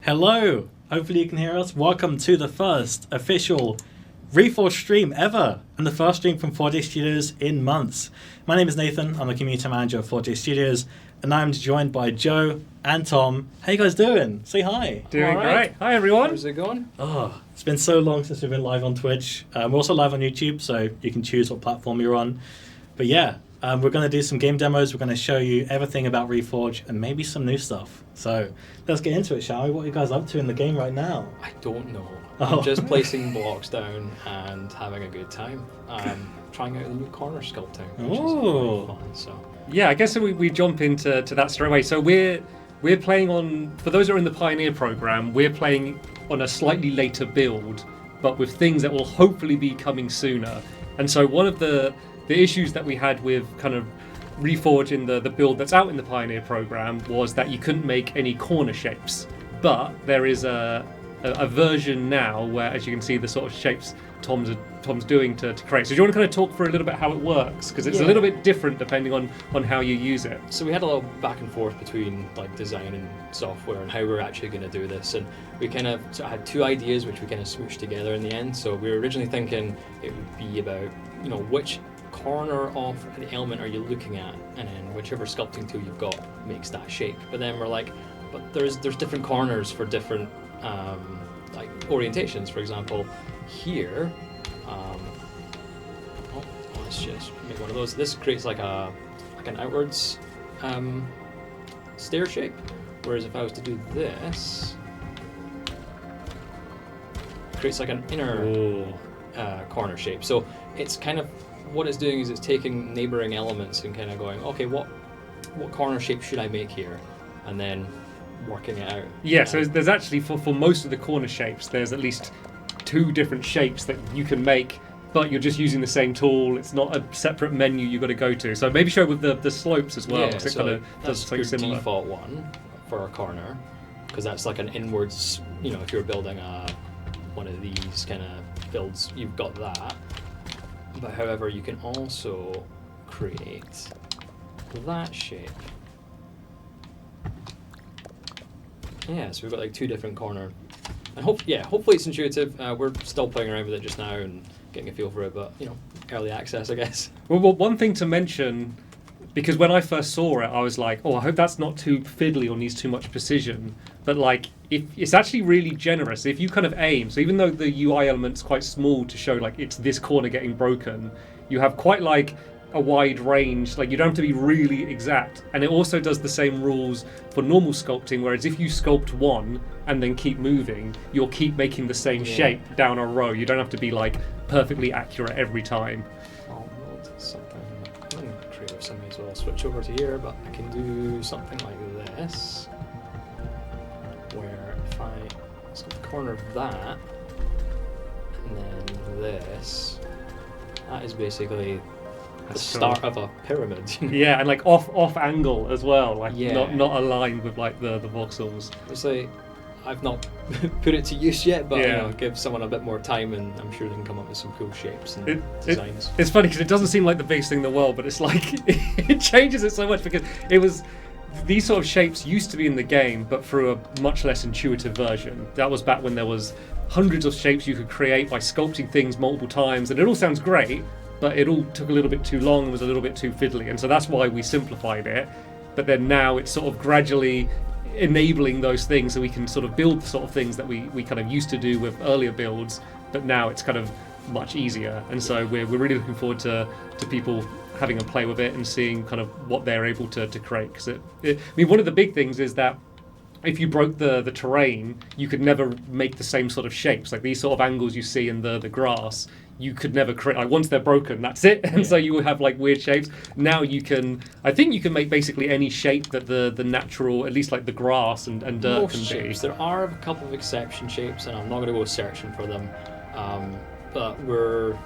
Hello, hopefully you can hear us. Welcome to the first official Reforge stream ever, and the first stream from 4J Studios in months. My name is Nathan, I'm the community manager of 4J Studios, and I'm joined by Joe and Tom. How you guys doing? Say hi. Doing great. Hi everyone. How's it going? Oh, it's been so long since we've been live on Twitch. We're also live on YouTube, so you can choose what platform you're on. But yeah, we're going to do some game demos. We're going to show you everything about Reforge and maybe some new stuff. So let's get into it, shall we? What are you guys up to in the game right now? I don't know. Oh. I'm just placing blocks down and having a good time. Trying out the new corner sculpting, which is really fun. So Yeah, I guess we jump into that straight away. So we're playing on, for those who are in the Pioneer program, we're playing on a slightly later build, but with things that will hopefully be coming sooner. And so one of the issues that we had with kind of Reforge in the build that's out in the Pioneer program was that you couldn't make any corner shapes. But there is a version now where, as you can see, the sort of shapes Tom's doing to create. So do you want to kind of talk through a little bit how it works? Because it's a little bit different depending on how you use it. So we had a little back and forth between like design and software and how we're actually going to do this, and we kind of had two ideas which we kind of smooshed together in the end. So we were originally thinking it would be about, you know, which corner of an element are you looking at, and then whichever sculpting tool you've got makes that shape. But then we're like, but there's different corners for different like orientations. For example, here, let's just make one of those. This creates like an outwards stair shape, whereas if I was to do this, it creates like an inner corner shape. So it's kind of, what it's doing is it's taking neighboring elements and kind of going, okay, what corner shape should I make here, and then working it out. Yeah, so there's actually, for most of the corner shapes, there's at least two different shapes that you can make, but you're just using the same tool. It's not a separate menu you've got to go to. So maybe show with the slopes as well, because it kind of does something similar. Default one for a corner, because that's like an inwards, you know, if you're building one of these kind of builds, you've got that. But however, you can also create that shape. Yeah, so we've got like two different corner, and hopefully it's intuitive. We're still playing around with it just now and getting a feel for it, but you know, early access, I guess. Well, one thing to mention, because when I first saw it, I was like, oh, I hope that's not too fiddly or needs too much precision. But like, if it's actually really generous, if you kind of aim, so even though the UI element's quite small to show like it's this corner getting broken, you have quite like a wide range. Like, you don't have to be really exact. And it also does the same rules for normal sculpting, whereas if you sculpt one and then keep moving, you'll keep making the same shape down a row. You don't have to be like perfectly accurate every time. I'll build something. I'm going to create some as well. Switch over to here, but I can do something like this, where if I corner that and then this, that is basically the start of a pyramid. Yeah, and like off angle as well, like Yeah. not aligned with like the voxels. It's like, I've not put it to use yet, but you Yeah. know, give someone a bit more time and I'm sure they can come up with some cool shapes and designs. It's funny because it doesn't seem like the biggest thing in the world, but it's like it changes it so much, because these sort of shapes used to be in the game, but through a much less intuitive version. That was back when there was hundreds of shapes you could create by sculpting things multiple times, and it all sounds great, but it all took a little bit too long and was a little bit too fiddly, and so that's why we simplified it. But then now it's sort of gradually enabling those things, so we can sort of build the sort of things that we kind of used to do with earlier builds, but now it's kind of much easier. And so we're really looking forward to people having a play with it and seeing kind of what they're able to create. Because I mean, one of the big things is that if you broke the terrain, you could never make the same sort of shapes. Like these sort of angles you see in the grass, you could never create. Like once they're broken, that's it. And so you would have like weird shapes. Now I think you can make basically any shape that the natural, at least like the grass and dirt Most can shapes. be. There are a couple of exception shapes, and I'm not going to go searching for them. But we're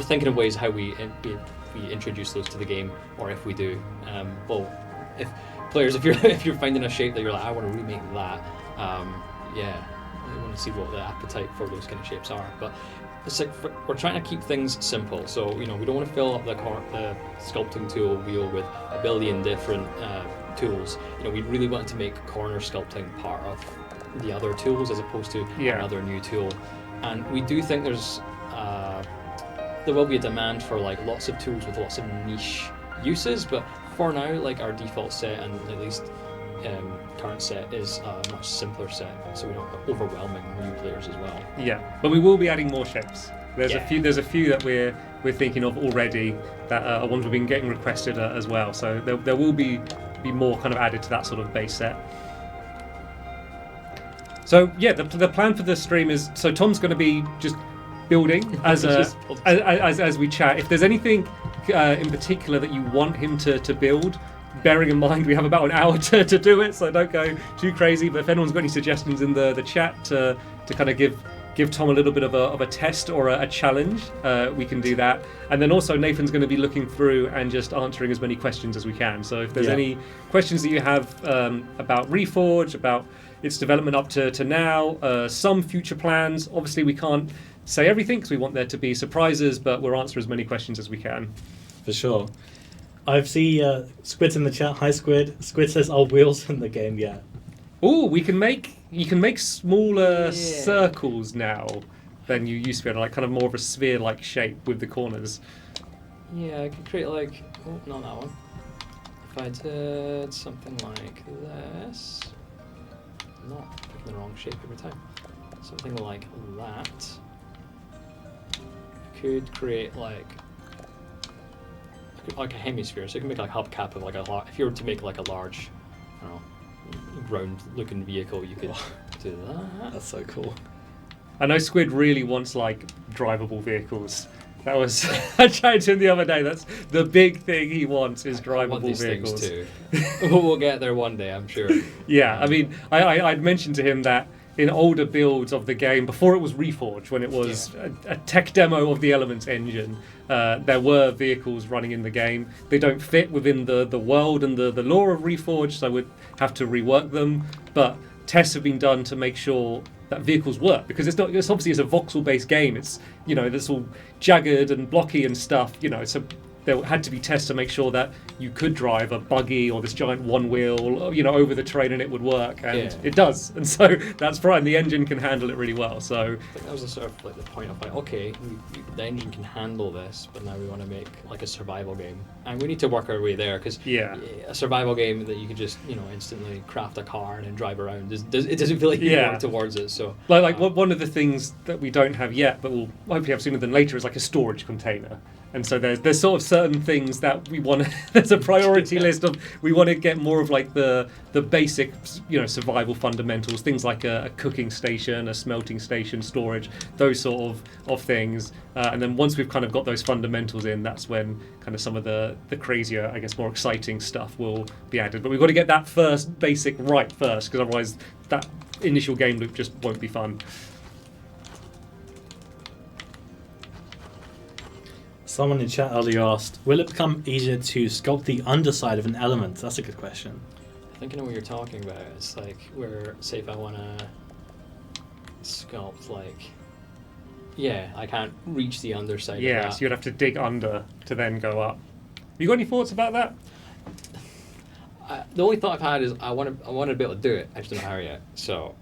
thinking of ways how we introduce those to the game, or if we do. Well, if players, if you're finding a shape that you're like, I want to remake that, I want to see what the appetite for those kind of shapes are. But it's like we're trying to keep things simple, so you know, we don't want to fill up the sculpting tool wheel with a billion different tools. You know, we really wanted to make corner sculpting part of the other tools as opposed to another new tool. And we do think there will be a demand for like lots of tools with lots of niche uses, but for now, like our default set and at least current set is a much simpler set, so we're not overwhelming new players as well. Yeah, but we will be adding more shapes. There's a few that we're thinking of already that are ones we've been getting requested as well. So there will be more kind of added to that sort of base set. So yeah, the plan for the stream is, so Tom's going to be just building as we chat. If there's anything in particular that you want him to build, bearing in mind we have about an hour to do it, so don't go too crazy. But if anyone's got any suggestions in the chat to kind of give Tom a little bit of a test or a challenge, we can do that. And then also Nathan's going to be looking through and just answering as many questions as we can. So if there's any questions that you have about Reforge, about its development up to now, some future plans, obviously we can't say everything because we want there to be surprises, but we'll answer as many questions as we can. For sure. I see Squid's in the chat. Hi, Squid. Squid says, "Are wheels in the game yet?" Oh, you can make smaller circles now than you used to be able to, like kind of more of a sphere-like shape with the corners. Yeah, I could create like, oh, not that one. If I did something like this, I'm not picking the wrong shape every time. Something like that. I could create like a hemisphere, so you can make like a hubcap of like if you were to make like a large, I don't know, round-looking vehicle, you could do that. That's so cool. I know Squid really wants like drivable vehicles. That was I chatted to him the other day. That's the big thing he wants is drivable vehicles. Things too. We'll get there one day, I'm sure. Yeah, I mean, I'd mentioned to him that in older builds of the game, before it was Reforge, when it was a tech demo of the Elements engine, there were vehicles running in the game. They don't fit within the world and the lore of Reforge, so we'd have to rework them. But tests have been done to make sure that vehicles work, because it's obviously a voxel-based game. It's, it's all jagged and blocky and stuff. So there had to be tests to make sure that you could drive a buggy or this giant one wheel, over the terrain and it would work, and it does. And so that's fine. The engine can handle it really well. So I think that was sort of like the point of like, okay, the engine can handle this, but now we want to make like a survival game, and we need to work our way there, because a survival game that you could just instantly craft a car and then drive around it doesn't feel like you work towards it. So one of the things that we don't have yet, but we'll hopefully have sooner than later, is like a storage container. And so there's sort of certain things that we want to, there's a priority list of, we want to get more of like the basic, survival fundamentals, things like a cooking station, a smelting station, storage, those sort of things. And then once we've kind of got those fundamentals in, that's when kind of some of the crazier, I guess, more exciting stuff will be added. But we've got to get that first basic right first, because otherwise that initial game loop just won't be fun. Someone in chat earlier asked, will it become easier to sculpt the underside of an element? That's a good question. I think I know what you're talking about. It's like where, say if I want to sculpt like, I can't reach the underside of that. Yeah, so you'd have to dig under to then go up. You got any thoughts about that? The only thought I've had is I want to be able to do it. I just don't know how yet. So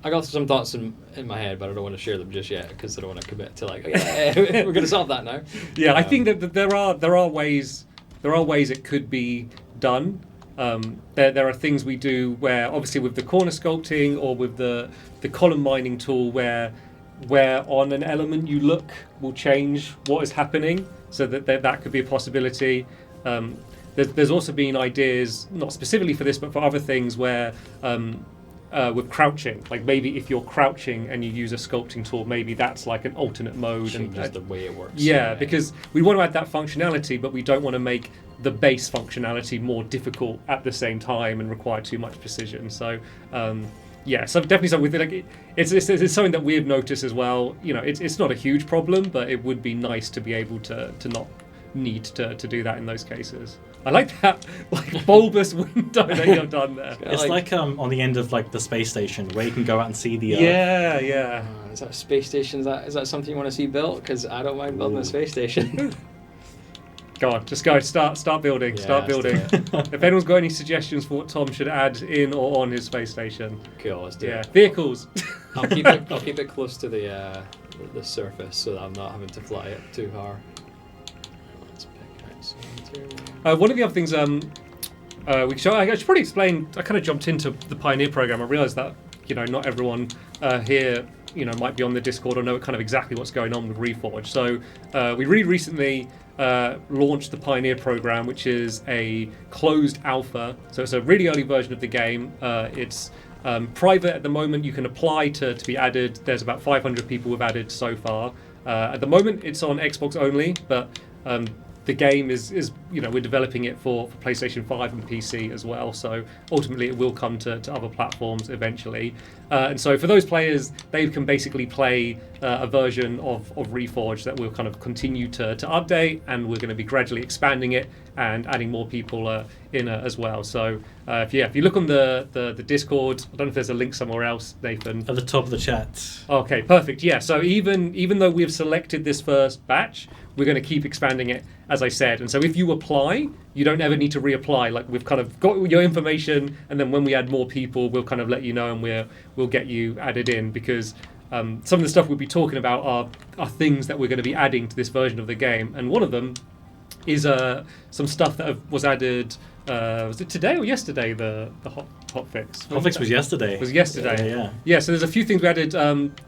I got some thoughts in my head, but I don't want to share them just yet because I don't want to commit to like, we're going to solve that now. Yeah, I think that there are ways it could be done. There are things we do where, obviously, with the corner sculpting or with the column mining tool, where on an element you look will change what is happening, so that could be a possibility. There's also been ideas, not specifically for this, but for other things where. With crouching, like maybe if you're crouching and you use a sculpting tool, maybe that's like an alternate mode. Changes the way it works. Yeah, because we want to add that functionality, but we don't want to make the base functionality more difficult at the same time and require too much precision. So, so definitely something with like it's something that we've noticed as well. It's not a huge problem, but it would be nice to be able to not need to do that in those cases. I like that bulbous window that you've done there. It's like on the end of like the space station where you can go out and see the Earth. Yeah. Is that a space station? Is that something you want to see built? Because I don't mind building a space station. Go on, just go. Start building. Yeah, start let's do building. If anyone's got any suggestions for what Tom should add in or on his space station, Cool, let's do yeah, it. vehicles. I'll keep it close to the surface so that I'm not having to fly it too far. Let's pick out some material. One of the other things I should probably explain. I kind of jumped into the Pioneer program. I realised that not everyone here might be on the Discord or know kind of exactly what's going on with Reforge. So we really recently launched the Pioneer program, which is a closed alpha. So it's a really early version of the game. It's private at the moment. You can apply to be added. There's about 500 people who've added so far. At the moment, it's on Xbox only, but the game is we're developing it for PlayStation 5 and PC as well. So ultimately, it will come to other platforms eventually. And so for those players, they can basically play a version of Reforge that will kind of continue to update, and we're going to be gradually expanding it and adding more people in as well. So if you look on the Discord, I don't know if there's a link somewhere else, Nathan. At the top of the chat. Okay, perfect. Yeah, so even though we've selected this first batch, we're going to keep expanding it, as I said. And so if you apply, you don't ever need to reapply. Like, we've kind of got your information, and then when we add more people, we'll kind of let you know, and we'll get you added in, because some of the stuff we'll be talking about are things that we're going to be adding to this version of the game. And one of them is some stuff that was added. Was it today or yesterday? The hotfix. Hotfix was yesterday. It was yesterday. Yeah. So there's a few things we added.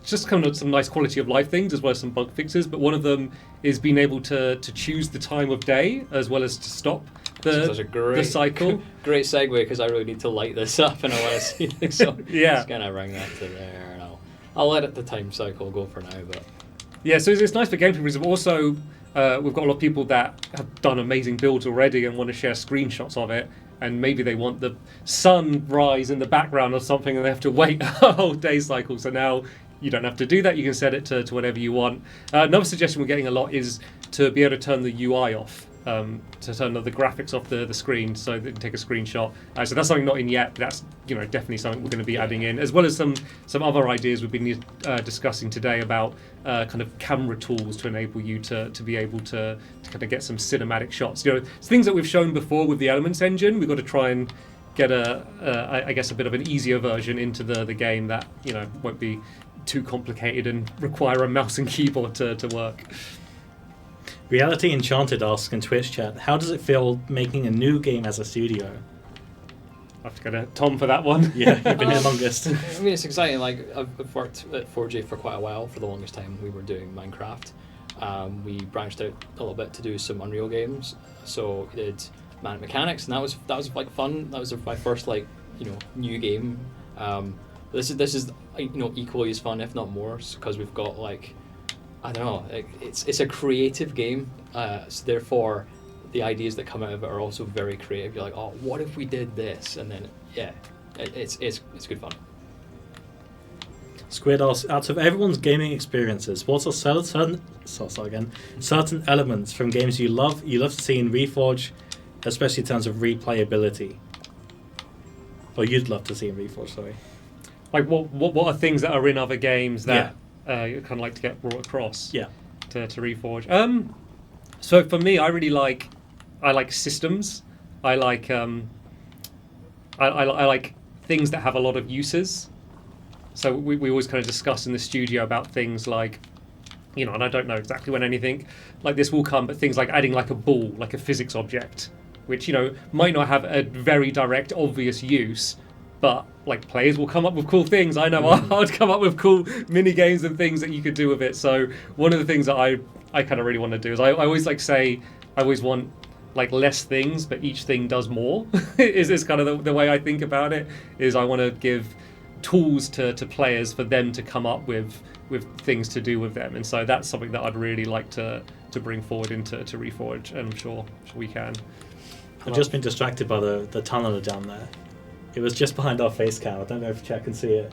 Just kind of some nice quality of life things, as well as some bug fixes. But one of them is being able to choose the time of day, as well as to stop the cycle. Great segue, because I really need to light this up and I want to see this. So yeah. Just gonna bring that to there, and I'll let the time cycle go for now. But yeah, so it's nice for gameplay reasons. Also, we've got a lot of people that have done amazing builds already and want to share screenshots of it, and maybe they want the sunrise in the background or something, and they have to wait a whole day cycle. So now you don't have to do that. You can set it to whatever you want. Another suggestion we're getting a lot is to be able to turn the UI off, to turn the graphics off the screen so that you can take a screenshot. So that's something not in yet, but that's definitely something we're going to be adding in, as well as some other ideas we've been discussing today about kind of camera tools to enable you to be able to kind of get some cinematic shots. It's things that we've shown before with the Elements engine. We've got to try and get I guess a bit of an easier version into the game that won't be too complicated and require a mouse and keyboard to work. Reality Enchanted asks in Twitch chat, how does it feel making a new game as a studio? I have to go to Tom for that one. Yeah, you've been here longest. I mean, it's exciting. Like, I've worked at Forge for quite a while. For the longest time, we were doing Minecraft. We branched out a little bit to do some Unreal games. So we did Manic Mechanics, and that was like fun. That was my first new game. This is equally as fun, if not more, because we've got I don't know. It's a creative game, so therefore, the ideas that come out of it are also very creative. You're like, oh, what if we did this? And then, yeah, it's good fun. Squid asks, out of everyone's gaming experiences, what are certain elements from games you love to see in Reforge, especially in terms of replayability? Or you'd love to see in Reforge, sorry. Like, what are things that are in other games that you kind of like to get brought across to Reforge? So for me, I like systems. I like things that have a lot of uses. So we always kind of discuss in the studio about things like, and I don't know exactly when anything like this will come, but things like adding like a ball, like a physics object, which might not have a very direct, obvious use, but like players will come up with cool things. I know I'd come up with cool mini games and things that you could do with it. So one of the things that I kind of really want to do is I always I always want like less things, but each thing does more. is kind of the way I think about it. Is I want to give tools to players for them to come up with things to do with them, and so that's something that I'd really like to bring forward into Reforge, and I'm sure we can. I've just been distracted by the tunnel down there. It was just behind our face cam. I don't know if chat can see it.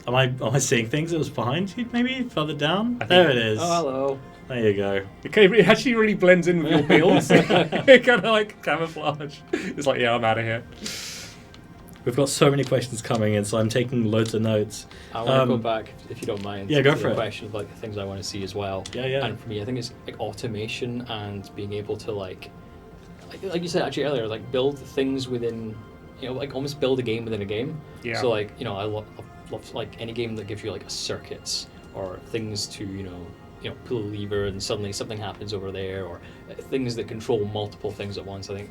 Am I seeing things? It was behind you, maybe further down. There it is. Oh, hello. There you go. It actually really blends in with your builds. It kind of like camouflage. It's like, yeah, I'm out of here. We've got so many questions coming in, so I'm taking loads of notes. I want to go back, if you don't mind, Yeah, go to for the it. question of like the things I want to see as well. Yeah. And for me, I think it's like automation and being able to like you said actually earlier, like build things within, like almost build a game within a game. Yeah. So like, I love like any game that gives you like circuits or things to, pull a lever and suddenly something happens over there, or things that control multiple things at once. I think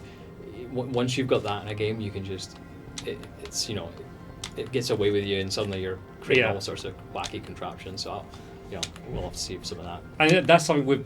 once you've got that in a game, you can just it gets away with you, and suddenly you're creating all sorts of wacky contraptions. So we'll have to see some of that. And that's something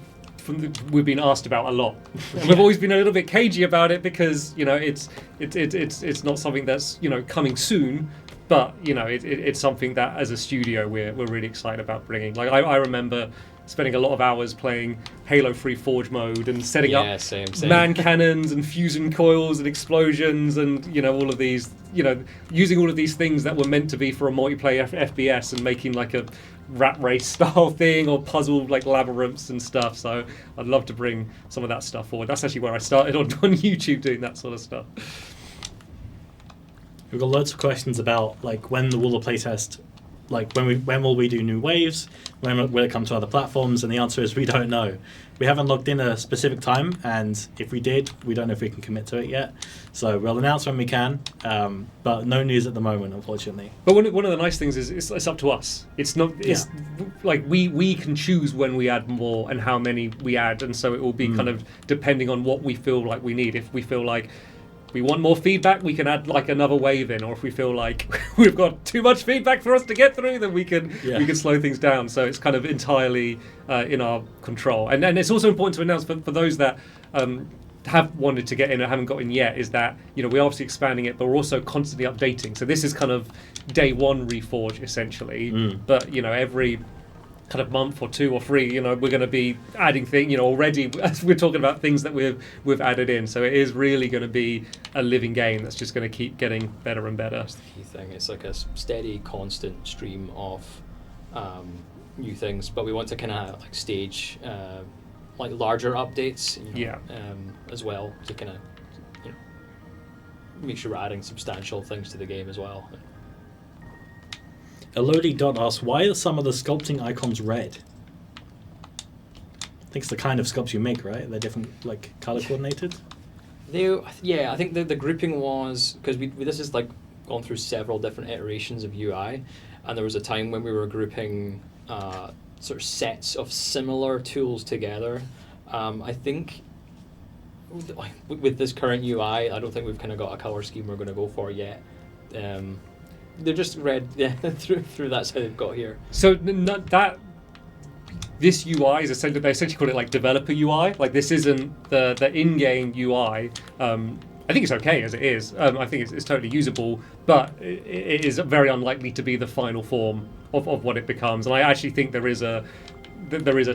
we've been asked about a lot, and we've always been a little bit cagey about it because it's not something that's coming soon, but it's something that as a studio we're really excited about bringing. Like I remember spending a lot of hours playing Halo 3 Forge mode and setting up same. man cannons and fusion coils and explosions and all of these, using all of these things that were meant to be for a multiplayer FPS and making like a rat race style thing or puzzle like labyrinths and stuff. So I'd love to bring some of that stuff forward. That's actually where I started on YouTube doing that sort of stuff. We've got loads of questions about like when will the playtest, like when will we do new waves? When will it come to other platforms? And the answer is we don't know. We haven't logged in a specific time, and if we did, we don't know if we can commit to it yet. So we'll announce when we can, but no news at the moment, unfortunately. But one of the nice things is it's up to us. It's not. It's like we can choose when we add more and how many we add, and so it will be kind of depending on what we feel like we need. If we feel like we want more feedback, we can add like another wave in, or if we feel like we've got too much feedback for us to get through, then we can slow things down. So it's kind of entirely in our control. And it's also important to announce for those that have wanted to get in or haven't got in yet, is that we're obviously expanding it, but we're also constantly updating. So this is kind of day one Reforge essentially, but every kind of month or 2 or 3, we're going to be adding things. Already as we're talking about things that we've added in. So it is really going to be a living game that's just going to keep getting better and better. That's the key thing. It's like a steady, constant stream of new things, but we want to kind of like stage like larger updates, as well, to kind of make sure we're adding substantial things to the game as well. Elodie Dot asks, why are some of the sculpting icons red? I think it's the kind of sculpts you make, right? They're different, like color coordinated. I think the grouping was because this is like gone through several different iterations of UI, and there was a time when we were grouping sort of sets of similar tools together. I think with this current UI, I don't think we've kind of got a color scheme we're going to go for yet. They're just red, through that's how they've got here. So this UI is essentially, they essentially call it like developer UI. Like this isn't the in-game UI. I think it's okay as it is. I think it's totally usable, but it is very unlikely to be the final form of what it becomes. And I actually think there is a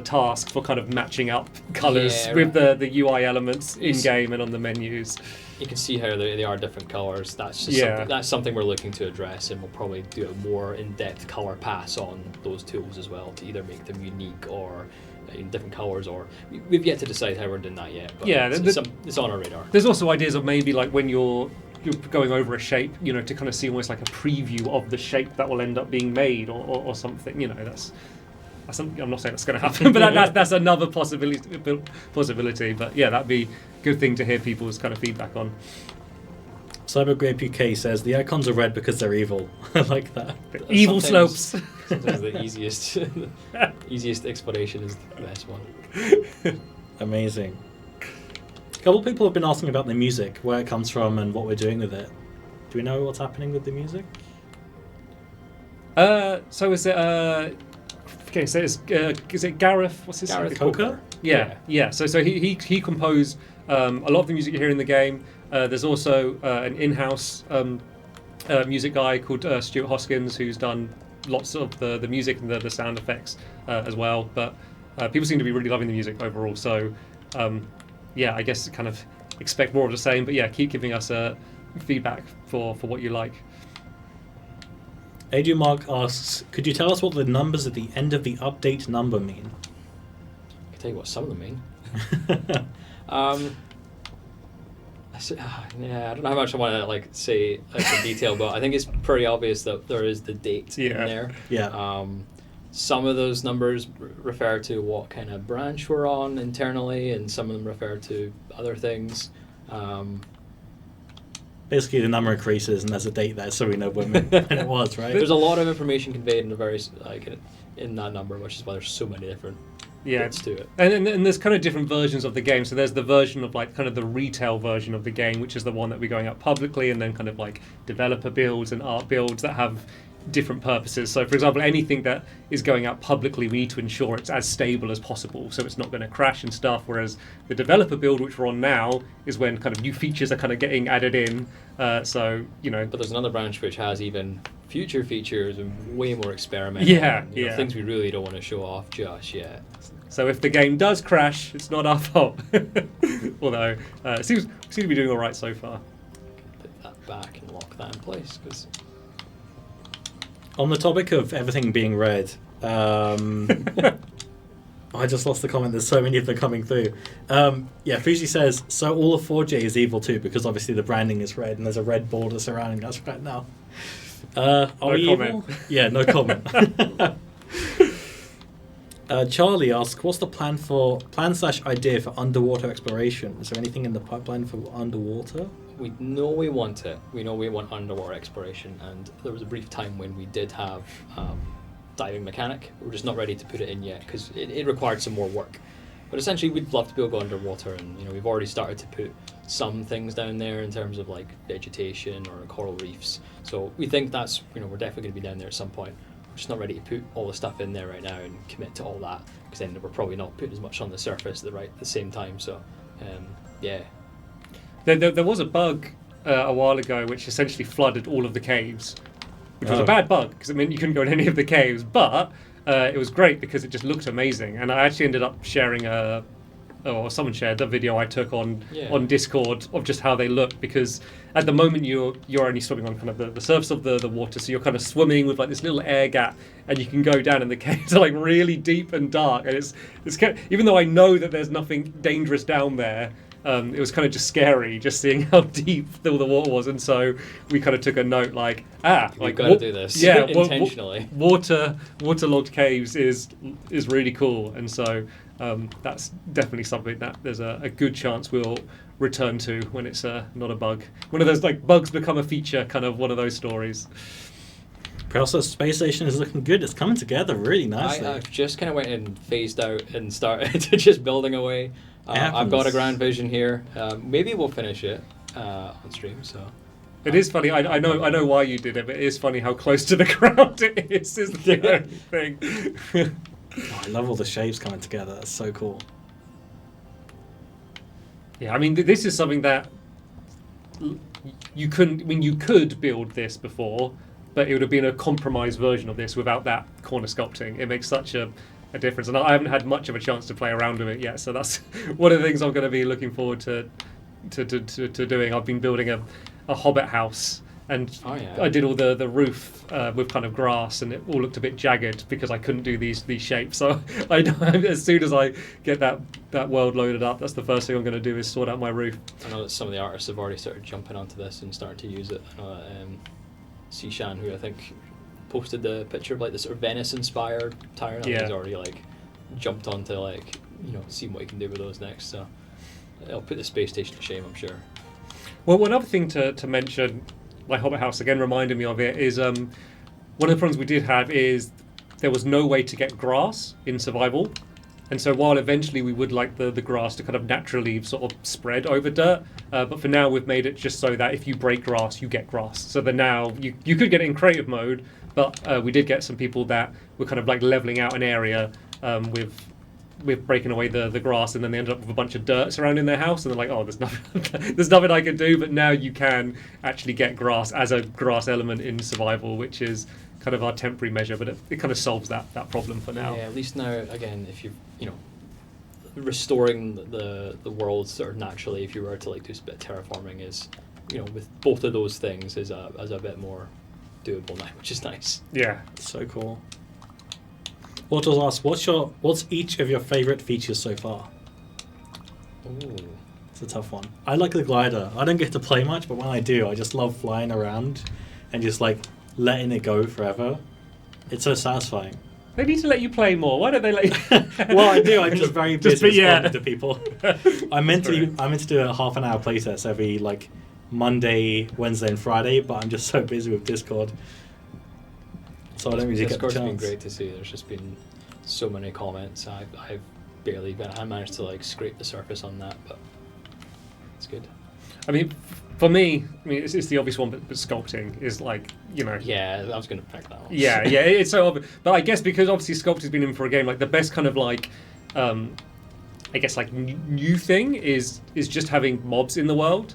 task for kind of matching up colours with the UI elements in-game and on the menus. You can see how they are different colours. That's just something we're looking to address, and we'll probably do a more in-depth colour pass on those tools as well to either make them unique or in different colours, or we've yet to decide how we're doing that yet. But it's on our radar. There's also ideas of maybe like when you're going over a shape, to kind of see almost like a preview of the shape that will end up being made or something. I'm not saying that's going to happen, but that's another possibility. But yeah, that'd be a good thing to hear people's kind of feedback on. Cybergrape UK says the icons are red because they're evil. I like that. Evil slopes. Sometimes the easiest explanation is the best one. Amazing. A couple of people have been asking about the music, where it comes from and what we're doing with it. Do we know what's happening with the music? So is it... Okay, so is it Gareth? What's his name? Gareth Coker. Yeah. So he composed a lot of the music you hear in the game. There's also an in-house music guy called Stuart Hoskins who's done lots of the music and the sound effects as well. But people seem to be really loving the music overall. So I guess kind of expect more of the same. But yeah, keep giving us feedback for what you like. Adrian Mark asks, could you tell us what the numbers at the end of the update number mean? I can tell you what some of them mean. Yeah, I don't know how much I want to like say in detail, but I think it's pretty obvious that there is the date in there. Yeah. Some of those numbers refer to what kind of branch we're on internally, and some of them refer to other things. Basically, the number increases, and there's a date there, so we know when it was, right? There's a lot of information conveyed in a very in that number, which is why there's so many different bits to it. And there's kind of different versions of the game. So there's the version of like kind of the retail version of the game, which is the one that we're going up publicly, and then kind of like developer builds and art builds that have different purposes. So for example, anything that is going out publicly, we need to ensure it's as stable as possible, so it's not going to crash and stuff. Whereas the developer build, which we're on now, is when kind of new features are kind of getting added in. So But there's another branch which has even future features and way more experimental. Things we really don't want to show off just yet. So if the game does crash, it's not our fault. Although it seems to be doing all right so far. Put that back and lock that in place, because. On the topic of everything being red, I just lost the comment. There's so many of them coming through. Fuji says, so all of 4J is evil too, because obviously the branding is red and there's a red border surrounding us right now. Are we comment. evil? Yeah, no comment. Charlie asks, what's the plan/idea for underwater exploration? Is there anything in the pipeline for underwater? We know we want it. We know we want underwater exploration, and there was a brief time when we did have diving mechanic. We're just not ready to put it in yet because it required some more work. But essentially, we'd love to be able to go underwater, and we've already started to put some things down there in terms of like vegetation or coral reefs. So we think that's we're definitely going to be down there at some point. We're just not ready to put all the stuff in there right now and commit to all that, because then we're probably not putting as much on the surface at the same time. So yeah. There was a bug a while ago which essentially flooded all of the caves, which was a bad bug because it meant you couldn't go in any of the caves, but it was great because it just looked amazing. And I actually ended up sharing someone shared the video I took on Discord of just how they look, because at the moment you're only swimming on kind of the surface of the water, so you're kind of swimming with like this little air gap, and you can go down in the caves like really deep and dark, and it's kind of, even though I know that there's nothing dangerous down there, it was kind of just scary just seeing how deep the water was, and so we kind of took a note like we've got to do this intentionally. Waterlogged caves is really cool, and so that's definitely something that there's a good chance we'll return to when it's not a bug. One of those like bugs become a feature, kind of one of those stories. Process Space Station is looking good. It's coming together really nicely. I've just kind of went and phased out and started just building away. I've got a grand vision here. Maybe we'll finish it on stream. So it is funny. I know why you did it, but it is funny how close to the ground it is. Is the only thing. I love all the shapes coming together. That's so cool. Yeah, I mean, this is something that you couldn't. I mean, you could build this before, but it would have been a compromised version of this without that corner sculpting. It makes such a difference, and I haven't had much of a chance to play around with it yet. So that's one of the things I'm going to be looking forward to doing. I've been building a hobbit house, and I did all the roof with kind of grass, and it all looked a bit jagged because I couldn't do these shapes. So I know as soon as I get that world loaded up, that's the first thing I'm going to do is sort out my roof. I know that some of the artists have already started jumping onto this and starting to use it. I know Sishan, who I think posted the picture of like the sort of Venice-inspired tire, and he's already like jumped onto like seeing what he can do with those next. So it'll put the space station to shame, I'm sure. Well, one other thing to mention, my Hobbit house again reminded me of it, is one of the problems we did have is there was no way to get grass in survival, and so while eventually we would like the grass to kind of naturally sort of spread over dirt, but for now we've made it just so that if you break grass, you get grass. So that now you could get it in creative mode, but we did get some people that were kind of like leveling out an area with breaking away the grass, and then they ended up with a bunch of dirt surrounding their house, and they're like, oh, there's nothing I can do, but now you can actually get grass as a grass element in survival, which is kind of our temporary measure, but it kind of solves that problem for now. Yeah, at least now, again, if you restoring the world sort of naturally, if you were to like do a bit of terraforming, is with both of those things is a bit more doable now, which is nice. Yeah, so cool. Autos asks, what's each of your favorite features so far? Ooh. It's a tough one. I like the glider. I don't get to play much, but when I do, I just love flying around and just like letting it go forever. It's so satisfying. They need to let you play more. Why don't they let you? Well, I do. I'm just very busy yeah. responding to people. I'm meant to do a half an hour playtest every like Monday, Wednesday, and Friday, but I'm just so busy with Discord, so I don't really get the Discord's chance. been great to see. There's just been so many comments. I've barely been. I managed to like scrape the surface on that, but it's good. I mean, for me, it's the obvious one, but sculpting is like, you know. Yeah, I was going to pick that one. Yeah, it's so obvious. But I guess because obviously sculpting's been in for a game, like the best kind of like, I guess like new thing is just having mobs in the world.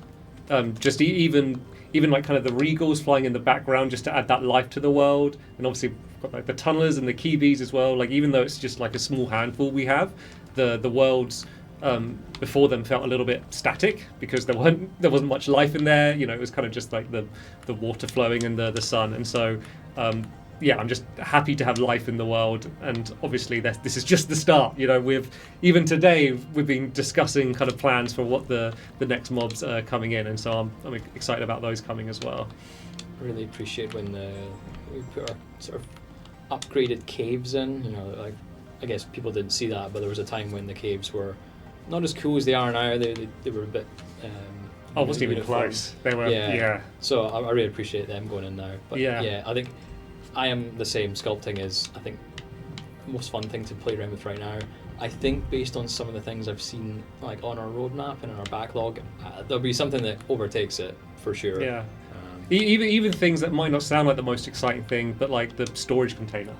Just even like kind of the regals flying in the background just to add that life to the world, and obviously we've got like the tunnelers and the Kiwis as well. Like even though it's just like a small handful we have, the worlds before them felt a little bit static because there wasn't much life in there. You know, it was kind of just like the water flowing and the sun, and so yeah, I'm just happy to have life in the world. And obviously this is just the start. You know, even today we've been discussing kind of plans for what the next mobs are coming in, and so I'm excited about those coming as well. I really appreciate when we put our sort of upgraded caves in. You know, like I guess people didn't see that, but there was a time when the caves were not as cool as they are now. They were a bit. I wasn't even uniform. close. They were. Yeah. So I really appreciate them going in now. But yeah, I think I am the same. Sculpting is, I think, the most fun thing to play around with right now. I think based on some of the things I've seen like on our roadmap and in our backlog, there'll be something that overtakes it for sure. Yeah. Even things that might not sound like the most exciting thing, but like the storage container,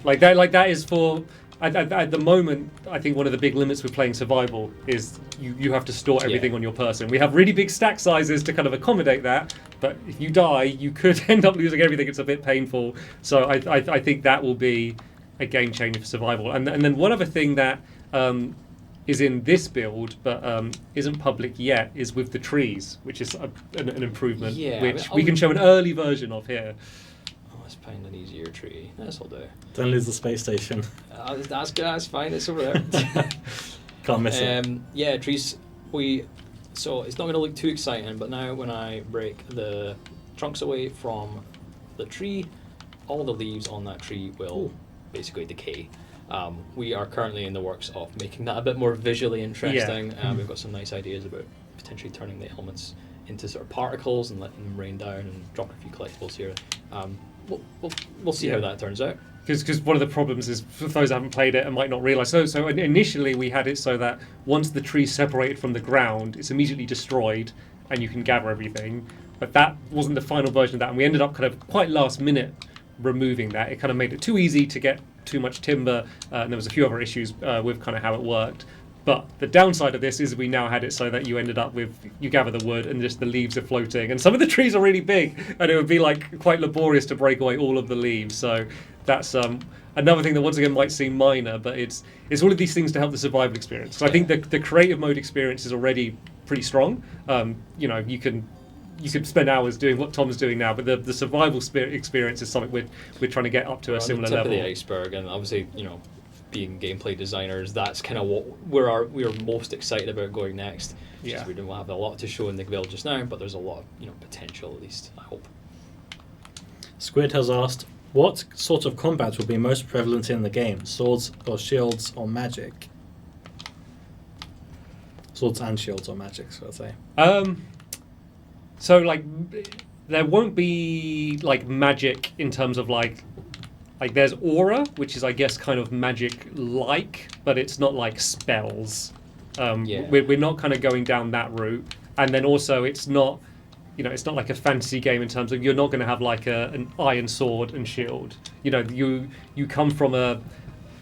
like that is for. At the moment, I think one of the big limits with playing survival is you have to store everything on your person. We have really big stack sizes to kind of accommodate that, but if you die, you could end up losing everything. It's a bit painful. So I think that will be a game changer for survival. And then one other thing that is in this build but isn't public yet is with the trees, which is an improvement, which we can show an early version of here. Let's find an easier tree. This'll do. Don't lose the space station. That's good. That's fine. It's over there. Can't miss it. Yeah, trees. So it's not going to look too exciting, but now when I break the trunks away from the tree, all the leaves on that tree will basically decay. We are currently in the works of making that a bit more visually interesting. Yeah. We've got some nice ideas about potentially turning the elements into sort of particles and letting them rain down and dropping a few collectibles here. We'll see how that turns out. Because one of the problems is, for those who haven't played it and might not realise, so initially we had it so that once the tree's separated from the ground, it's immediately destroyed and you can gather everything. But that wasn't the final version of that, and we ended up kind of quite last minute removing that. It kind of made it too easy to get too much timber, and there was a few other issues with kind of how it worked. But the downside of this is we now had it so that you ended up with, you gather the wood and just the leaves are floating. And some of the trees are really big and it would be like quite laborious to break away all of the leaves. So that's another thing that once again might seem minor, but it's all of these things to help the survival experience. So I think the creative mode experience is already pretty strong. You know, you could spend hours doing what Tom's doing now, but the survival experience is something we're trying to get up to a similar level. On the tip of the iceberg, and obviously, you know, being gameplay designers, that's kind of what we're most excited about going next. Yeah. We don't have a lot to show in the build just now, but there's a lot of, you know, potential at least, I hope. Squid has asked, what sort of combat will be most prevalent in the game? Swords or shields or magic? Swords and shields or magic, so I'd say. So like, there won't be like magic in terms of like there's aura, which is I guess kind of magic-like, but it's not like spells. We're not kind of going down that route, and then also it's not, you know, it's not like a fantasy game in terms of you're not going to have like an iron sword and shield. You know, you come from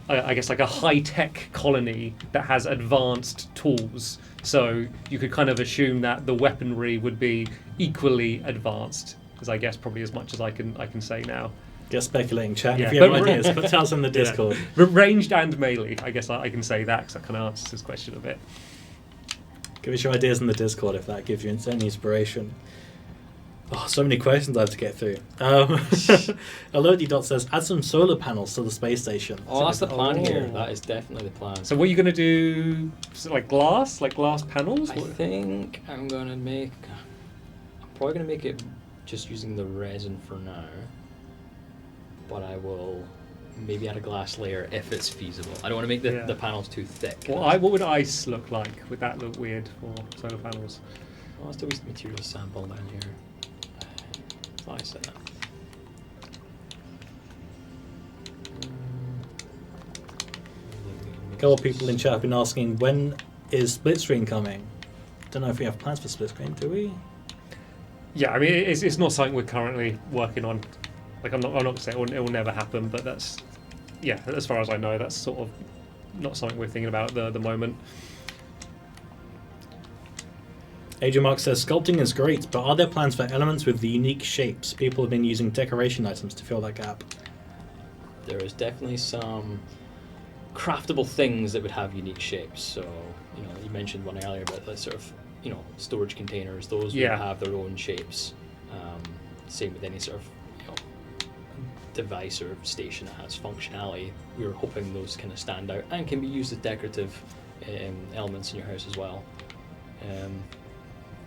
I guess like a high-tech colony that has advanced tools, so you could kind of assume that the weaponry would be equally advanced. Is I guess probably as much as I can say now. Get speculating, chat. Yeah. If you have ideas, but tell us in the Discord. Yeah. Ranged and melee, I guess I can say that because that kind of answers this question a bit. Give us your ideas in the Discord if that gives you any inspiration. Oh, so many questions I have to get through. Elodie Dot says, add some solar panels to the space station. Oh, that's the plan here. Oh. That is definitely the plan. So what are you going to do? Is it like glass panels? I think I'm gonna make. I'm probably gonna make it just using the resin for now, but I will maybe add a glass layer if it's feasible. I don't want to make the panels too thick. What would ice look like? Would that look weird for solar panels? Well, let's do a material sample down here. Ice in it. A couple of people in chat have been asking, when is split screen coming? Don't know if we have plans for split screen, do we? Yeah, I mean, it's not something we're currently working on. Like, I'm not going to say it will never happen, but that's, yeah, as far as I know, that's sort of not something we're thinking about at the moment. Adrian Mark says, sculpting is great, but are there plans for elements with the unique shapes? People have been using decoration items to fill that gap. There is definitely some craftable things that would have unique shapes. So, you know, you mentioned one earlier about the sort of, you know, storage containers. Those would have their own shapes. Same with any sort of, you know, device or station that has functionality. We're hoping those kind of stand out and can be used as decorative elements in your house as well.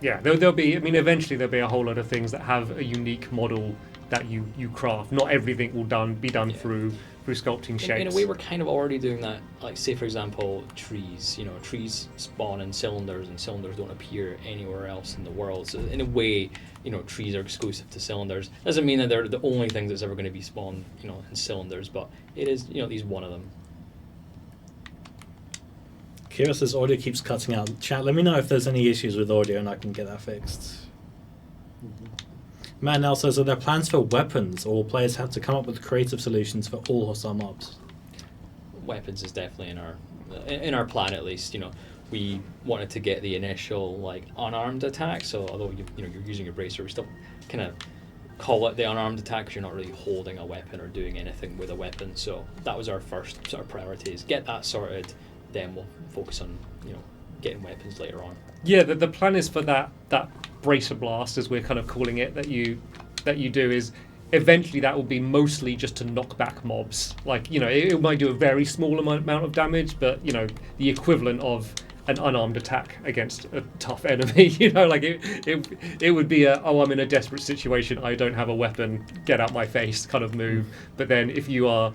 Yeah, there'll be. I mean, eventually there'll be a whole lot of things that have a unique model that you craft. Not everything will be done through sculpting shapes. In a way, we're kind of already doing that. Like, say for example, trees. You know, trees spawn in cylinders, and cylinders don't appear anywhere else in the world. So in a way, you know, trees are exclusive to cylinders. Doesn't mean that they're the only things that's ever going to be spawned, you know, in cylinders. But it is, you know, at least one of them. Kira says audio keeps cutting out. Chat, let me know if there's any issues with audio and I can get that fixed. Matt Nell says, are there plans for weapons, or will players have to come up with creative solutions for all hostile mobs? Weapons is definitely in our plan, at least. You know, we wanted to get the initial like unarmed attack. So although you're using your bracer, we still kind of call it the unarmed attack because you're not really holding a weapon or doing anything with a weapon. So that was our first sort of priority: is get that sorted. Then we'll focus on, you know, getting weapons later on. Yeah, the plan is for that bracer blast, as we're kind of calling it, that you do, is eventually that will be mostly just to knock back mobs. Like, you know, it might do a very small amount of damage, but, you know, the equivalent of an unarmed attack against a tough enemy. You know, like it would be I'm in a desperate situation, I don't have a weapon, get out my face kind of move. But then if you are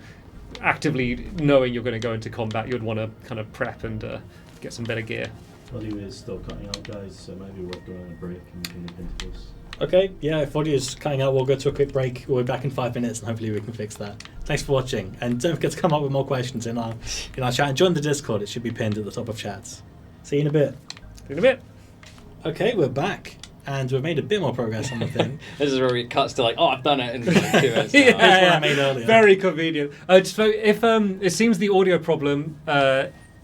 actively knowing you're going to go into combat, you'd want to kind of prep and get some better gear. Audio is still cutting out, guys, so maybe we'll go on a break and we can look into this. Okay, yeah, if audio is cutting out, we'll go to a quick break. We'll be back in 5 minutes and hopefully we can fix that. Thanks for watching, and don't forget to come up with more questions in our chat and join the Discord. It should be pinned at the top of chats. See you in a bit. See you in a bit. Okay, we're back. And we've made a bit more progress on the thing. This is where it cuts to like, oh, I've done it in like 2 minutes. Yeah, That's what I made earlier. Very convenient. So if it seems the audio problem,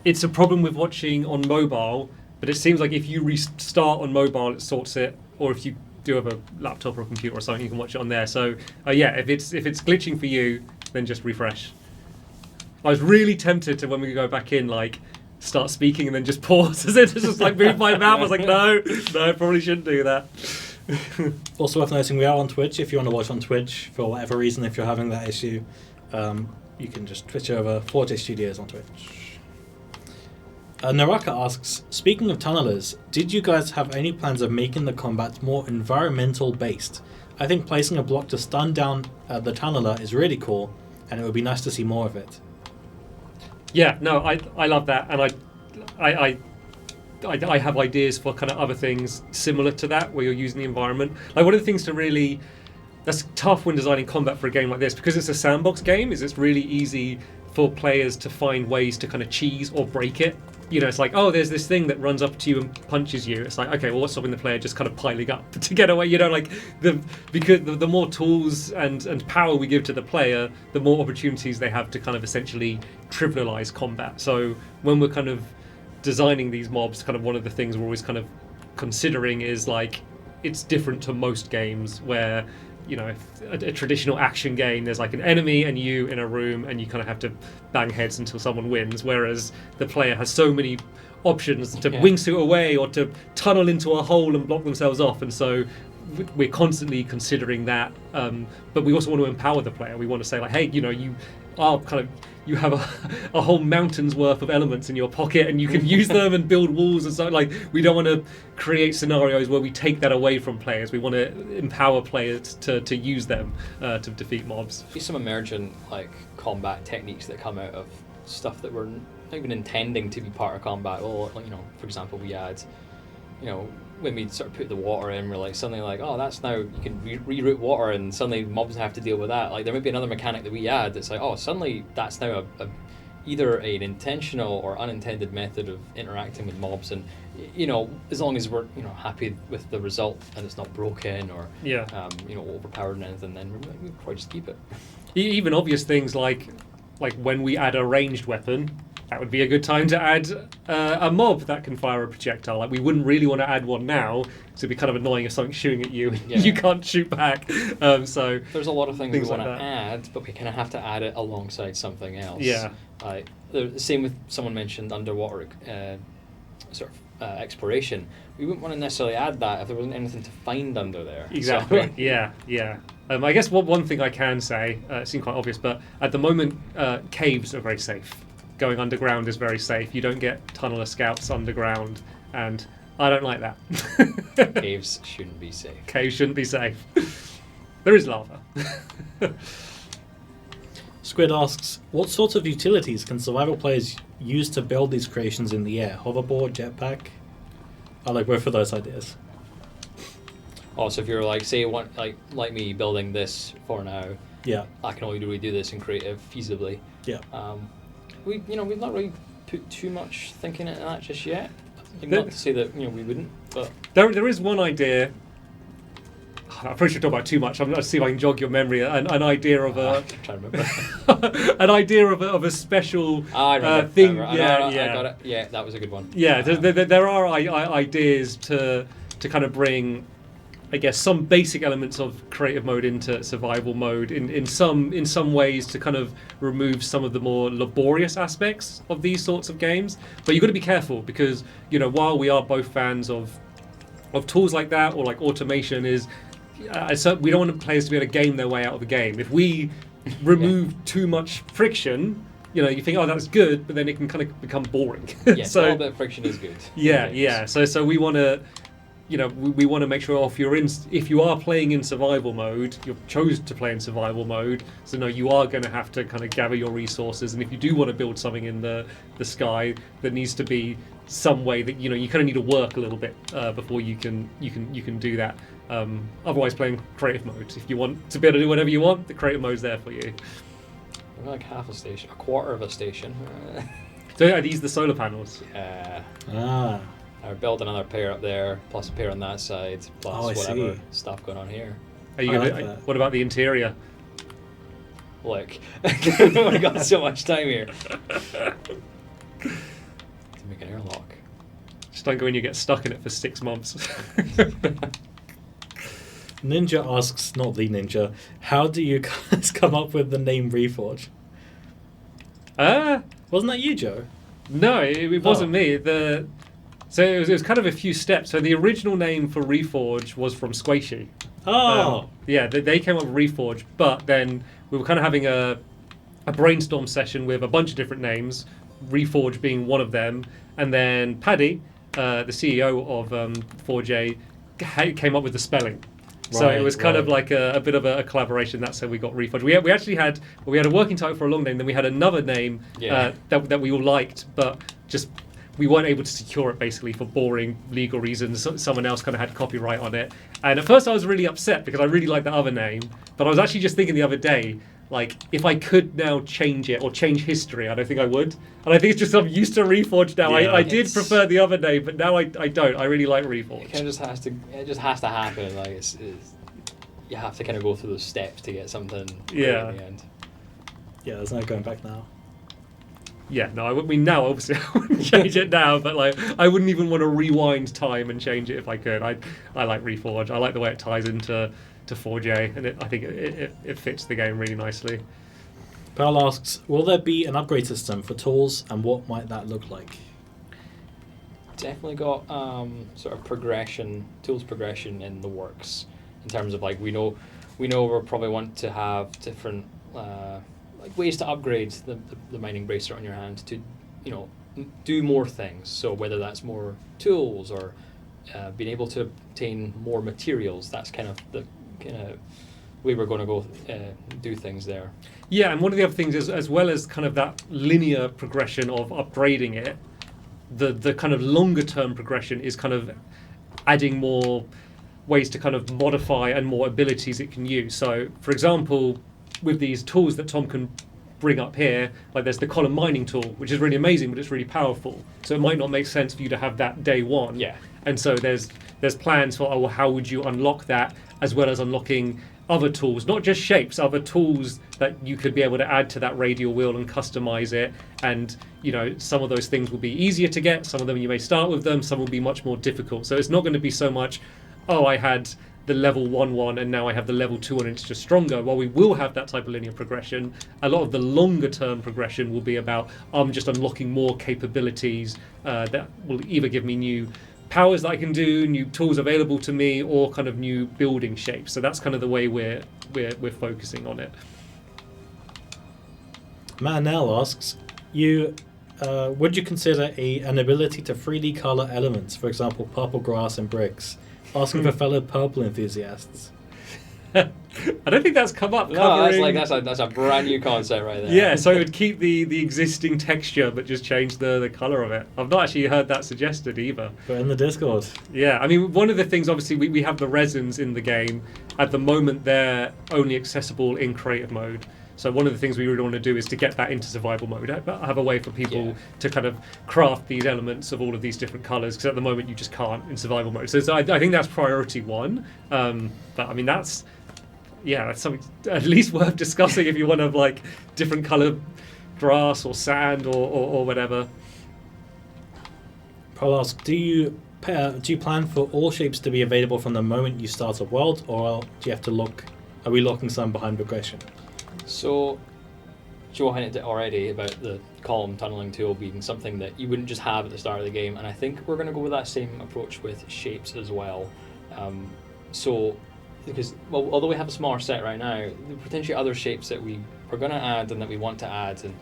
it's a problem with watching on mobile, but it seems like if you restart on mobile, it sorts it, or if you do have a laptop or a computer or something, you can watch it on there. So yeah, if it's glitching for you, then just refresh. I was really tempted to, when we go back in, like, start speaking and then just pause as it just like move my mouth. I was like, no, probably shouldn't do that. Also worth noting, we are on Twitch. If you want to watch on Twitch for whatever reason, if you're having that issue, you can just twitch over 4J Studios on Twitch. Naraka asks, speaking of tunnelers, did you guys have any plans of making the combat more environmental based? I think placing a block to stun down the tunneler is really cool, and it would be nice to see more of it. Yeah, no, I love that, and I have ideas for kind of other things similar to that, where you're using the environment. Like, one of the things that's tough when designing combat for a game like this, because it's a sandbox game, is it's really easy for players to find ways to kind of cheese or break it. You know, it's like, oh, there's this thing that runs up to you and punches you. It's like, okay, well, what's stopping the player just kind of piling up to get away? You know, like, because the more tools and power we give to the player, the more opportunities they have to kind of essentially trivialize combat. So when we're kind of designing these mobs, kind of one of the things we're always kind of considering is, like, it's different to most games where, you know, if a traditional action game, there's like an enemy and you in a room and you kind of have to bang heads until someone wins, whereas the player has so many options to wingsuit away or to tunnel into a hole and block themselves off. And so we're constantly considering that, but we also want to empower the player. We want to say like, hey, you are you have a whole mountain's worth of elements in your pocket, and you can use them and build walls and stuff. Like, we don't want to create scenarios where we take that away from players. We want to empower players to use them to defeat mobs. There's some emergent like combat techniques that come out of stuff that we're not even intending to be part of combat. Well, like, for example, we add, when we sort of put the water in, we're like suddenly like, oh, that's now you can reroute water, and suddenly mobs have to deal with that. Like, there might be another mechanic that we add that's like, oh, suddenly that's now either an intentional or unintended method of interacting with mobs, and as long as we're happy with the result and it's not broken or overpowered or anything, then we probably just keep it. Even obvious things like when we add a ranged weapon, that would be a good time to add a mob that can fire a projectile. Like, we wouldn't really want to add one now, so it'd be kind of annoying if something's shooting at you and you can't shoot back. So there's a lot of things we want to like add, but we kind of have to add it alongside something else. Yeah. The same with someone mentioned underwater exploration. We wouldn't want to necessarily add that if there wasn't anything to find under there. Exactly. So, yeah. I guess one thing I can say, it seems quite obvious, but at the moment, caves are very safe. Going underground is very safe. You don't get tunneler scouts underground, and I don't like that. Caves shouldn't be safe. Caves shouldn't be safe. There is lava. Squid asks, what sorts of utilities can survival players use to build these creations in the air? Hoverboard, jetpack? I like both of those ideas. Oh, so if you're like, say, like me building this for now, I can only really do this in creative feasibly. Yeah. We've not really put too much thinking into that just yet. Not to say that we wouldn't, but there is one idea. I'm pretty sure I talk about too much. I'm going to see if I can jog your memory. An idea of a. I'm trying to remember. An idea of a special thing. I got it. Yeah, that was a good one. Yeah, there are ideas to kind of bring, I guess, some basic elements of creative mode into survival mode in some ways to kind of remove some of the more laborious aspects of these sorts of games. But you've got to be careful because, while we are both fans of tools like that or like automation so we don't want players to be able to game their way out of the game. If we remove too much friction, you think, oh, that's good, but then it can kind of become boring. Yeah, so a little bit of friction is good. Yeah. So we want to. We want to make sure if you are playing in survival mode, you've chosen to play in survival mode, so you are going to have to kind of gather your resources, and if you do want to build something in the sky, there needs to be some way that you kind of need to work a little bit before you can do that. Otherwise, playing creative mode, if you want to be able to do whatever you want, the creative mode's there for you. We're like half a station, a quarter of a station. So are these the solar panels? Yeah. I built another pair up there, plus a pair on that side, plus whatever stuff going on here. What about the interior? Look, I've only got so much time here to make an airlock. Just don't go in, you get stuck in it for 6 months. Ninja asks, not the Ninja, how do you guys come up with the name Reforge? Wasn't that you, Joe? No, it wasn't me. So it was kind of a few steps. So the original name for Reforge was from Squishy. Oh! They came up with Reforge, but then we were kind of having a brainstorm session with a bunch of different names, Reforge being one of them, and then Paddy, the CEO of Forge, came up with the spelling. So it was kind of like a bit of a collaboration. That's how we got Reforge. We actually had a working title for a long name, then we had another name that we all liked, but just we weren't able to secure it basically for boring legal reasons. Someone else kind of had copyright on it. And at first I was really upset because I really liked the other name, but I was actually just thinking the other day, like, if I could now change it or change history, I don't think I would. And I think it's just I'm used to Reforge now. Yeah, I did prefer the other name, but now I don't. I really like Reforge. It kind of just has to happen. Like it's you have to kind of go through those steps to get something Yeah. in the end. Yeah, there's no going back now. Yeah, no, now obviously I wouldn't change it now, but like I wouldn't even want to rewind time and change it if I could. I like Reforge. I like the way it ties into Forge, and I think it fits the game really nicely. Pearl asks, will there be an upgrade system for tools, and what might that look like? Definitely got sort of tools progression in the works. in terms of like we know we'll probably want to have different like ways to upgrade the mining bracelet on your hand to do more things. So whether that's more tools or being able to obtain more materials, that's kind of the way we're going to go do things there. Yeah, and one of the other things is, as well as kind of that linear progression of upgrading it, the kind of longer term progression is kind of adding more ways to kind of modify and more abilities it can use. So, for example, with these tools that Tom can bring up here, like there's the column mining tool, which is really amazing, but it's really powerful. So it might not make sense for you to have that day one. Yeah. And so there's plans for how would you unlock that, as well as unlocking other tools, not just shapes, other tools that you could be able to add to that radial wheel and customize it. And some of those things will be easier to get, some of them you may start with them, some will be much more difficult. So it's not going to be so much, I had the level 1 and now I have the level 2 and it's just stronger. While we will have that type of linear progression, a lot of the longer term progression will be about I'm just unlocking more capabilities that will either give me new powers that I can do, new tools available to me, or kind of new building shapes. So that's kind of the way we're focusing on it. Manel asks, would you consider an ability to 3D color elements, for example, purple grass and bricks? Asking for fellow purple enthusiasts. I don't think that's come up. No, that's a brand new concept right there. Yeah, so it would keep the existing texture but just change the colour of it. I've not actually heard that suggested either. But in the Discord. Yeah, I mean, one of the things, obviously, we have the resins in the game. At the moment, they're only accessible in creative mode. So one of the things we really want to do is to get that into survival mode. Have a way for people to kind of craft these elements of all of these different colours, because at the moment you just can't in survival mode. So I think that's priority one. But I mean, that's something at least worth discussing if you want to have like different coloured grass or sand or whatever. Paul asks, do you plan for all shapes to be available from the moment you start a world, or do you have to look? Are we locking some behind progression? So, Joe hinted already about the column tunneling tool being something that you wouldn't just have at the start of the game, and I think we're going to go with that same approach with shapes as well. Because although we have a smaller set right now, there are potentially other shapes that we're going to add and that we want to add, and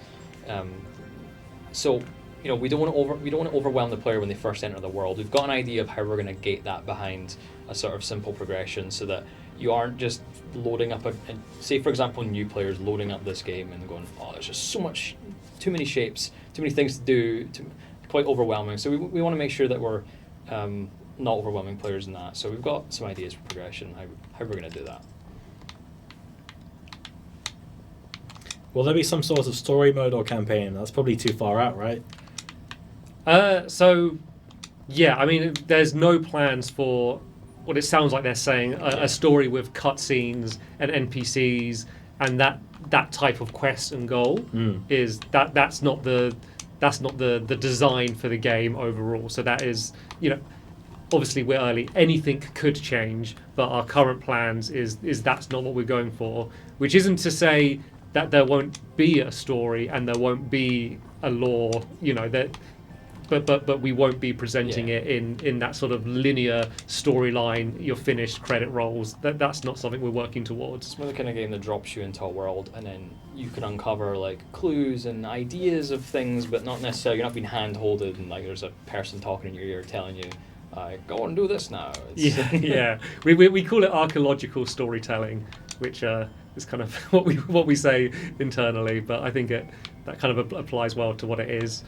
we don't want to overwhelm the player when they first enter the world. We've got an idea of how we're going to gate that behind a sort of simple progression, so that you aren't just loading up say for example new players loading up this game and going, there's just too many shapes, too many things to do, quite overwhelming. So we want to make sure that we're not overwhelming players in that. So we've got some ideas for progression, how we're going to do that. Will there be some sort of story mode or campaign? That's probably too far out, right? Yeah, I mean, there's no plans for what it sounds like they're saying, a story with cutscenes and NPCs and that type of quest and goal. Is that's not the design for the game overall. So that is, obviously we're early, anything could change, but our current plans is that's not what we're going for, which isn't to say that there won't be a story and there won't be a lore, but we won't be presenting it in that sort of linear storyline, your finished credit rolls. That's not something we're working towards. It's more the kind of game that drops you into a world and then you can uncover like clues and ideas of things, but not necessarily, you're not being hand-holded and like there's a person talking in your ear telling you, go and do this now. Yeah. We call it archaeological storytelling, which is kind of what we say internally, but I think that kind of applies well to what it is.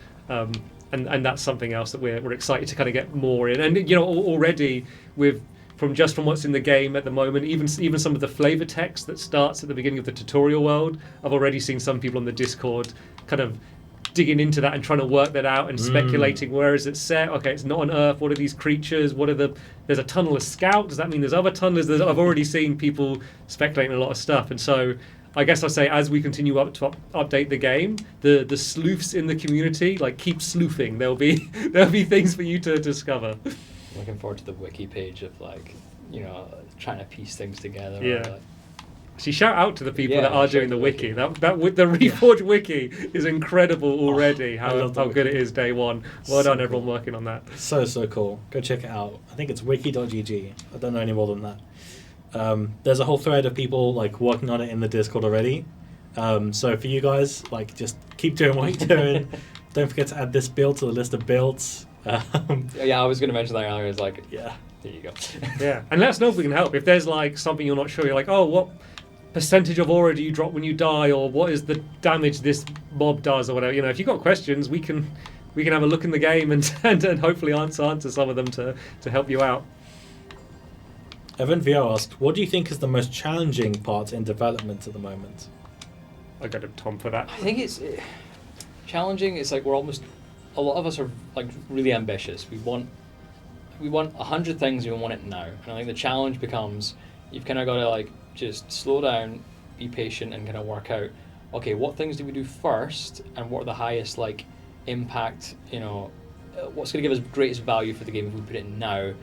And that's something else that we're excited to kind of get more in. And already from what's in the game at the moment, even some of the flavor text that starts at the beginning of the tutorial world, I've already seen some people on the Discord kind of digging into that and trying to work that out and speculating, where is it set? Okay, it's not on Earth. What are these creatures? There's a tunneler scout. Does that mean there's other tunnelers? I've already seen people speculating a lot of stuff, and so I guess I'll say as we continue to update the game, the sleuths in the community, like, keep sleuthing. There'll be things for you to discover. Looking forward to the wiki page of trying to piece things together. Yeah. So shout out to the people that are doing the wiki. The Reforge wiki is incredible already. How good it is day one. Well done, everyone working on that. So cool. Go check it out. I think it's wiki.gg. I don't know any more than that. There's a whole thread of people like working on it in the Discord already. So for you guys, like just keep doing what you're doing. Don't forget to add this build to the list of builds. Yeah, I was going to mention that earlier. It's like, Yeah. there you go. Yeah, and let us know if we can help. If there's like something you're not sure, you're like, oh, what percentage of aura do you drop when you die, or what is the damage this mob does, or whatever. You know, if you've got questions, we can have a look in the game and hopefully answer some of them to help you out. Evan VR asked, what do you think is the most challenging part in development at the moment? I go to Tom for that. I think it's challenging. It's like a lot of us are like really ambitious. We want 100 things and we want it now. And I think the challenge becomes you've kind of got to like just slow down, be patient, and kind of work out, okay, what things do we do first, and what are the highest like impact, what's going to give us greatest value for the game if we put it in now.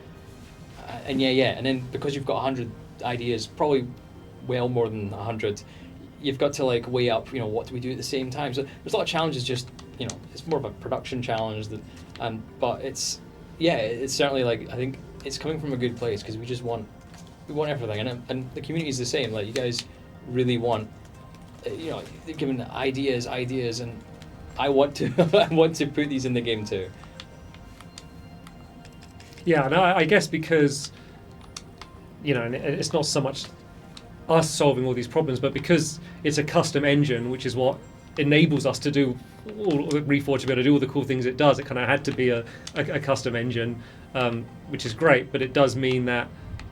And and then because you've got 100 ideas, probably well more than 100, you've got to like weigh up, what do we do at the same time. So there's a lot of challenges. Just it's more of a production challenge but it's certainly like I think it's coming from a good place because we want everything, and the community is the same. Like you guys really want, they're giving ideas, and I want to put these in the game too. Yeah, and I guess because, and it's not so much us solving all these problems, but because it's a custom engine, which is what enables us to do Reforge to be able to do all the cool things it does. It kind of had to be a custom engine, which is great, but it does mean that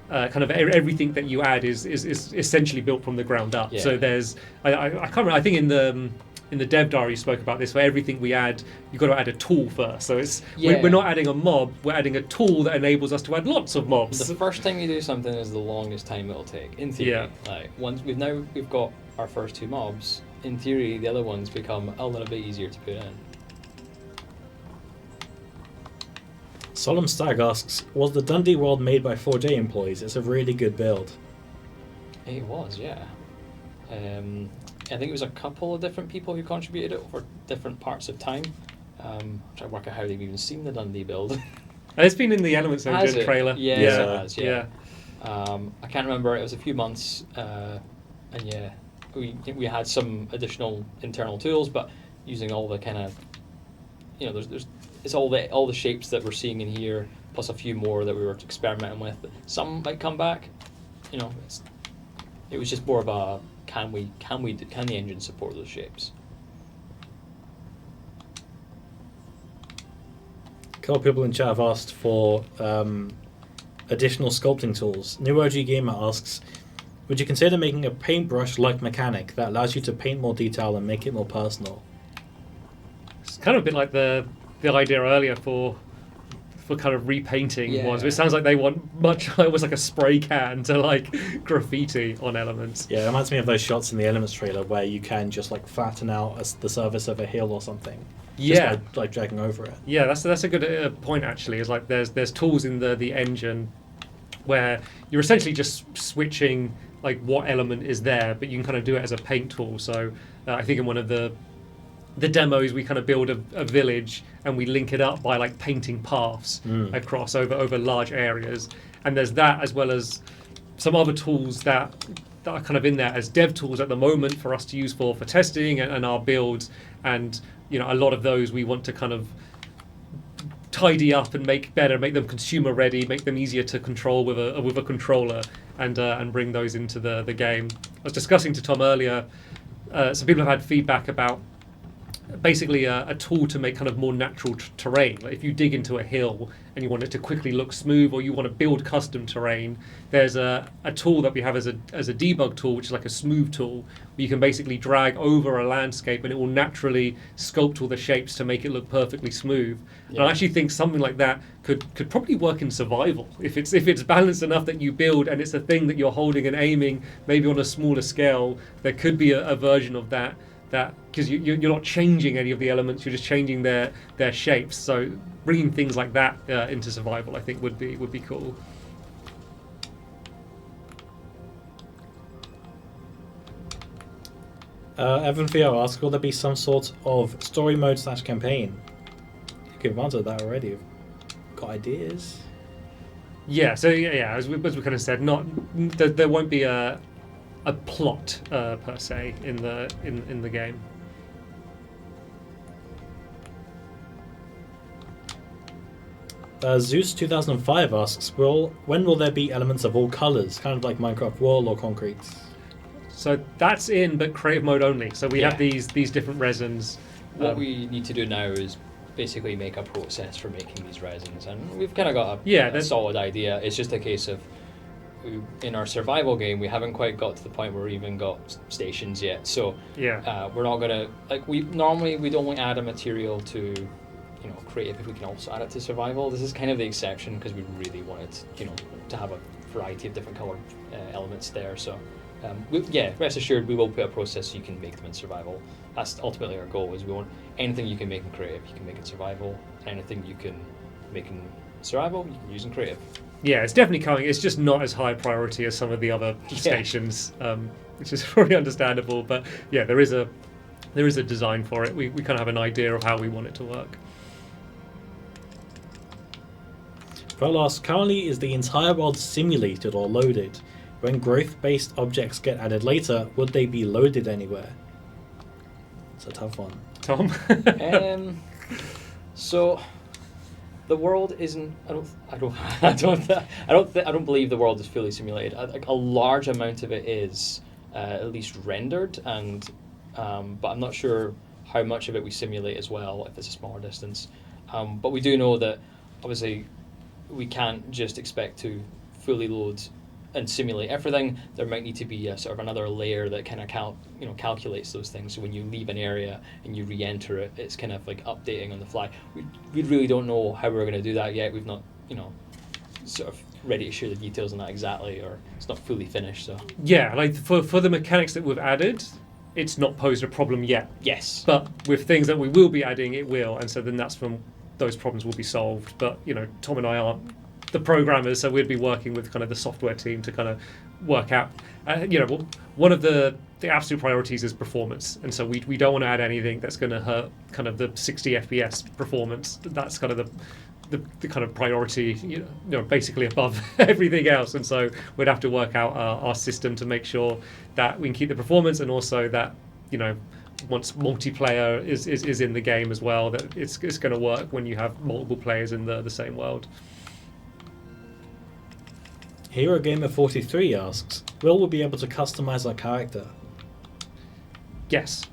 kind of everything that you add is essentially built from the ground up. Yeah. So there's, I can't remember, I think in the dev diary you spoke about this, where everything we add, you've got to add a tool first. So we're not adding a mob, we're adding a tool that enables us to add lots of mobs. The first time you do something is the longest time it'll take, in theory. Yeah. Like once we've got our first 2 mobs, in theory the other ones become a little bit easier to put in. Solemn Stag asks, was the Dundee world made by 4J employees? It's a really good build. It was, yeah. I think it was a couple of different people who contributed it over different parts of time. I'm trying to work out how they've even seen the Dundee build. It's been in the Elements Engine trailer. Yeah, yeah. it has, yeah. I can't remember, it was a few months, and yeah, we had some additional internal tools, but using all the kind of, it's all the shapes that we're seeing in here, plus a few more that we were experimenting with. Some might come back, it was just more of a, can the engine support those shapes? A couple of people in chat have asked for additional sculpting tools. New OG Gamer asks, would you consider making a paintbrush-like mechanic that allows you to paint more detail and make it more personal? It's kind of a bit like the idea earlier for kind of repainting ones. It sounds like they want much almost like a spray can to like graffiti on elements. Yeah, it reminds me of those shots in the Elements trailer where you can just like flatten out the surface of a hill or something. Yeah, just by like dragging over it. Yeah, that's a good point actually. Is like there's tools in the engine where you're essentially just switching like what element is there, but you can kind of do it as a paint tool. So I think in one of the demos we kind of build a village and we link it up by like painting paths across over large areas, and there's that as well as some other tools that are kind of in there as dev tools at the moment for us to use for testing and our builds, and a lot of those we want to kind of tidy up and make better, make them consumer ready, make them easier to control with a controller, and bring those into the game. I was discussing to Tom earlier, some people have had feedback about basically a tool to make kind of more natural terrain. Like if you dig into a hill and you want it to quickly look smooth, or you want to build custom terrain, there's a tool that we have as a debug tool, which is like a smooth tool, where you can basically drag over a landscape and it will naturally sculpt all the shapes to make it look perfectly smooth. Yeah. And I actually think something like that could probably work in survival if it's balanced enough that you build and it's a thing that you're holding and aiming, maybe on a smaller scale. There could be a version of that because you're not changing any of the elements, you're just changing their shapes. So bringing things like that into survival, I think would be cool. Evan VR asks, will there be some sort of story mode /campaign? You could have answered that already. Got ideas? Yeah, so as we kind of said, there won't be a plot per se in the game. Zeus 2005 asks, when will there be elements of all colours, kind of like Minecraft Wall or Concrete? So that's in, but creative mode only. So we have these different resins. What we need to do now is basically make a process for making these resins, and we've kind of got a solid idea. It's just a case of in our survival game, we haven't quite got to the point where we even got stations yet. So we're not gonna we'd only add a material to creative if we can also add it to survival. This is kind of the exception because we really wanted to have a variety of different colored elements there. So rest assured we will put a process so you can make them in survival. That's ultimately our goal. Is we want anything you can make in creative, you can make in survival. Anything you can make in survival, you can use in creative. Yeah, it's definitely coming. It's just not as high priority as some of the other stations, which is probably understandable. But yeah, there is a design for it. We kind of have an idea of how we want it to work. Pearl asks, currently is the entire world simulated or loaded? When growth-based objects get added later, would they be loaded anywhere? It's a tough one. Tom? So the world isn't. I don't believe the world is fully simulated. A large amount of it is at least rendered, and but I'm not sure how much of it we simulate as well if it's a smaller distance. But we do know that obviously we can't just expect to fully load and simulate everything. There might need to be a sort of another layer that kind of calculates those things. So when you leave an area and you re-enter it, it's kind of like updating on the fly. We really don't know how we're going to do that yet. We've not sort of ready to share the details on that exactly, or it's not fully finished. So yeah, like for the mechanics that we've added, it's not posed a problem yet. Yes, but with things that we will be adding, it will, and so then that's when those problems will be solved. But Tom and I aren't the programmers, so we'd be working with kind of the software team to kind of work out. One of the absolute priorities is performance, and so we don't want to add anything that's going to hurt kind of the 60 FPS performance. That's kind of the kind of priority, basically above everything else. And so we'd have to work out our system to make sure that we can keep the performance, and also that once multiplayer is in the game as well, that it's going to work when you have multiple players in the same world. Hero Gamer 43 asks, will we be able to customize our character? Yes.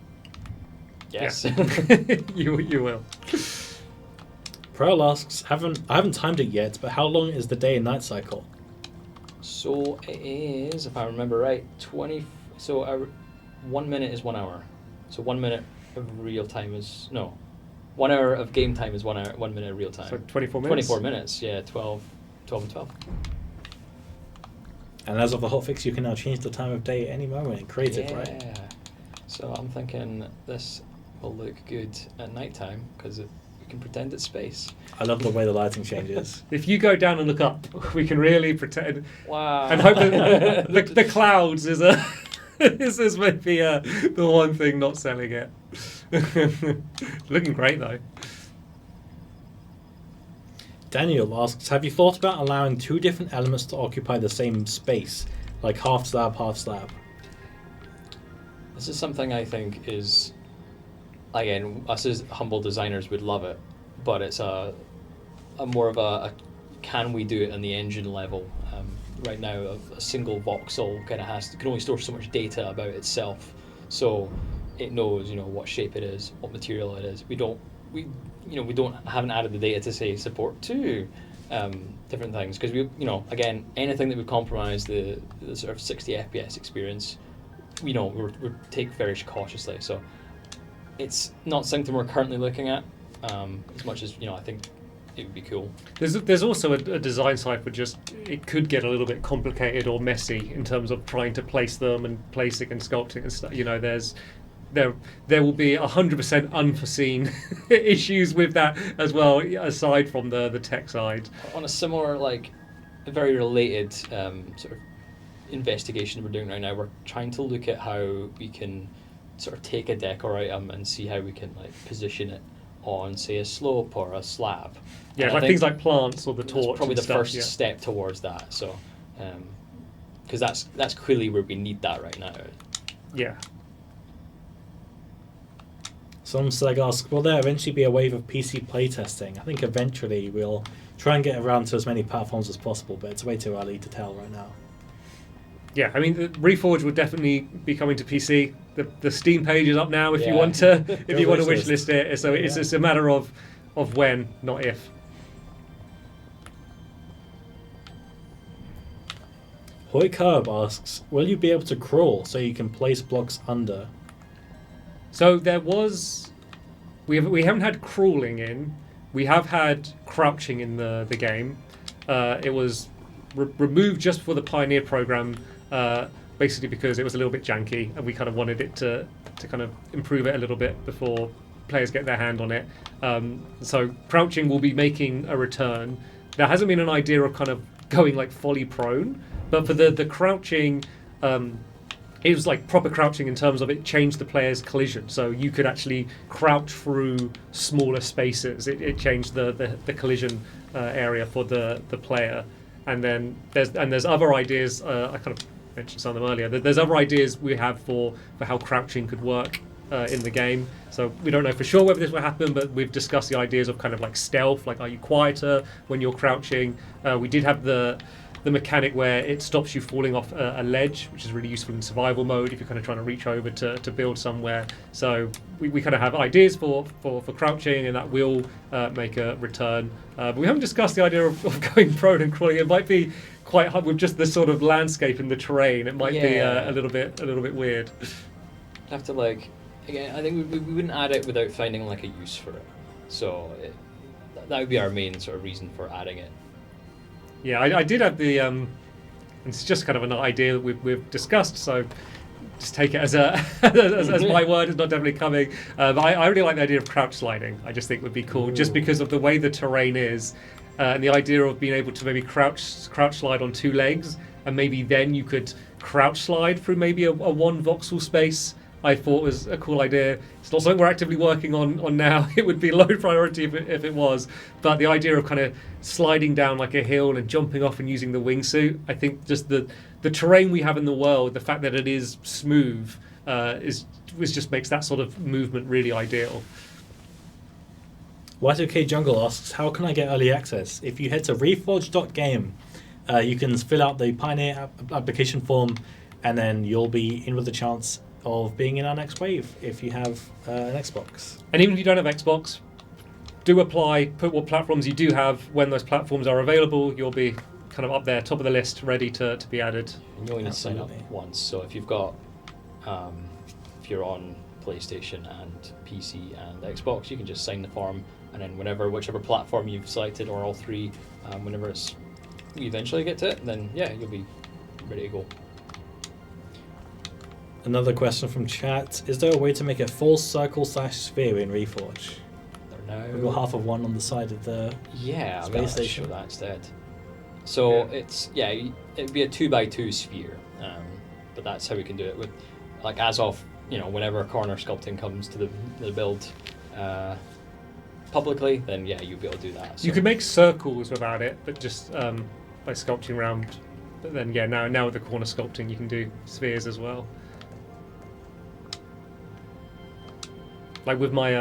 Yes. Yeah. you will. Pearl asks, I haven't timed it yet, but how long is the day and night cycle? So it is, if I remember right, 20. So 1 minute is 1 hour. So 1 minute of real time is 1 hour of game time is 1 hour, 1 minute of real time. So 24 minutes. 24 minutes. Yeah, 12 and 12. And as of the hotfix, you can now change the time of day at any moment in creative, right? Yeah. So I'm thinking this will look good at night time because we can pretend it's space. I love the way the lighting changes. If you go down and look up, we can really pretend. Wow. And hope that the clouds is is maybe the one thing not selling it. Looking great though. Daniel asks, have you thought about allowing two different elements to occupy the same space, like half slab, half slab? This is something I think is, again, us as humble designers would love it, but it's a more of a can we do it on the engine level? Right now, a single voxel kind of can only store so much data about itself, so it knows what shape it is, what material it is. We haven't added the data to say support two different things because again, anything that would compromise the sort of 60 FPS experience, we take very cautiously. So it's not something we're currently looking at as much as I think it would be cool. There's also a design side for it could get a little bit complicated or messy in terms of trying to place them and placing and sculpting and stuff. There will be 100% unforeseen issues with that as well, aside from the tech side. On a similar, a very related sort of investigation we're doing right now, we're trying to look at how we can sort of take a decor item and see how we can position it on, say, a slope or a slab. Yeah, And I like think things like plants or the that's torch. probably and the stuff, first yeah. step towards that. So, because that's clearly where we need that right now. Yeah. Some Seg ask, will there eventually be a wave of PC playtesting? I think eventually we'll try and get around to as many platforms as possible, but it's way too early to tell right now. Yeah, I mean, the Reforge will definitely be coming to PC. The Steam page is up now if you Yeah. want to wishlist. wish list it. So it's Yeah. just a matter of when, not if. Hoy Curb asks, will you be able to crawl so you can place blocks under? So there was, we haven't had crawling in. We have had crouching in the game. It was removed just for the Pioneer program, basically because it was a little bit janky, and we kind of wanted it to kind of improve it a little bit before players get their hand on it. So crouching will be making a return. There hasn't been an idea of kind of going like fully prone, but for the crouching. It was like proper crouching in terms of it changed the player's collision, so you could actually crouch through smaller spaces. It changed the collision area for the player, and then there's other ideas. I kind of mentioned some of them earlier. There's other ideas we have for how crouching could work in the game. So we don't know for sure whether this will happen, but we've discussed the ideas of kind of like stealth, like are you quieter when you're crouching? We did have the mechanic where it stops you falling off a ledge, which is really useful in survival mode if you're kind of trying to reach over to build somewhere. So we kind of have ideas for crouching, and that will make a return. But we haven't discussed the idea of going prone and crawling. It might be quite hard with just the sort of landscape and the terrain. It might be a little bit weird. Have to again. I think we wouldn't add it without finding like a use for it. So that would be our main sort of reason for adding it. Yeah, I did have the. It's just kind of an idea that we've discussed, so just take it as as my word. It's not definitely coming. But I really like the idea of crouch sliding. I just think it would be cool, just because of the way the terrain is, and the idea of being able to maybe crouch slide on two legs, and maybe then you could crouch slide through maybe a one voxel space. I thought was a cool idea. It's not something we're actively working on now. It would be low priority if it was. But the idea of kind of sliding down like a hill and jumping off and using the wingsuit, I think just the terrain we have in the world, the fact that it is smooth, just makes that sort of movement really ideal. Y2K Jungle asks, how can I get early access? If you head to reforge.game, you can fill out the Pioneer application form, and then you'll be in with a chance of being in our next wave if you have an Xbox. And even if you don't have Xbox, do apply, put what platforms you do have. When those platforms are available, you'll be kind of up there, top of the list, ready to be added. And you only need to sign Absolutely. up once. So if you've got, if you're on PlayStation and PC and Xbox, you can just sign the form, and then whichever platform you've selected, or all three, whenever you eventually get to it, then yeah, you'll be ready to go. Another question from chat, is there a way to make a full circle/sphere in Reforge? We've got half of one on the side of the Yeah, space I'm going to station. show that instead. So it'd be a 2x2 sphere, but that's how we can do it. With as of whenever corner sculpting comes to the build publicly, then yeah, you'll be able to do that. So. You could make circles without it, but just by sculpting around. But then now with the corner sculpting, you can do spheres as well. Like with my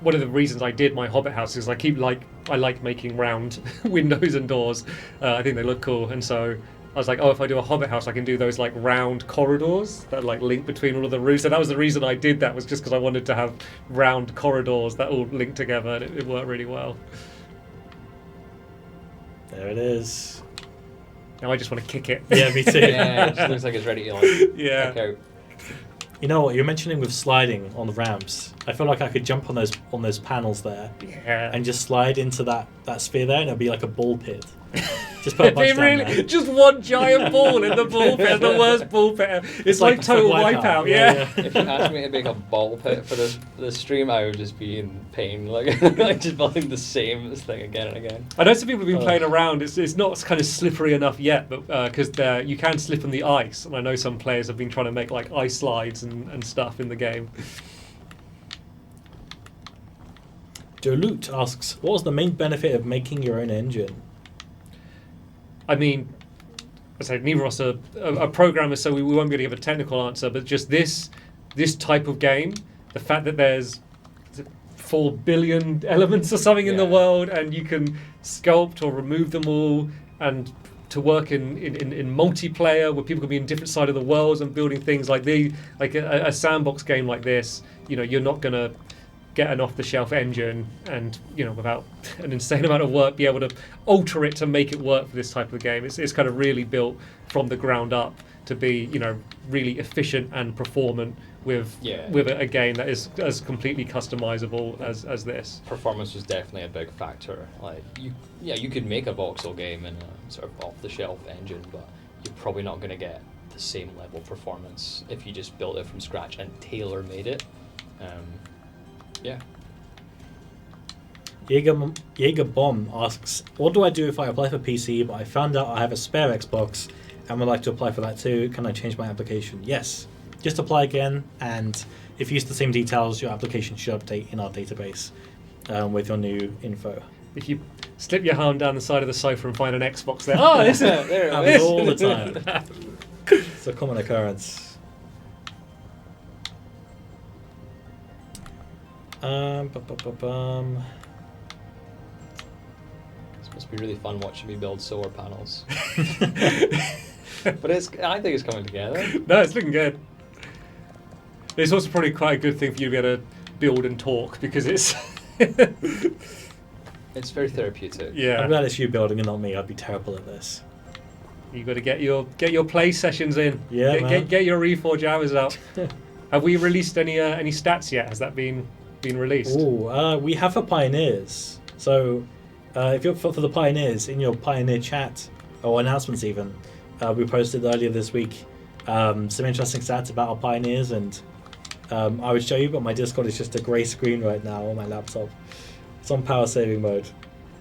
one of the reasons I did my Hobbit house is I like making round windows and doors. I think they look cool, and so I was like, if I do a Hobbit house, I can do those like round corridors that link between all of the roofs. So that was the reason I did that, was just because I wanted to have round corridors that all link together, and it worked really well. There it is. Now I just want to kick it. Yeah, me too. Yeah, it just looks like it's ready to Yeah. kick out. You know what you're mentioning with sliding on the ramps? I feel like I could jump on those panels there Yeah. and just slide into that sphere there, and it'll be like a ball pit. Just put a It'd bunch be down there. just one giant ball in the ball pit, the worst ball pit ever. It's like total wipeout, yeah. If you asked me to make a ball pit for the stream, I would just be in pain, like just building the same thing again and again. I know some people have been playing around. It's not kind of slippery enough yet, but because you can slip on the ice, and I know some players have been trying to make like ice slides and stuff in the game. Jolute asks, what was the main benefit of making your own engine? I mean, I say neither of us are programmers, so we won't be able to give a technical answer. But just this type of game, the fact that there's 4 billion elements or something in the world, and you can sculpt or remove them all, and to work in multiplayer where people can be in different side of the worlds and building things like a sandbox game like this. You're not gonna get an off-the-shelf engine and without an insane amount of work be able to alter it to make it work for this type of game. It's kind of really built from the ground up to be really efficient and performant with a game that is as completely customizable as this. Performance was definitely a big factor. Like you could make a voxel game in a sort of off-the-shelf engine, but you're probably not going to get the same level of performance if you just built it from scratch and tailor-made it. Jaeger Bomb asks, what do I do if I apply for PC, but I found out I have a spare Xbox and would like to apply for that too? Can I change my application? Yes. Just apply again, and if you use the same details, your application should update in our database with your new info. If you slip your hand down the side of the sofa and find an Xbox there, is it? There it Happens is. all the time. It's a common occurrence. This must be really fun watching me build solar panels. But I think it's coming together. No, it's looking good. It's also probably quite a good thing for you to be able to build and talk, because it's It's very therapeutic. yeah. I'm glad it's you building and not me. I'd be terrible at this. You got to get your play sessions in. Yeah, man. Get your Reforge hours out. Have we released any stats yet? Has that been released? Ooh, we have for Pioneers. So if you're for the Pioneers, in your Pioneer chat, or announcements even, we posted earlier this week some interesting stats about our Pioneers, and I would show you, but my Discord is just a grey screen right now on my laptop. It's on power saving mode.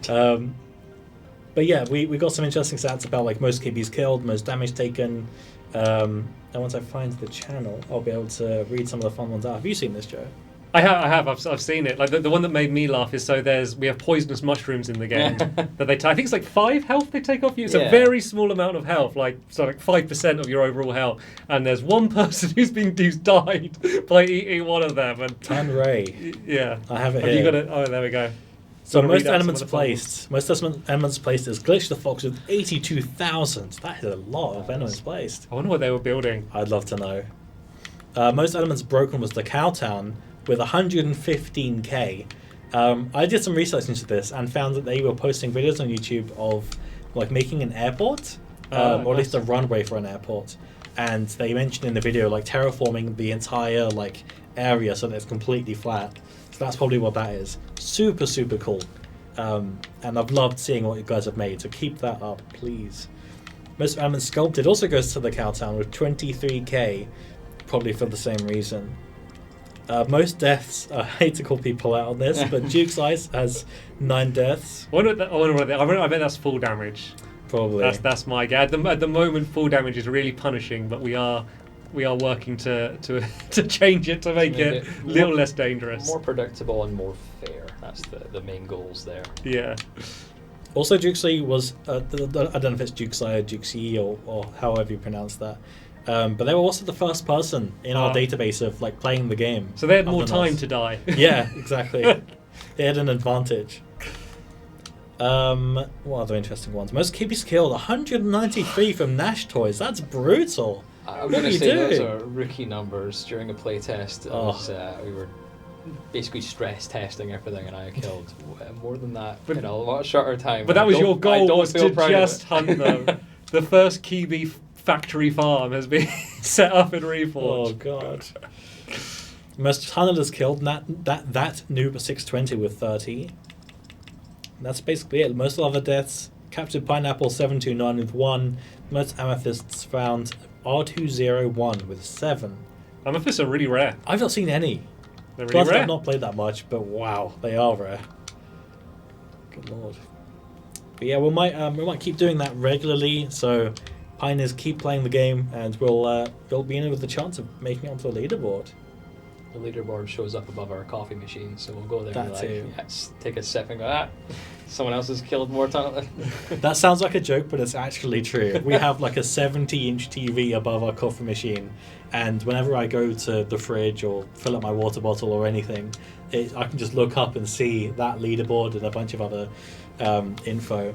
But yeah, we got some interesting stats about like most KBs killed, most damage taken. And once I find the channel, I'll be able to read some of the fun ones out. Have you seen this, Joe? I have. I've seen it. Like the one that made me laugh is we have poisonous mushrooms in the game that I think it's like 5 health they take off you. It's a very small amount of health, like 5% of your overall health. And there's one person who's died by eating one of them. And Tan Ray. yeah, I have it have here. you got it? Oh, there we go. So Wanna most read out some elements of the fun placed. Most elements placed is Glitch the Fox with 82,000. That is a lot of elements placed. I wonder what they were building. I'd love to know. Most elements broken was the Cowtown with 115k. I did some research into this and found that they were posting videos on YouTube of like making an airport, or at least a runway for an airport. And they mentioned in the video like terraforming the entire like area so that it's completely flat. So that's probably what that is. Super, super cool. And I've loved seeing what you guys have made, so keep that up, please. Most elements sculpted also goes to the Cowtown with 23k, probably for the same reason. Most deaths, I hate to call people out on this, but Duke's Ice has 9 deaths. I bet that's full damage. Probably. That's my guess. At the moment, full damage is really punishing, but we are working to change it to make it a little less dangerous. More predictable and more fair. That's the main goals there. Yeah. Also, Jukesy was, I don't know if it's Jukesy or Jukesy or however you pronounce that, but they were also the first person in our database of like playing the game. So they had more than time us. to die. Yeah, exactly. They had an advantage. What other interesting ones? Most KBs killed, 193 from Nash Toys. That's brutal. I'm What going are to you say those doing? are rookie numbers during a playtest. We were basically stress testing everything, and I killed more than that in a lot shorter time. But that was your goal, was to proud of just it. hunt them. The first Kiwi factory farm has been set up in Reforge. Oh god. Most hunters killed, that noob 620 with 30. That's basically it. Most other deaths, captured Pineapple 729 with 1. Most amethysts found R201 with 7. Amethysts are really rare. I've not seen any. They're really Plus, rare. I've not played that much, but wow, they are rare. Good lord. But yeah, we might keep doing that regularly. So, Pioneers keep playing the game, and we'll be in with the chance of making it onto the leaderboard. the leaderboard shows up above our coffee machine. So we'll go there and That like, too. take a sip and go, someone else has killed more tunnel. That sounds like a joke, but it's actually true. We have like a 70-inch TV above our coffee machine, and whenever I go to the fridge or fill up my water bottle or anything, I can just look up and see that leaderboard and a bunch of other info.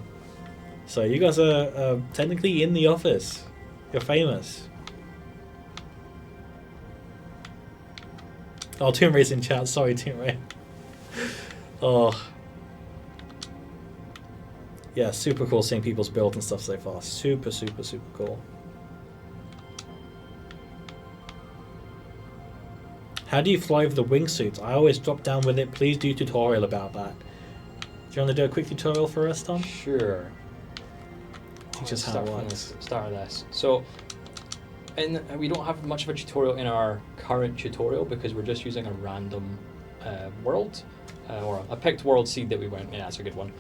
So you guys are technically in the office. You're famous. Oh, Tomb Ray's in chat. Sorry, Tomb Ray. Oh. Yeah, super cool seeing people's build and stuff so far. Super, super, super cool. How do you fly with the wingsuit? I always drop down with it. Please do tutorial about that. Do you want to do a quick tutorial for us, Tom? Sure. Teach us how it works. Start of this. So, we don't have much of a tutorial in our current tutorial because we're just using a random world, or a picked world seed that we went. Yeah, that's a good one.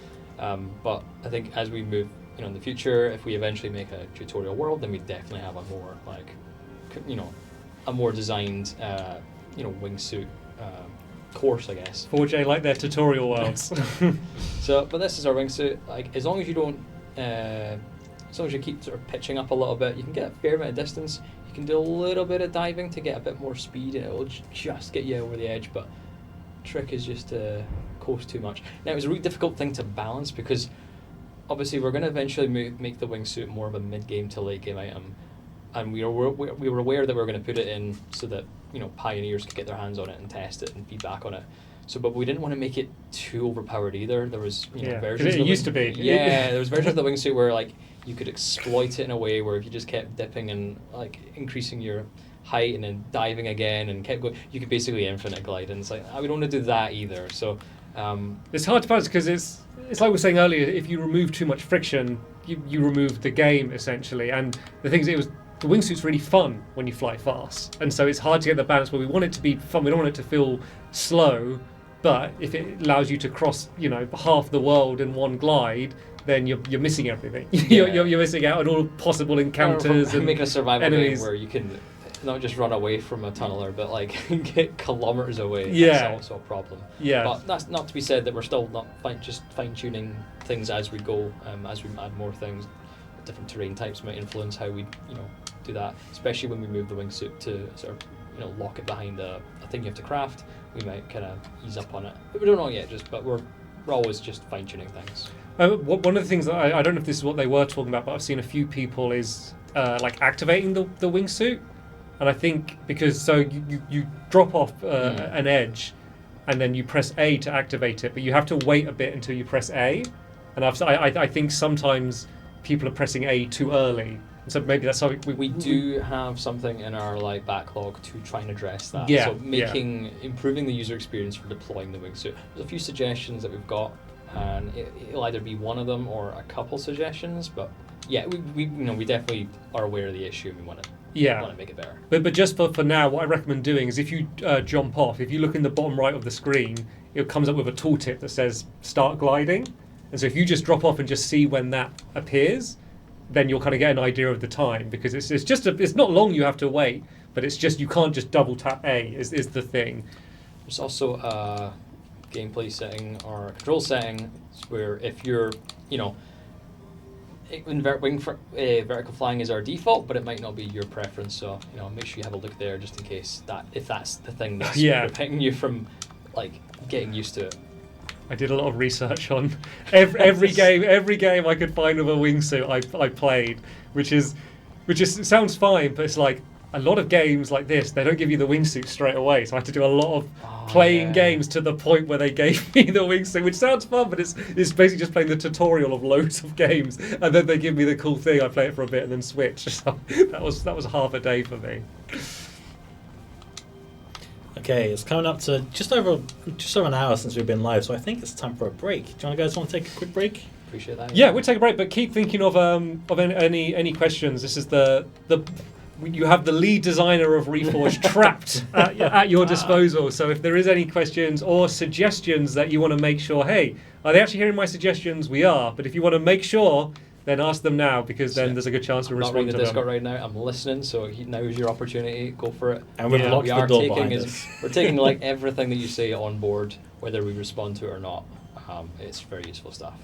But I think as we move, in the future, if we eventually make a tutorial world, then we definitely have a more a more designed, wingsuit course, I guess. Forge like their tutorial worlds. So, but this is our wingsuit. Like, as long as you don't, as long as you keep sort of pitching up a little bit, you can get a fair amount of distance. You can do a little bit of diving to get a bit more speed, and it will just get you over the edge. But trick is just to coast too much. Now, it was a really difficult thing to balance because obviously we're going to eventually make the wingsuit more of a mid-game to late-game item, and we were aware that we were going to put it in so that pioneers could get their hands on it and test it and feedback on it. So, but we didn't want to make it too overpowered either. There was versions. It used to be. Yeah, there was versions of the wingsuit where like you could exploit it in a way where if you just kept dipping and like increasing your height and then diving again and kept going, you could basically infinite glide. And it's like we don't want to do that either. So it's hard to balance because it's like we were saying earlier. If you remove too much friction, you remove the game essentially. And the thing is, the wingsuit's really fun when you fly fast, and so it's hard to get the balance where we want it to be fun. We don't want it to feel slow, but if it allows you to cross, half the world in one glide, then you're missing everything. Yeah. you're missing out on all possible encounters and making a survival enemies. game where you can not just run away from a tunneler, but like get kilometers away. Yeah. That's also a problem. Yeah. But that's not to be said that we're still not just fine tuning things as we go, as we add more things. Different terrain types might influence how we do that, especially when we move the wingsuit to sort of lock it behind a thing you have to craft. We might kind of ease up on it, but we don't know yet. But we're always just fine tuning things. One of the things that I don't know if this is what they were talking about, but I've seen a few people is like activating the wingsuit, and I think because you drop off an edge, and then you press A to activate it, but you have to wait a bit until you press A, and I think sometimes people are pressing A too early. So maybe that's something we do have something in our backlog to try and address that. Yeah, so improving the user experience for deploying the wingsuit. There's a few suggestions that we've got, and it'll either be one of them or a couple suggestions. But yeah, we definitely are aware of the issue and we want to make it better. But just for now, what I recommend doing is if you jump off, if you look in the bottom right of the screen, it comes up with a tooltip that says start gliding, and so if you just drop off and just see when that appears, then you'll kind of get an idea of the time, because it's not long you have to wait, but it's just you can't just double tap A is the thing. There's also a gameplay setting or a control setting where if you're vertical flying is our default, but it might not be your preference, so make sure you have a look there just in case if that's the thing that's preventing you from getting used to it. I did a lot of research on every game I could find with a wingsuit I played, which is sounds fine, but it's like a lot of games like this, they don't give you the wingsuit straight away, so I had to do a lot of playing games to the point where they gave me the wingsuit, which sounds fun, but it's basically just playing the tutorial of loads of games, and then they give me the cool thing. I play it for a bit and then switch. So that was half a day for me. Okay, it's coming up to just over an hour since we've been live, so I think it's time for a break. Do you guys want to take a quick break? Appreciate that. Yeah, we'll take a break, but keep thinking of any questions. This is you have the lead designer of Reforge trapped at your disposal. So if there is any questions or suggestions that you want to make sure, hey, are they actually hearing my suggestions? We are. But if you want to make sure then ask them now, because then So, there's a good chance we'll I'm not respond reading to the Discord them. right now. I'm listening, so now is your opportunity. Go for it. And we've Yeah. locked We the are door taking behind is us. we're taking like everything that you say on board, whether we respond to it or not. It's very useful stuff.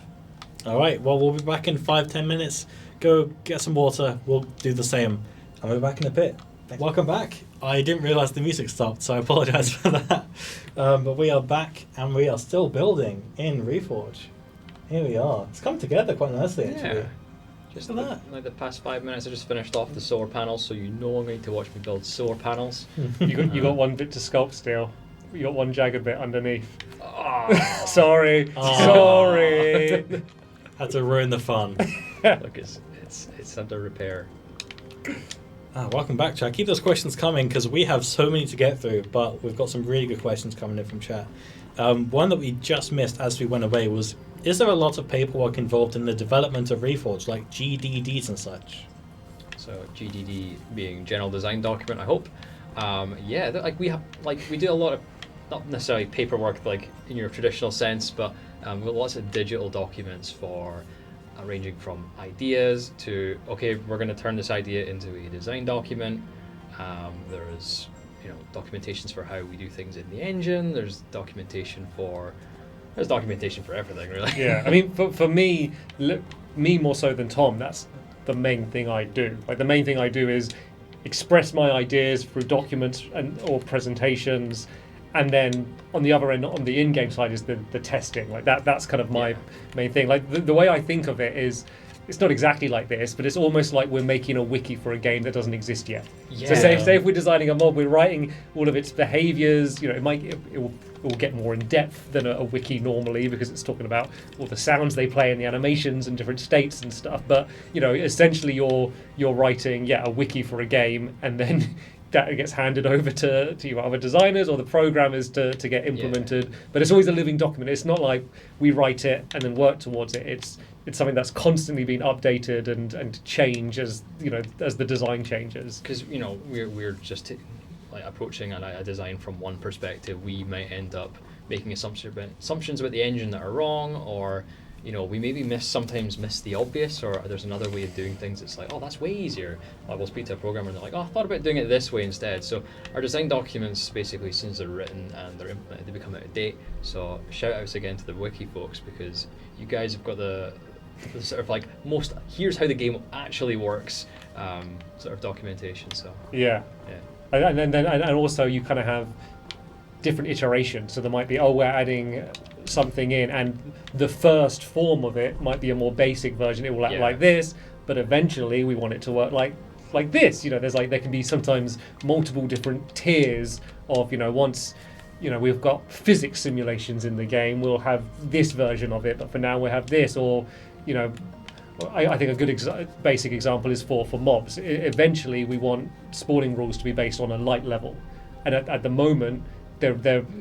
All right. Well, we'll be back in 5-10 minutes. Go get some water. We'll do the same, and we're back in a bit. Welcome back. I didn't realise the music stopped, so I apologise for that. But we are back, and we are still building in Reforge. Here we are. It's come together quite nicely, actually. Just Look at like the past 5 minutes, I just finished off the solar panels, so you know I'm going to watch me build solar panels. You got one bit to sculpt still. You got one jagged bit underneath. Oh, Sorry. Oh. Sorry. Had to ruin the fun. look, it's under repair. Welcome back, chat. Keep those questions coming because we have so many to get through, but we've got some really good questions coming in from chat. One that we just missed as we went away was, is there a lot of paperwork involved in the development of Reforge, like GDDs and such? So GDD being general design document, I hope. Yeah, we do a lot of, not necessarily paperwork like in your traditional sense, but we've got lots of digital documents for ranging from ideas to, okay, we're going to turn this idea into a design document. There is, documentations for how we do things in the engine. There's documentation for everything, really. Yeah, I mean, for me more so than Tom, that's the main thing I do. Like, the main thing I do is express my ideas through documents or presentations, and then on the other end, on the in-game side, is the testing. Like that's kind of my main thing. Like the way I think of it is, it's not exactly like this, but it's almost like we're making a wiki for a game that doesn't exist yet. Yeah. So say if we're designing a mod, we're writing all of its behaviors. It will get more in depth than a wiki normally, because it's talking about all the sounds they play and the animations and different states and stuff. But essentially you're writing a wiki for a game, and then that gets handed over to your other designers or the programmers to get implemented. But it's always a living document. It's not like we write it and then work towards it. It's something that's constantly being updated and change as the design changes. Because we're just approaching a design from one perspective. We might end up making assumptions about the engine that are wrong, or we maybe sometimes miss the obvious, or there's another way of doing things. It's like, oh, that's way easier. We'll speak to a programmer and they're like, oh, I thought about doing it this way instead. So our design documents, basically, as soon as they're written and they're implemented, they become out of date. So shout outs again to the wiki folks, because you guys have got the sort of here's how the game actually works sort of documentation. So yeah. And also you kind of have different iterations. So there might be, we're adding something in, and the first form of it might be a more basic version. It will act like this, but eventually we want it to work like this. There's there can be sometimes multiple different tiers of once we've got physics simulations in the game, we'll have this version of it, but for now we have this. Or I think a good basic example is for mobs. Eventually we want spawning rules to be based on a light level, and at the moment there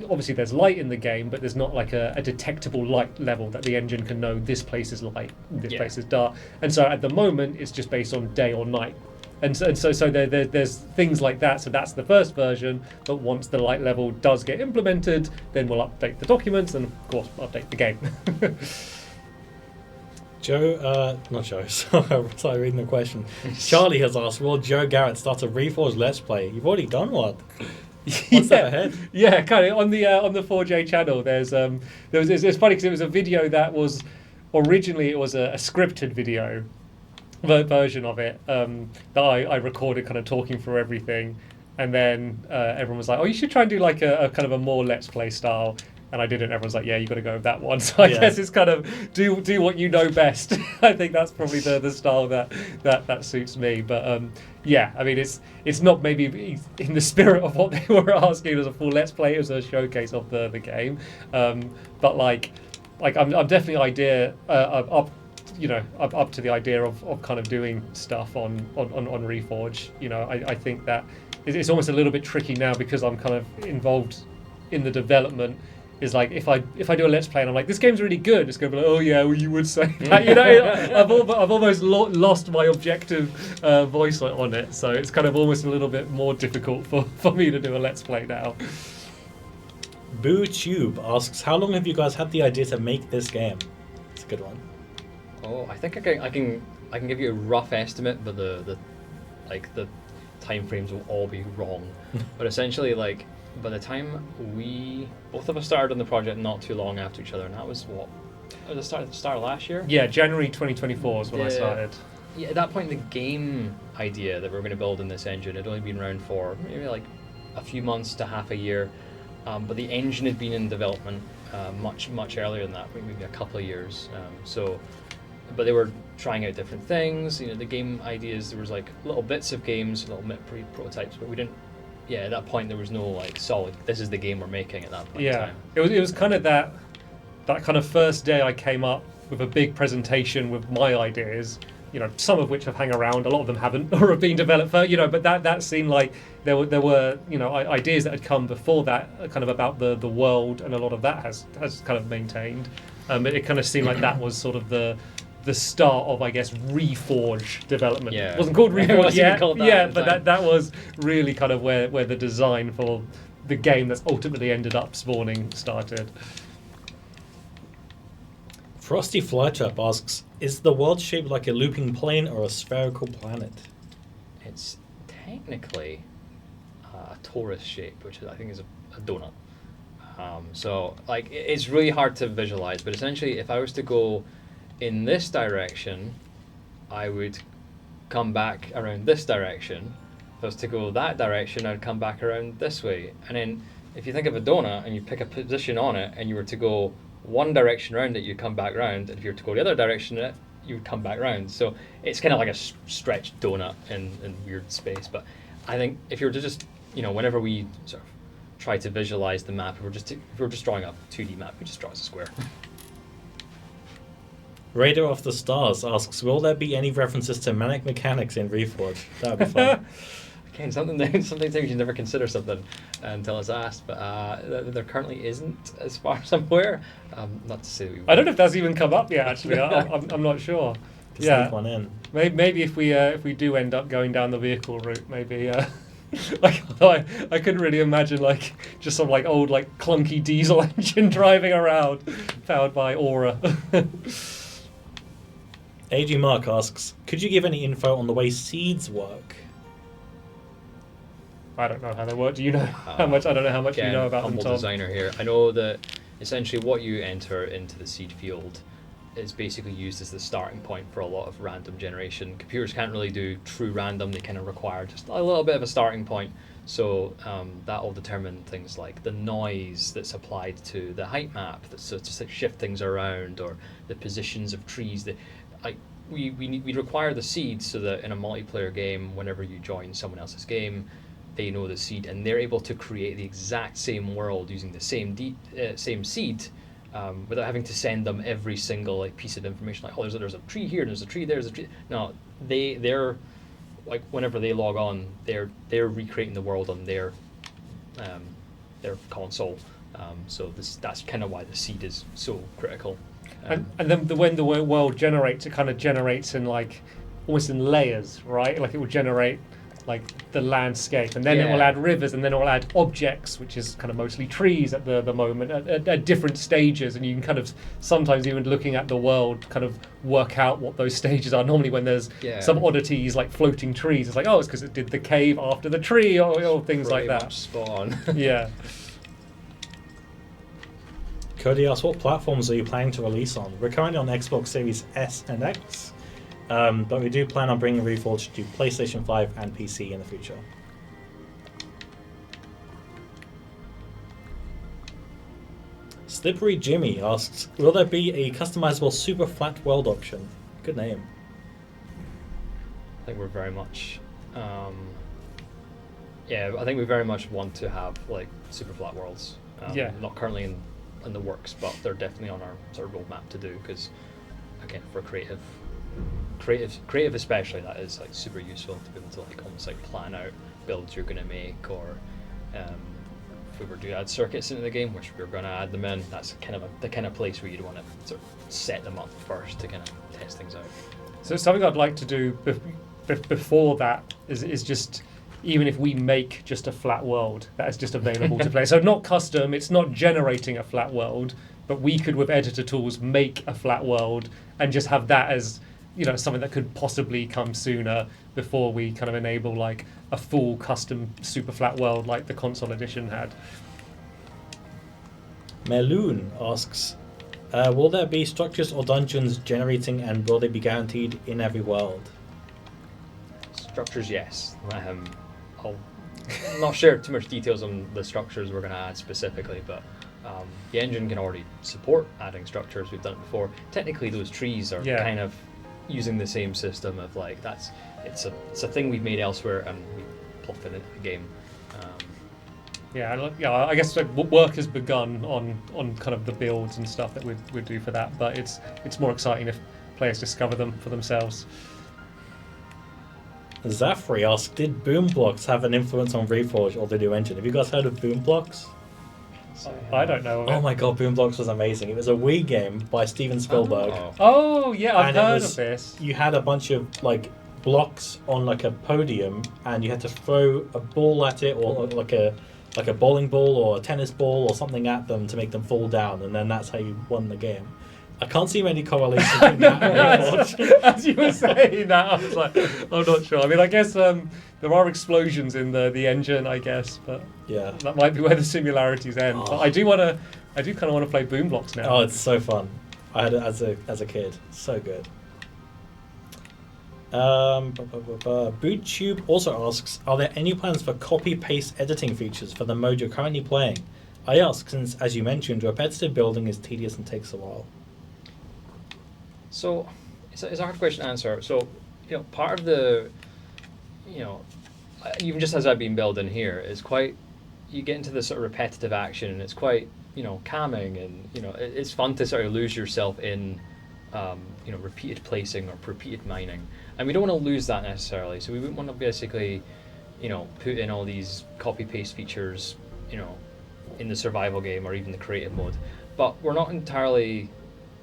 obviously there's light in the game, but there's not like a detectable light level that the engine can know this place is light, this place is dark. And so at the moment it's just based on day or night. And so there's things like that. So that's the first version, but once the light level does get implemented, then we'll update the documents and of course update the game. Not Joe, sorry, reading the question. Charlie has asked, will Joe Garrett start a Reforge Let's Play? You've already done one. What's that ahead? Yeah, kind of on the 4J channel. It's funny because it was a video that was originally a scripted video version of it that I recorded, kind of talking through everything, and then everyone was like, "Oh, you should try and do like a kind of a more Let's Play style." And I did it, and everyone's like, "Yeah, you got to go with that one." So I guess it's kind of do what you know best. I think that's probably the style that suits me. But yeah, I mean, it's not maybe in the spirit of what they were asking. It was a full Let's Play. It was a showcase of the game. But like I'm definitely up to the idea of kind of doing stuff on Reforge. I think that it's almost a little bit tricky now because I'm kind of involved in the development. Is like if I do a Let's Play and I'm like, this game's really good, it's going to be like, oh yeah, well, you would say that. I've almost lost my objective voice on it, so it's kind of almost a little bit more difficult for me to do a Let's Play now. BooTube asks, how long have you guys had the idea to make this game? It's a good one. Oh, I think I can give you a rough estimate, but the time frames will all be wrong. But essentially, like, by the time both of us started on the project not too long after each other, and that was what, at the start of last year. Yeah, January 2024 is when I started. Yeah, at that point, the game idea that we were going to build in this engine had only been around for maybe like a few months to half a year, but the engine had been in development much earlier than that, maybe a couple of years. But they were trying out different things. You know, the game ideas, there was like little bits of games, little prototypes, but we didn't. Yeah, at that point there was no like solid. This is the game we're making at that point. In time. It was kind of that kind of first day I came up with a big presentation with my ideas. You know, some of which have hung around, a lot of them haven't or have been developed. You know, but that seemed like there were you know ideas that had come before that, kind of about the world, and a lot of that has kind of maintained. It kind of seemed like that was sort of the start of, I guess, Reforge development. Yeah. It wasn't called Reforge yet, that but that was really kind of where the design for the game that's ultimately ended up spawning started. Frosty Flytrap asks, is the world shaped like a looping plane or a spherical planet? It's technically a torus shape, which I think is a donut. So like it's really hard to visualize, but essentially if I was to go in this direction, I would come back around this direction. If I was to go that direction, I'd come back around this way. And then if you think of a donut and you pick a position on it and you were to go one direction around it, you'd come back round. And if you were to go the other direction it, you would come back round. So it's kind of like a stretched donut in weird space. But I think if you were to just, you know, whenever we sort of try to visualize the map, if we're just drawing a 2D map, we just draw it as a square. Raider of the Stars asks, will there be any references to manic mechanics in Reforge? That would be fun. Again, sometimes you never consider something until it's asked, but there currently isn't, as far as I'm aware. Not to say that we I don't know if that's even come up yet, actually. I'm not sure. Sneak one in. Maybe if we do end up going down the vehicle route, maybe. Like, I couldn't really imagine like just some like old like clunky diesel engine driving around, powered by Aura. AG Mark asks, could you give any info on the way seeds work? I don't know how they work. Do you know how much? I don't know how much you know about them, humble Tom. designer here. I know that essentially what you enter into the seed field is basically used as the starting point for a lot of random generation. Computers can't really do true random. They kind of require just a little bit of a starting point. So that will determine things like the noise that's applied to the height map, that's just like shift things around, or the positions of trees. We require the seed so that in a multiplayer game, whenever you join someone else's game, they know the seed and they're able to create the exact same world using the same seed, without having to send them every single like piece of information. Like, oh, there's a tree here, there's a tree there, there's a tree. No, they're like, whenever they log on, they're recreating the world on their console. So that's kind of why the seed is so critical. And then when the world generates, it kind of generates in like almost in layers, right? Like it will generate like the landscape, and then it will add rivers, and then it will add objects, which is kind of mostly trees at the moment at different stages, and you can kind of sometimes even looking at the world kind of work out what those stages are. Normally when there's some oddities like floating trees, it's like, oh, it's because it did the cave after the tree, or things like that. Spot on. Yeah. Cody asks, what platforms are you planning to release on? We're currently on Xbox Series S and X, but we do plan on bringing Reforge to PlayStation 5 and PC in the future. Slippery Jimmy asks, will there be a customizable super flat world option? Good name. I think we're very much, I think we very much want to have like super flat worlds. Not currently in the works, but they're definitely on our sort of roadmap to do, because again, for creative especially, that is like super useful to be able to like almost like plan out builds you're going to make, or if we were to add circuits into the game, which we're going to add them in, that's kind of the kind of place where you'd want to sort of set them up first to kind of test things out. So something I'd like to do before that is just, even if we make just a flat world that is just available to play. So not custom, it's not generating a flat world, but we could with editor tools make a flat world and just have that as something that could possibly come sooner before we kind of enable like a full custom super flat world like the console edition had. Meloon asks, will there be structures or dungeons generating, and will they be guaranteed in every world? Structures, yes. I'll not share too much details on the structures we're going to add specifically, but the engine can already support adding structures. We've done it before. Technically, those trees are kind of using the same system of like it's a thing we've made elsewhere and we plop it into the game. I guess work has begun on kind of the builds and stuff that we'd do for that, but it's more exciting if players discover them for themselves. Zafri asks, did boom blocks have an influence on Reforge or the new engine? Have you guys heard of boom blocks? I don't know of it. Oh my god, boom blocks was amazing. It was a Wii game by Steven Spielberg. Oh yeah, I've heard of this. You had a bunch of like blocks on like a podium, and you had to throw a ball at it, or like a bowling ball or a tennis ball or something at them to make them fall down, and then that's how you won the game. I can't see many correlations in that. As you were saying that, I was like, I'm not sure. I mean, I guess there are explosions in the engine, I guess, but yeah, that might be where the similarities end. But I do kind of want to play Boom Blocks now. Oh, it's so fun. I had it as a kid. So good. BootTube also asks, are there any plans for copy-paste editing features for the mode you're currently playing? I ask since, as you mentioned, repetitive building is tedious and takes a while. So it's a hard question to answer. So part of the even just as I've been building here is quite, you get into this sort of repetitive action and it's quite calming, and it's fun to sort of lose yourself in repeated placing or repeated mining, and we don't want to lose that necessarily. So we wouldn't want to basically put in all these copy paste features in the survival game or even the creative mode. But we're not entirely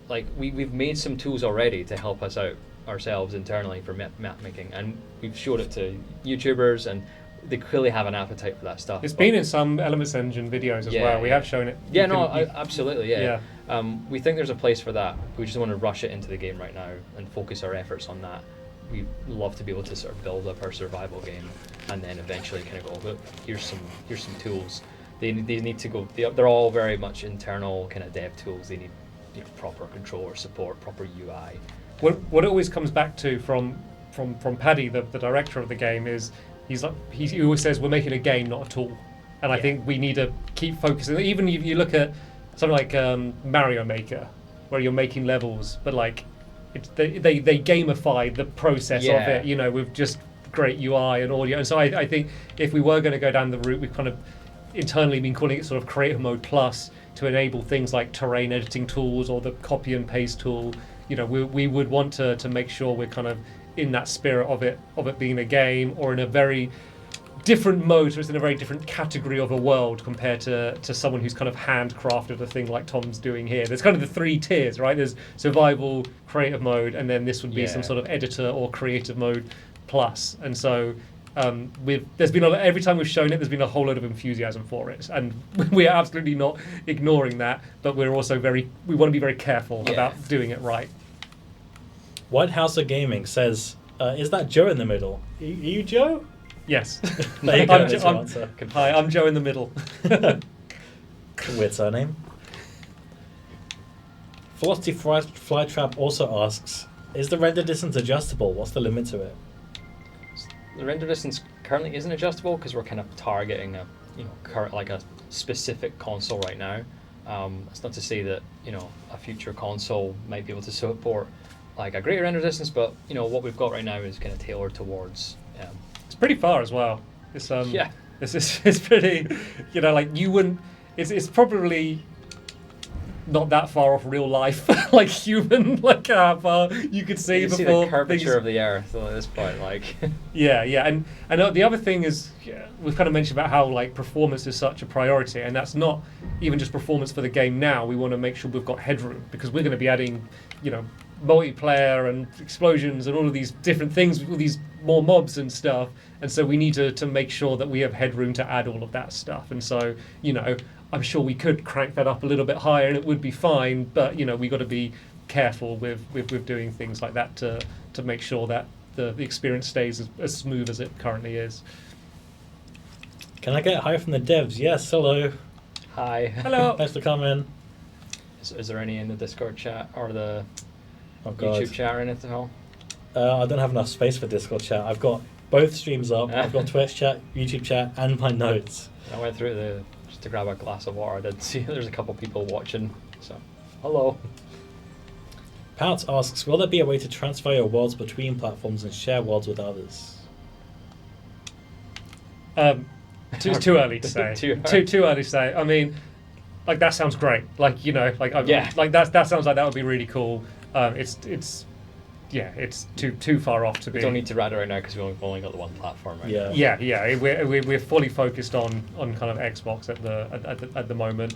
like we've made some tools already to help us out ourselves internally for map making, and we've showed it to YouTubers, and they clearly have an appetite for that stuff. It's been in some Elements Engine videos as well. We have shown it. Absolutely. We think there's a place for that. We just want to rush it into the game right now and focus our efforts on that. We love to be able to sort of build up our survival game, and then eventually kind of go, look, here's some tools. They need to go. They're all very much internal kind of dev tools. They need proper controller support, proper UI. What it always comes back to from Paddy, the director of the game, is he always says we're making a game, not a tool, and I think we need to keep focusing. Even if you look at something like Mario Maker, where you're making levels, but like they gamify the process of it, with just great UI and audio. And so I think if we were going to go down the route, we've kind of internally been calling it sort of Creative Mode Plus to enable things like terrain editing tools or the copy and paste tool. We would want to make sure we're kind of in that spirit of it being a game, or in a very different mode, so it's in a very different category of a world compared to someone who's kind of handcrafted a thing like Tom's doing here. There's kind of the three tiers, right? There's survival, creative mode, and then this would be some sort of editor or creative mode plus. And so there's been every time we've shown it, there's been a whole lot of enthusiasm for it, and we are absolutely not ignoring that, but we're also we want to be very careful about doing it right. White House of Gaming says, is that Joe in the middle? Are you Joe? Yes. There you go. Hi, I'm Joe in the middle. Weird surname. Velocity Flytrap also asks, is the render distance adjustable? What's the limit to it? The render distance currently isn't adjustable because we're kind of targeting a specific console right now. It's not to say that a future console might be able to support like a greater render distance, but what we've got right now is kind of tailored towards. It's pretty far as well. It's it's pretty. You wouldn't. It's probably not that far off real life, like human, like how far you could see before. See the curvature of the Earth at this point, like. and the other thing is, we've kind of mentioned about how like performance is such a priority, and that's not even just performance for the game now. We want to make sure we've got headroom, because we're going to be adding, multiplayer and explosions and all of these different things, all these more mobs and stuff, and so we need to make sure that we have headroom to add all of that stuff. And so I'm sure we could crank that up a little bit higher and it would be fine, but we got to be careful with doing things like that to make sure that the experience stays as smooth as it currently is. Can I get hi from the devs? Yes, hello. Hi. Hello. Thanks for coming. Is there any in the Discord chat or the Oh God. YouTube chat or anything at all? I don't have enough space for Discord chat. I've got both streams up. I've got Twitch chat, YouTube chat, and my notes. I went through just to grab a glass of water. I did see there's a couple people watching. So, hello. Pout asks, will there be a way to transfer your worlds between platforms and share worlds with others? Too early to say. Too early to say. I mean, like that sounds great. Like that sounds like that would be really cool. It's too far off to be. We don't need to rant right now because we've only got the one platform right now. Yeah. We're fully focused on kind of Xbox at the moment.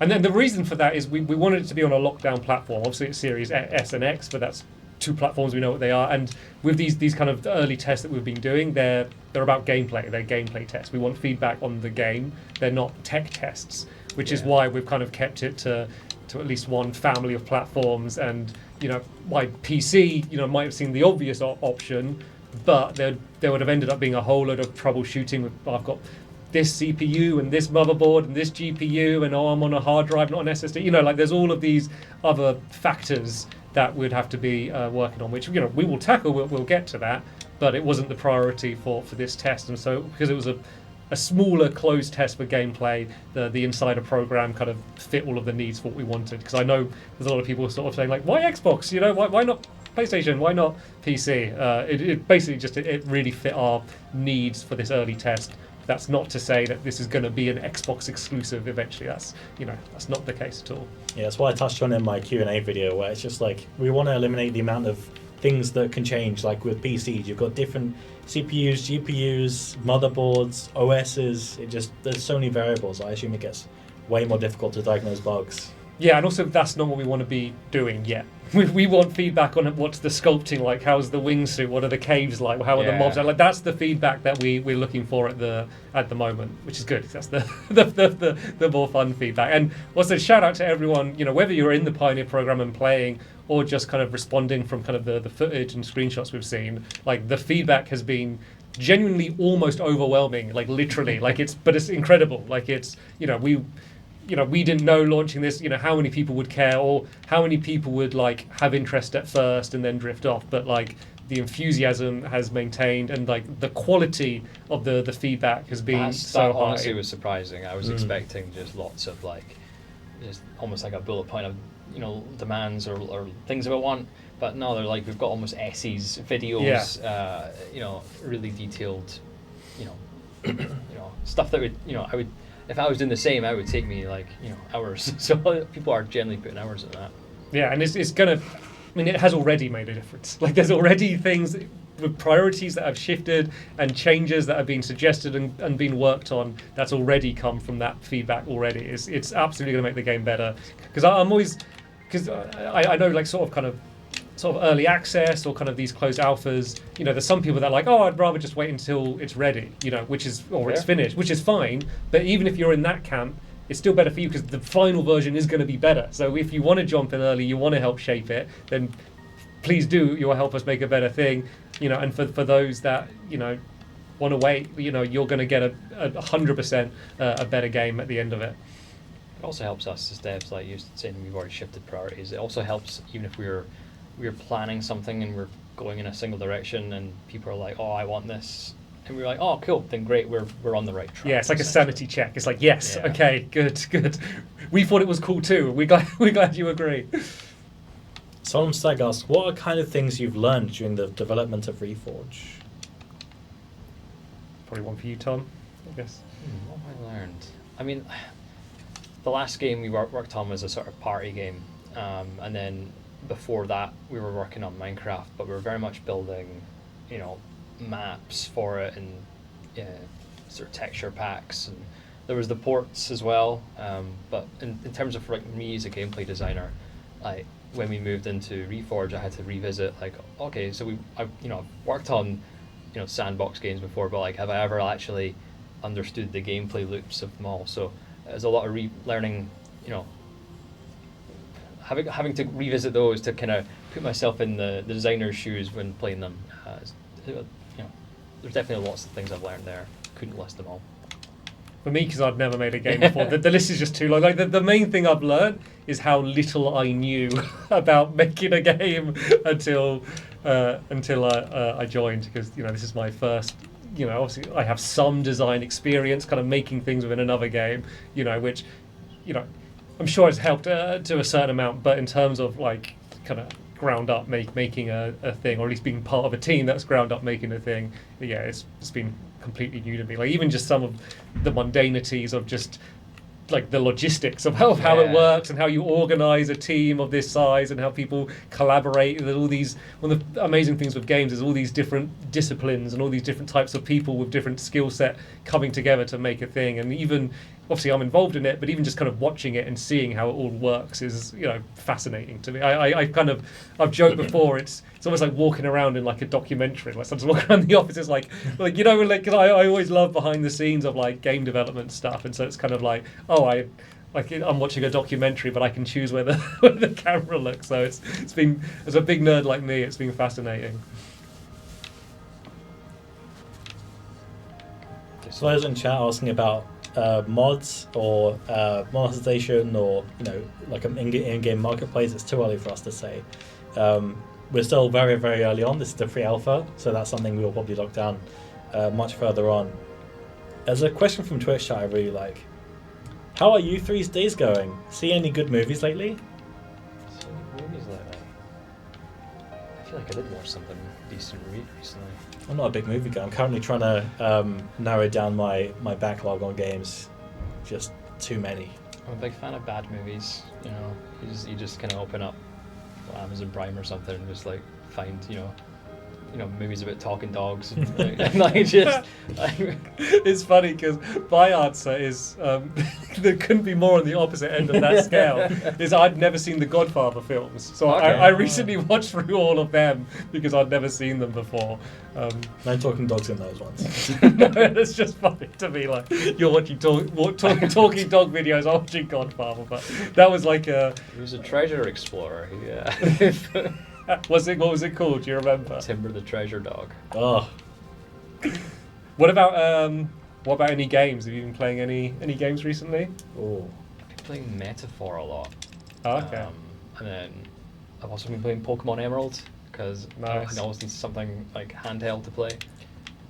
And then the reason for that is we wanted it to be on a lockdown platform. Obviously, it's Series S and X, but that's two platforms, we know what they are. And with these kind of early tests that we've been doing, they're about gameplay. They're gameplay tests. We want feedback on the game. They're not tech tests, which is why we've kind of kept it to at least one family of platforms. And my PC might have seen the obvious option, but there would have ended up being a whole load of troubleshooting with, I've got this CPU and this motherboard and this GPU, and I'm on a hard drive, not an SSD. There's all of these other factors that we'd have to be working on, which we will tackle. We'll get to that, but it wasn't the priority for this test. And so because it was a smaller closed test for gameplay, the insider program kind of fit all of the needs for what we wanted. Because I know there's a lot of people sort of saying like, why Xbox? Why not PlayStation? Why not PC? It basically just it really fit our needs for this early test. That's not to say that this is going to be an Xbox exclusive eventually. That's not the case at all. Yeah, that's what I touched on in my Q&A video, where it's just like we want to eliminate the amount of things that can change. Like with PCs, you've got different CPUs, GPUs, motherboards, OSs. There's so many variables. I assume it gets way more difficult to diagnose bugs. Yeah, and also that's not what we want to be doing yet. We want feedback on what's the sculpting like, how's the wingsuit, what are the caves like, how are the mobs like. That's the feedback that we're looking for at the moment, which is good. That's the more fun feedback. And also shout out to everyone, whether you're in the Pioneer program and playing or just kind of responding from kind of the footage and screenshots we've seen. Like the feedback has been genuinely almost overwhelming, like literally, but it's incredible. Like it's we didn't know launching this, how many people would care or how many people would like have interest at first and then drift off. But like the enthusiasm has maintained, and like the quality of the feedback has been so high. Honestly, was surprising. I was expecting just lots of just almost like a bullet point of demands or things that we want. But no, they're like, we've got almost essays, videos, really detailed, stuff that I would. If I was doing the same, it would take me hours. So people are generally putting hours in that. Yeah, and it's gonna. It has already made a difference. Like there's already things with priorities that have shifted and changes that have been suggested and been worked on. That's already come from that feedback already. It's absolutely gonna make the game better. Because I'm always, I know sort of early access or kind of these closed alphas, there's some people that are like, I'd rather just wait until it's ready, it's finished, which is fine. But even if you're in that camp, it's still better for you because the final version is going to be better. So if you want to jump in early, you want to help shape it, then please do. You'll help us make a better thing, and for those that, want to wait, you're going to get a 100% a better game at the end of it. It also helps us as devs, like you saying, we've already shifted priorities. It also helps even if we're planning something and we're going in a single direction and people are like, I want this, and we're like, cool, then great, we're on the right track. Yeah, it's like a sanity check. It's like, yes, okay, good. We thought it was cool too. We're glad you agree. Solemn Stag asks, what are kind of things you've learned during the development of Reforge? Probably one for you, Tom, I guess. What have I learned? I mean, the last game we worked on was a sort of party game, and then before that we were working on Minecraft, but we were very much building maps for it and sort of texture packs, and there was the ports as well, but in terms of me as a gameplay designer, when we moved into Reforge, I had to revisit so I've worked on sandbox games before, but have I ever actually understood the gameplay loops of them all? So there's a lot of learning, you know, having to revisit those to kind of put myself in the designer's shoes when playing them. You know, there's definitely lots of things I've learned there. Couldn't list them all. For me, because I'd never made a game before, the list is just too long. Like the main thing I've learned is how little I knew about making a game until I joined, because you know this is my first. You know, obviously I have some design experience, kind of making things within another game. You know, which, you know, I'm sure it's helped to a certain amount. But in terms of like kind of ground up making a thing, or at least being part of a team that's ground up making a thing, yeah, it's been completely new to me. Like even just some of the mundanities of just like the logistics of how it works and how you organize a team of this size and how people collaborate. There's all these, one of the amazing things with games is all these different disciplines and all these different types of people with different skill set coming together to make a thing. And even obviously I'm involved in it, but even just kind of watching it and seeing how it all works is, you know, fascinating to me. I've joked before, it's almost like walking around in like a documentary. Like sometimes walking around the office is like you know, like, cause I always love behind the scenes of like game development stuff, and so it's kind of like, I'm watching a documentary, but I can choose where the camera looks. So it's been, as a big nerd like me, it's been fascinating. So those in chat asking about mods or monetization, or you know, like an in-game marketplace. It's too early for us to say. We're still very, very early on. This is the pre-alpha, so that's something we will probably lock down much further on. There's a question from Twitch chat I really like. How are you three's days going? See any good movies lately? I feel like I did watch something decent recently. I'm not a big movie guy. I'm currently trying to narrow down my backlog on games. Just too many. I'm a big fan of bad movies. You know, you just kind of open up Amazon Prime or something and just like find, you know, movies about talking dogs and like just. It's funny because my answer is there couldn't be more on the opposite end of that scale. Is I'd never seen the Godfather films, so okay. I recently watched through all of them because I'd never seen them before. No talking dogs in those ones. No, it's just funny to me. Like you're watching talking dog videos, I'm watching Godfather, but that was like a. He was a treasure explorer. Yeah. What was it called? Do you remember? Timber the Treasure Dog. Oh. What about any games? Have you been playing any games recently? Oh. I've been playing Metaphor a lot. Oh, okay. And then I've also been playing Pokemon Emerald because nice. I always need something like handheld to play.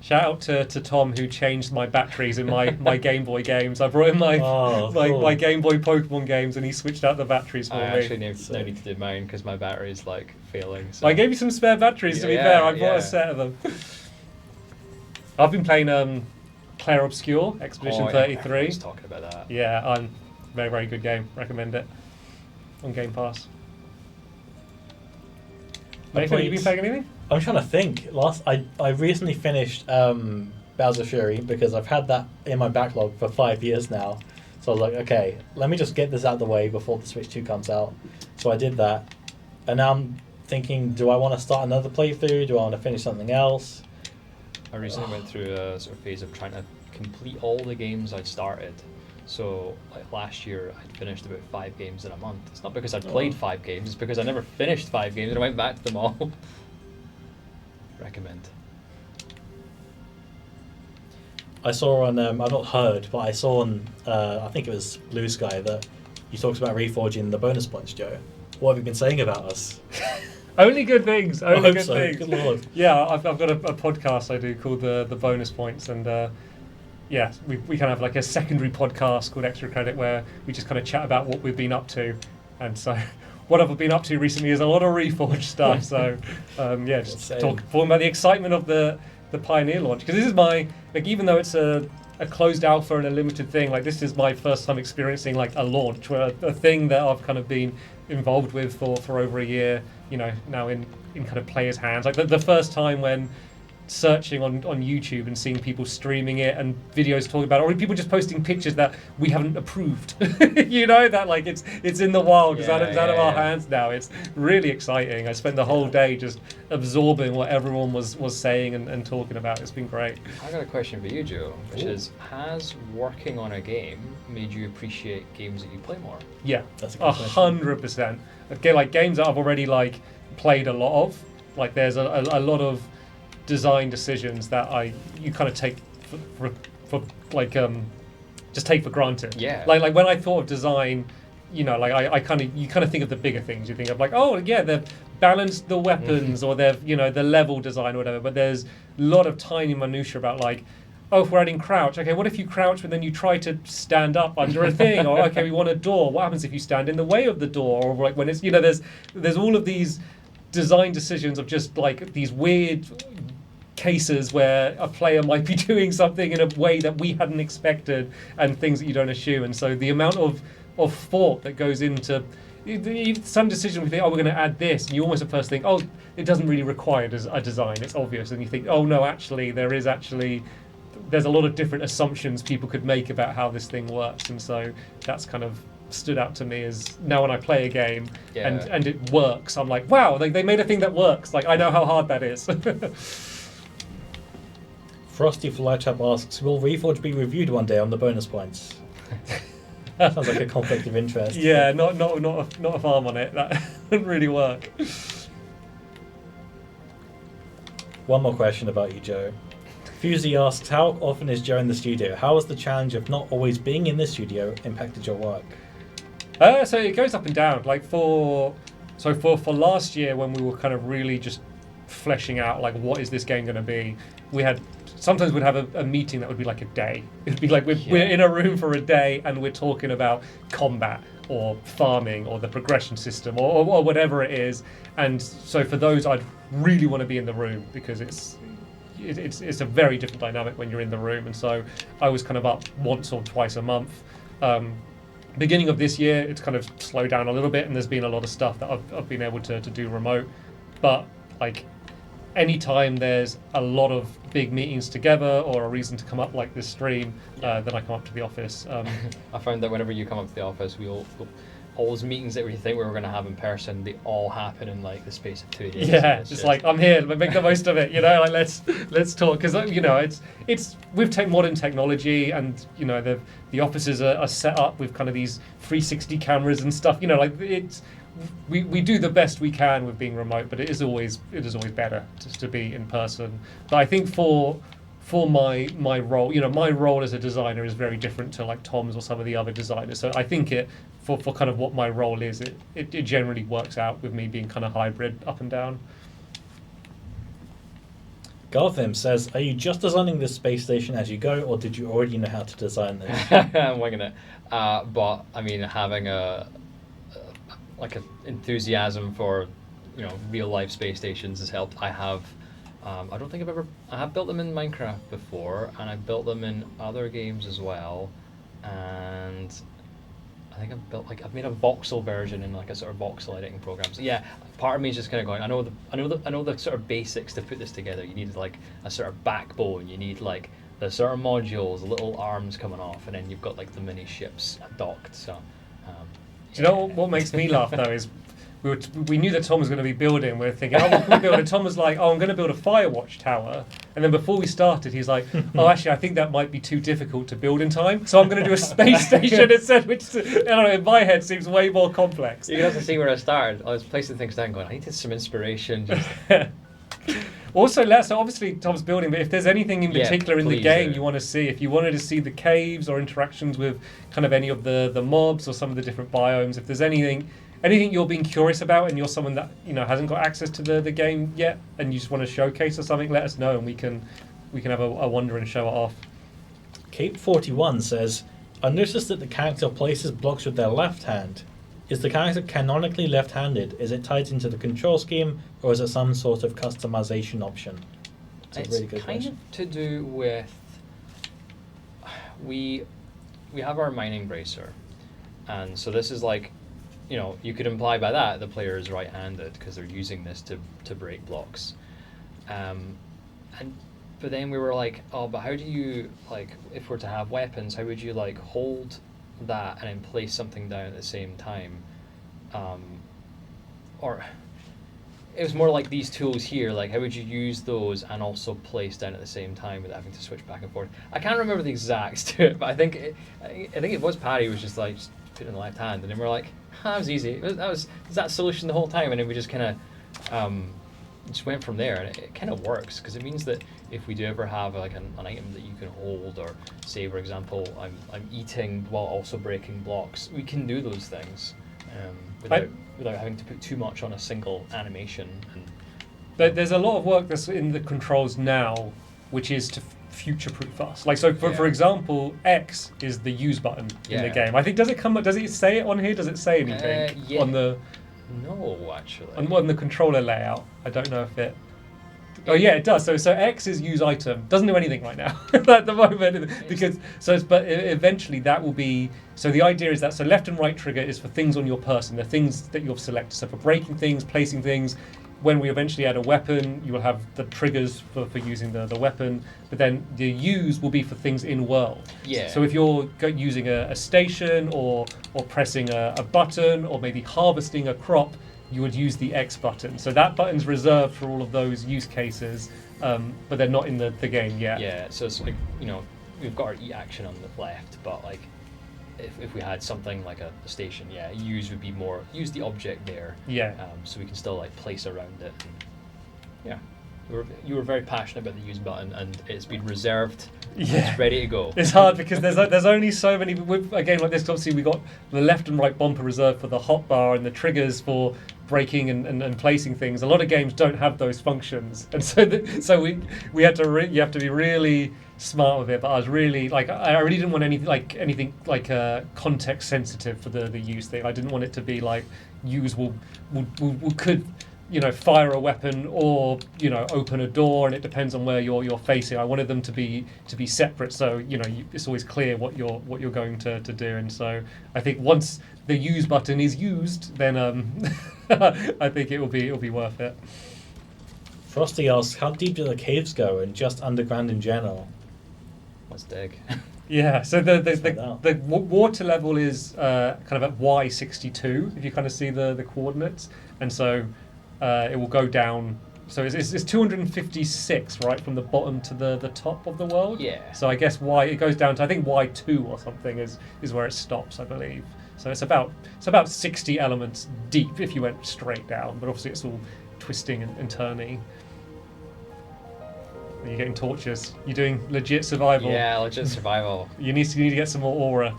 Shout out to Tom who changed my batteries in my Game Boy games. I brought in my Game Boy Pokemon games and he switched out the batteries for me. I actually now need to do mine because my battery's like failing. So. I gave you some spare batteries to be fair. I bought a set of them. I've been playing Clair Obscure Expedition 33. I was talking about that. Yeah, very, very good game. Recommend it on Game Pass. Nathan, have you been playing anything? I'm trying to think. I recently finished Bowser Fury because I've had that in my backlog for 5 years now. So I was like, okay, let me just get this out of the way before the Switch 2 comes out. So I did that. And now I'm thinking, do I want to start another playthrough? Do I want to finish something else? I recently went through a sort of phase of trying to complete all the games I'd started. So like last year I'd finished about 5 games in a month. It's not because I'd played 5 games, it's because I never finished 5 games and I went back to them all. Recommend. I saw on, I've not heard, but I saw on, I think it was Blue Sky, that you talked about reforging the bonus points, Joe. What have you been saying about us? Only good things. Only good things. Good Lord. Yeah, I've got a podcast I do called the bonus points, and yeah, we kind of have like a secondary podcast called Extra Credit where we just kind of chat about what we've been up to, and so what I've been up to recently is a lot of Reforge stuff. So yeah, just talking about the excitement of the Pioneer launch, because this is my, like, even though it's a closed alpha and a limited thing, like this is my first time experiencing like a launch, where a thing that I've kind of been involved with for over a year, you know, now in kind of players' hands. Like the first time when searching on YouTube and seeing people streaming it and videos talking about it, or people just posting pictures that we haven't approved. You know, that like it's in the wild, it's out of our hands now. It's really exciting. I spent the whole day just absorbing what everyone was saying and talking about. It's been great. I got a question for you, Joe, which is, has working on a game made you appreciate games that you play more? Yeah, That's a good question. 100%. Okay, like games that I've already like played a lot of. Like there's a lot of design decisions that you kind of take for like just take for granted. Yeah. Like when I thought of design, you know, like you kind of think of the bigger things. You think of like, oh yeah, they've balanced the weapons or they've, you know, the level design or whatever. But there's a lot of tiny minutiae about like, oh, if we're adding crouch, okay, what if you crouch but then you try to stand up under a thing? Or okay, we want a door. What happens if you stand in the way of the door? Or like when it's, you know, there's all of these design decisions of just like these weird cases where a player might be doing something in a way that we hadn't expected and things that you don't assume. And so the amount of thought that goes into some decision, we think, oh, we're going to add this, and you almost at first think, oh, it doesn't really require a design, it's obvious, and you think, oh no, actually there's a lot of different assumptions people could make about how this thing works. And so that's kind of stood out to me as now when I play a game and it works, I'm like, wow, they made a thing that works. Like I know how hard that is. Frosty Flytrap asks, will Reforge be reviewed one day on the bonus points? Sounds like a conflict of interest. Yeah, not a farm on it. That wouldn't really work. One more question about you, Joe. Fusey asks, how often is Joe in the studio? How has the challenge of not always being in the studio impacted your work? So it goes up and down. Like for last year, when we were kind of really just fleshing out like what is this game going to be, sometimes we'd have a meeting that would be like a day. It'd be like we're in a room for a day and we're talking about combat or farming or the progression system or whatever it is. And so for those, I'd really want to be in the room because it's a very different dynamic when you're in the room. And so I was kind of up once or twice a month. Beginning of this year, it's kind of slowed down a little bit, and there's been a lot of stuff that I've been able to do remote. But like anytime there's a lot of big meetings together or a reason to come up like this stream, then I come up to the office. I found that whenever you come up to the office, all those meetings that we think we were going to have in person, they all happen in like the space of 2 days. Yeah, it's just like, I'm here, make the most of it, you know, like let's talk, because you know it's with modern technology, and you know the offices are set up with kind of these 360 cameras and stuff, you know, like we do the best we can with being remote, but it is always better just to be in person. But I think for my role, you know, my role as a designer is very different to like Tom's or some of the other designers. So I think for kind of what my role is, it generally works out with me being kind of hybrid up and down. Garthim says, are you just designing this space station as you go, or did you already know how to design this? I'm winging it. But I mean, having an enthusiasm for, you know, real life space stations has helped. I don't think I have built them in Minecraft before, and I've built them in other games as well, and I think I've made a voxel version in like a sort of voxel editing program. So yeah, part of me is just kind of going, I know the sort of basics to put this together. You need like a sort of backbone, you need like the sort of modules, the little arms coming off, and then you've got like the mini ships docked. So do you know what makes me laugh though is we knew that Tom was going to be building. We were thinking, oh, what can we build? And Tom was like, oh, I'm going to build a Firewatch tower. And then before we started, he's like, oh, actually, I think that might be too difficult to build in time. So I'm going to do a space station instead, which I don't know, in my head seems way more complex. You're going to have to see where I started. I was placing things down going, I needed some inspiration. Also, so obviously Tom's building, but if there's anything in particular in the game you want to see, if you wanted to see the caves or interactions with kind of any of the mobs or some of the different biomes, if there's anything you're being curious about and you're someone that, you know, hasn't got access to the game yet and you just want to showcase or something, let us know and we can have a wander and show it off. Cape 41 says, I noticed that the character places blocks with their left hand. Is the character canonically left-handed? Is it tied into the control scheme, or is it some sort of customization option? It's a really good question. Kind of to do with we have our mining bracer, and so this is like, you know, you could imply by that the player is right-handed because they're using this to break blocks. but then we were like, oh, but how do you, like, if we're to have weapons, how would you, like, hold that and then place something down at the same time? Or it was more like these tools here, like, how would you use those and also place down at the same time without having to switch back and forth? I can't remember the exacts to it, but I think it was Paddy who was just like, just put it in the left hand, and then we're like, that was easy. That was that solution the whole time, and then we just kind of just went from there, and it kind of works because it means that if we do ever have like an item that you can hold, or say for example I'm eating while also breaking blocks, we can do those things without having to put too much on a single animation. And There's a lot of work that's in the controls now, which is to future-proof us. Like, so for example, X is the use button in the game. I think, does it say it on here? Does it say anything on the? No, actually. On the controller layout, I don't know if it. Oh yeah, it does. So X is use item. Doesn't do anything right now at the moment because but eventually that will be. So the idea is that left and right trigger is for things on your person, the things that you've selected. So for breaking things, placing things. When we eventually add a weapon, you will have the triggers for using the weapon, but then the use will be for things in world. Yeah. So if you're using a station or pressing a button or maybe harvesting a crop, you would use the X button. So that button's reserved for all of those use cases, but they're not in the game yet. Yeah, so it's like, we've got our eat action on the left, but like if we had something like a station, use would be more, use the object there. Yeah. So we can still like place around it. And, you were very passionate about the use button, and it's been reserved. Yeah. It's ready to go. It's hard because there's only so many. With a game like this, obviously we got the left and right bumper reserved for the hotbar and the triggers for breaking and placing things. A lot of games don't have those functions, and so we had to you have to be really smart with it. But I was really like, I really didn't want anything context sensitive for the use thing. I didn't want it to be like use could fire a weapon or open a door, and it depends on where you're facing. I wanted them to be separate, so it's always clear what you're going to do. And so I think once the use button is used, then I think it will be worth it. Frosty asks, how deep do the caves go, and just underground in general? Let's dig. Yeah, so the water level is kind of at Y62, if you kind of see the coordinates, and so it will go down. So it's 256, right, from the bottom to the top of the world. Yeah. So I guess it goes down to, I think, Y2 or something is where it stops, I believe. So it's about 60 elements deep if you went straight down, but obviously it's all twisting and turning. Are you getting torches? You're doing legit survival. Yeah, legit survival. You need to get some more aura.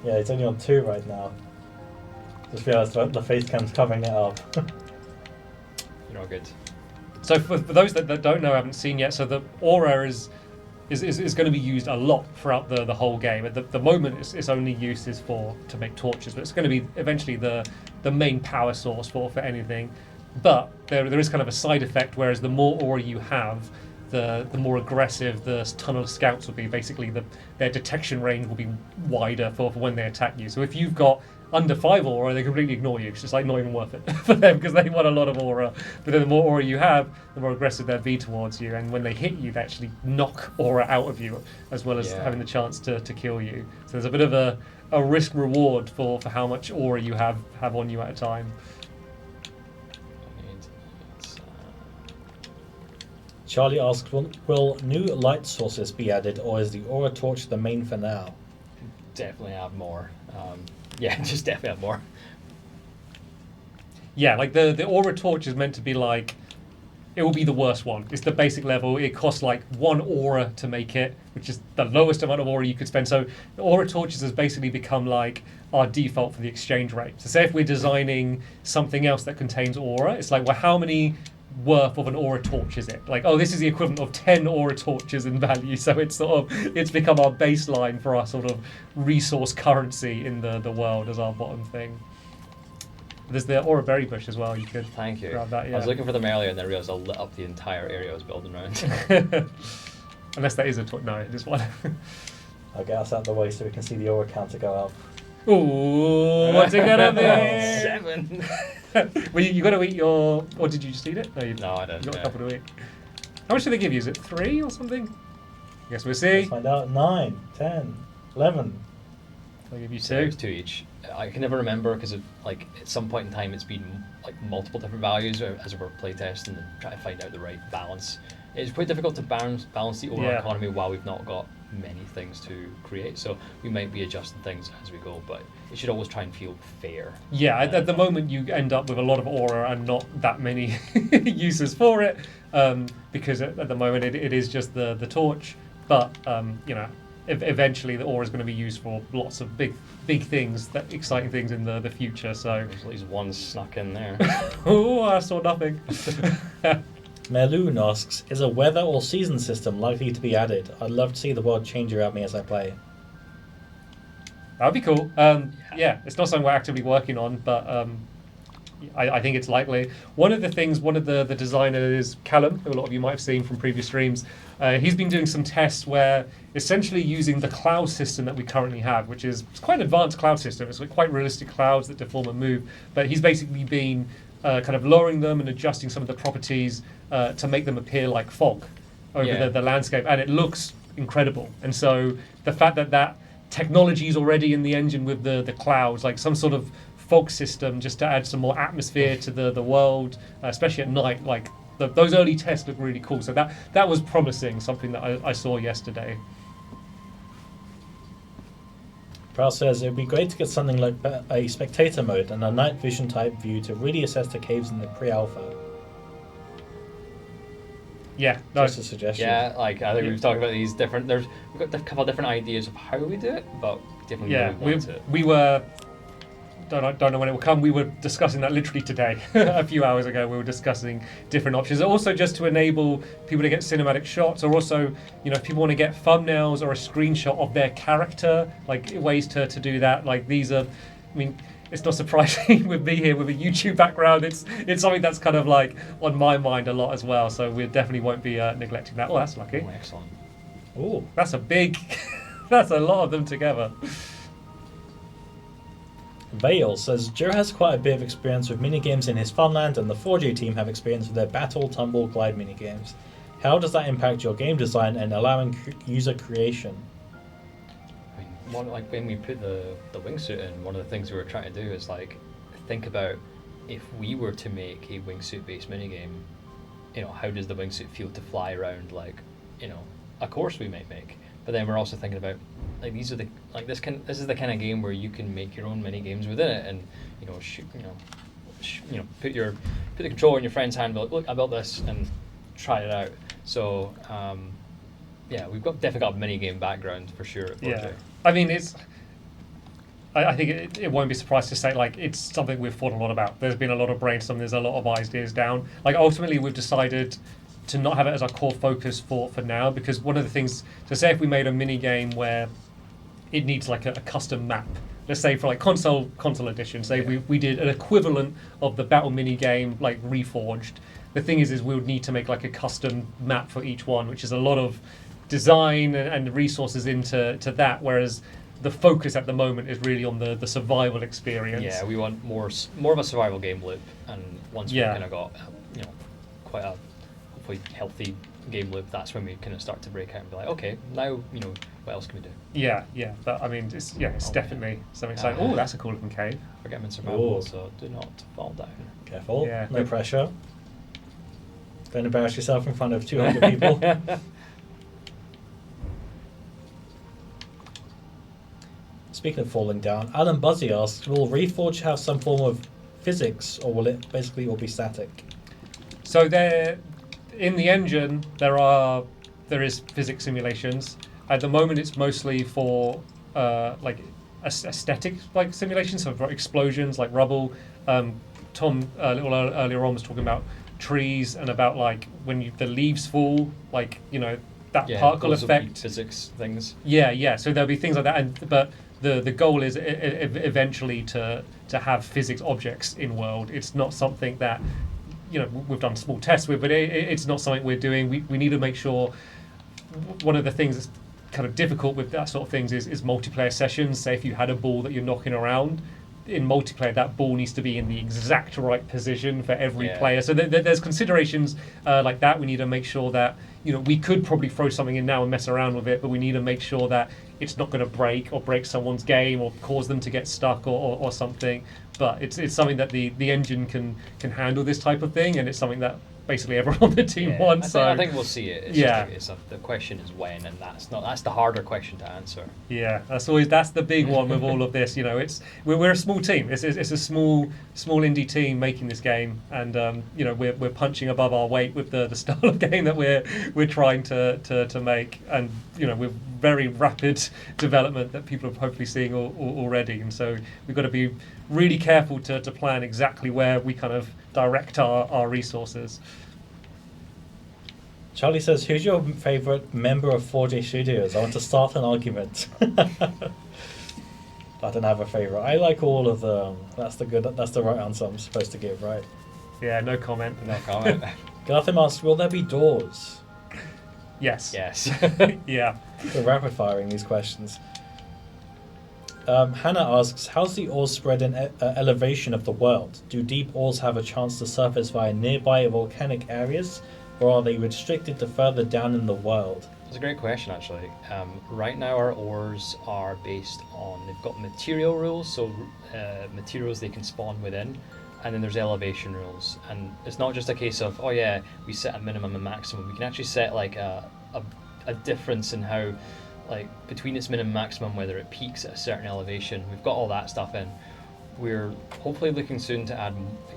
Yeah, it's only on 2 right now. Just realised the face cam's covering it up. You're not good. So for those that don't know, haven't seen yet, so the aura is going to be used a lot throughout the whole game. At the moment, its only use is to make torches, but it's going to be eventually the main power source for anything. But there is kind of a side effect, whereas the more aura you have, the more aggressive the tunnel scouts will be. Basically, their detection range will be wider for when they attack you. So if you've got under 5 aura, they completely ignore you. It's just like not even worth it for them because they want a lot of aura. But then the more aura you have, the more aggressive they'll be towards you. And when they hit you, they actually knock aura out of you, as well as having the chance to kill you. So there's a bit of a risk reward for how much aura you have on you at a time. Charlie asks, will new light sources be added, or is the aura torch the main for now? Definitely have more. Just definitely have more. Yeah, like the aura torch is meant to be like, it will be the worst one. It's the basic level. It costs like 1 aura to make it, which is the lowest amount of aura you could spend. So the aura torches has basically become like our default for the exchange rate. So say if we're designing something else that contains aura, it's like, well, how many worth of an aura torch is it? Like, oh, this is the equivalent of 10 aura torches in value. So it's become our baseline for our sort of resource currency in the world as our bottom thing. There's the aura berry bush as well. You could Thank you. grab that. Yeah. I was looking for them earlier and then realised I lit up the entire area I was building around. Unless that is a torch. No, it is one. I'll get us out of the way so we can see the aura counter go up. Ooh, what's it gonna be? 7. Well, you got to eat your. Or did you just eat it? No, I didn't. You got a couple to eat. How much do they give you? Is it 3 or something? I guess we'll see. Let's find out. 9, 10, 11. I'll give you So it 2. was 2 each. I can never remember because like at some point in time it's been like multiple different values as we're playtesting and trying to find out the right balance. It's quite difficult to balance the overall economy while we've not got many things to create. So we might be adjusting things as we go, but it should always try and feel fair. Yeah, at the moment you end up with a lot of aura and not that many uses for it, because at the moment it is just the torch. But eventually the aura is going to be used for lots of big things, exciting things in the future. So There's at least one snuck in there. oh, I saw nothing. Meloon asks, is a weather or season system likely to be added? I'd love to see the world change around me as I play. That'd be cool. Yeah, it's not something we're actively working on, but I think it's likely. One of the designers, Callum, who a lot of you might have seen from previous streams, he's been doing some tests where essentially using the cloud system that we currently have, which is it's quite an advanced cloud system. It's quite realistic clouds that deform and move, but he's basically been kind of lowering them and adjusting some of the properties to make them appear like fog over the landscape, and it looks incredible. And so the fact that technology is already in the engine with the clouds, like some sort of fog system just to add some more atmosphere to the world, especially at night, like those early tests look really cool. So that was promising, something that I saw yesterday. Prowl says it would be great to get something like a spectator mode and a night vision type view to really assess the caves in the pre-alpha. Yeah, no, Just a suggestion. Yeah, like I think we've talked about these different. We've got a couple of different ideas of how we do it, but we definitely really want it. we were. Don't know when it will come. We were discussing that literally today, a few hours ago. We were discussing different options. Also, just to enable people to get cinematic shots, or also, if people want to get thumbnails or a screenshot of their character, like ways to do that. Like these are, I mean, it's not surprising with me here with a YouTube background. It's something that's kind of like on my mind a lot as well. So we definitely won't be neglecting that. Oh, that's lucky. Oh, excellent. Ooh. That's a big. That's a lot of them together. Vale says Joe has quite a bit of experience with minigames in his Funland, and the Forge team have experience with their battle, tumble, glide minigames. How does that impact your game design and allowing user creation? I mean, like when we put the wingsuit in, one of the things we were trying to do is like think about if we were to make a wingsuit based minigame, how does the wingsuit feel to fly around like, a course we might make. But then we're also thinking about like this is the kind of game where you can make your own mini games within it, and put the controller in your friend's hand, but look, I built this, and try it out. So we've definitely got a mini game background for sure at Forge. Yeah, I mean I think it won't be surprised to say like it's something we've thought a lot about. There's been a lot of brainstorming. There's a lot of ideas down. Like ultimately, we've decided to not have it as our core focus for now, because one of the things, so say if we made a mini game where it needs like a custom map, let's say for like console edition, say we did an equivalent of the battle mini game like Reforged. The thing is we would need to make like a custom map for each one, which is a lot of design and resources into that, whereas the focus at the moment is really on the survival experience. Yeah, we want more of a survival game loop, and once we've kind of got quite a hopefully healthy game loop, that's when we kind of start to break out and be like, okay, now what else can we do? Yeah, but I mean, it's definitely something exciting. Oh, that's a cool looking cave. Forget I'm in survival, Ooh. so do not fall down. Careful. Yeah. No pressure. Don't embarrass yourself in front of 200 people. Speaking of falling down, Alan Buzzy asks, will Reforge have some form of physics, or will it basically all be static? So in the engine there is physics simulations. At the moment, it's mostly for like aesthetic like simulations, so for explosions like rubble. Tom a little earlier on was talking about trees and about like when the leaves fall, like that particle effect. Physics things. Yeah. So there'll be things like that, but the goal is eventually to have physics objects in world. It's not something that we've done small tests with, but it's not something we're doing. We need to make sure. One of the things that's kind of difficult with that sort of things is multiplayer sessions. Say if you had a ball that you're knocking around, in multiplayer that ball needs to be in the exact right position for every Yeah. player. So there's considerations like that. We need to make sure that, you know, we could probably throw something in now and mess around with it, but we need to make sure that it's not going to break someone's game or cause them to get stuck or something. But it's something that the engine can handle this type of thing, and it's something that basically everyone on the team Yeah, wants. I think we'll see it. It's Yeah. the question is when, and that's the harder question to answer. Yeah, that's the big one with all of this. You know, we're a small team. It's a small indie team making this game, and you know, we're punching above our weight with the style of game that we're trying to make, and you know, with very rapid development that people are hopefully seeing already. And so we've got to be really careful to plan exactly where we kind of direct our resources. Charlie says, "Who's your favourite member of 4J Studios? I want to start an argument." I don't have a favourite. I like all of them. That's the right answer I'm supposed to give, right? Yeah, no comment. No comment. Gartham asks, "Will there be doors?" Yes. Yes. Yeah. We're rapid firing these questions. Hannah asks, "How's the ore spread and elevation of the world? Do deep ores have a chance to surface via nearby volcanic areas, or are they restricted to further down in the world?" It's a great question, actually. Right now, our ores are based on, they've got material rules, so materials they can spawn within, and then there's elevation rules. And it's not just a case of, oh yeah, we set a minimum and maximum. We can actually set like a difference in how, like between its minimum and maximum, whether it peaks at a certain elevation. We've got all that stuff in. We're hopefully looking soon to add,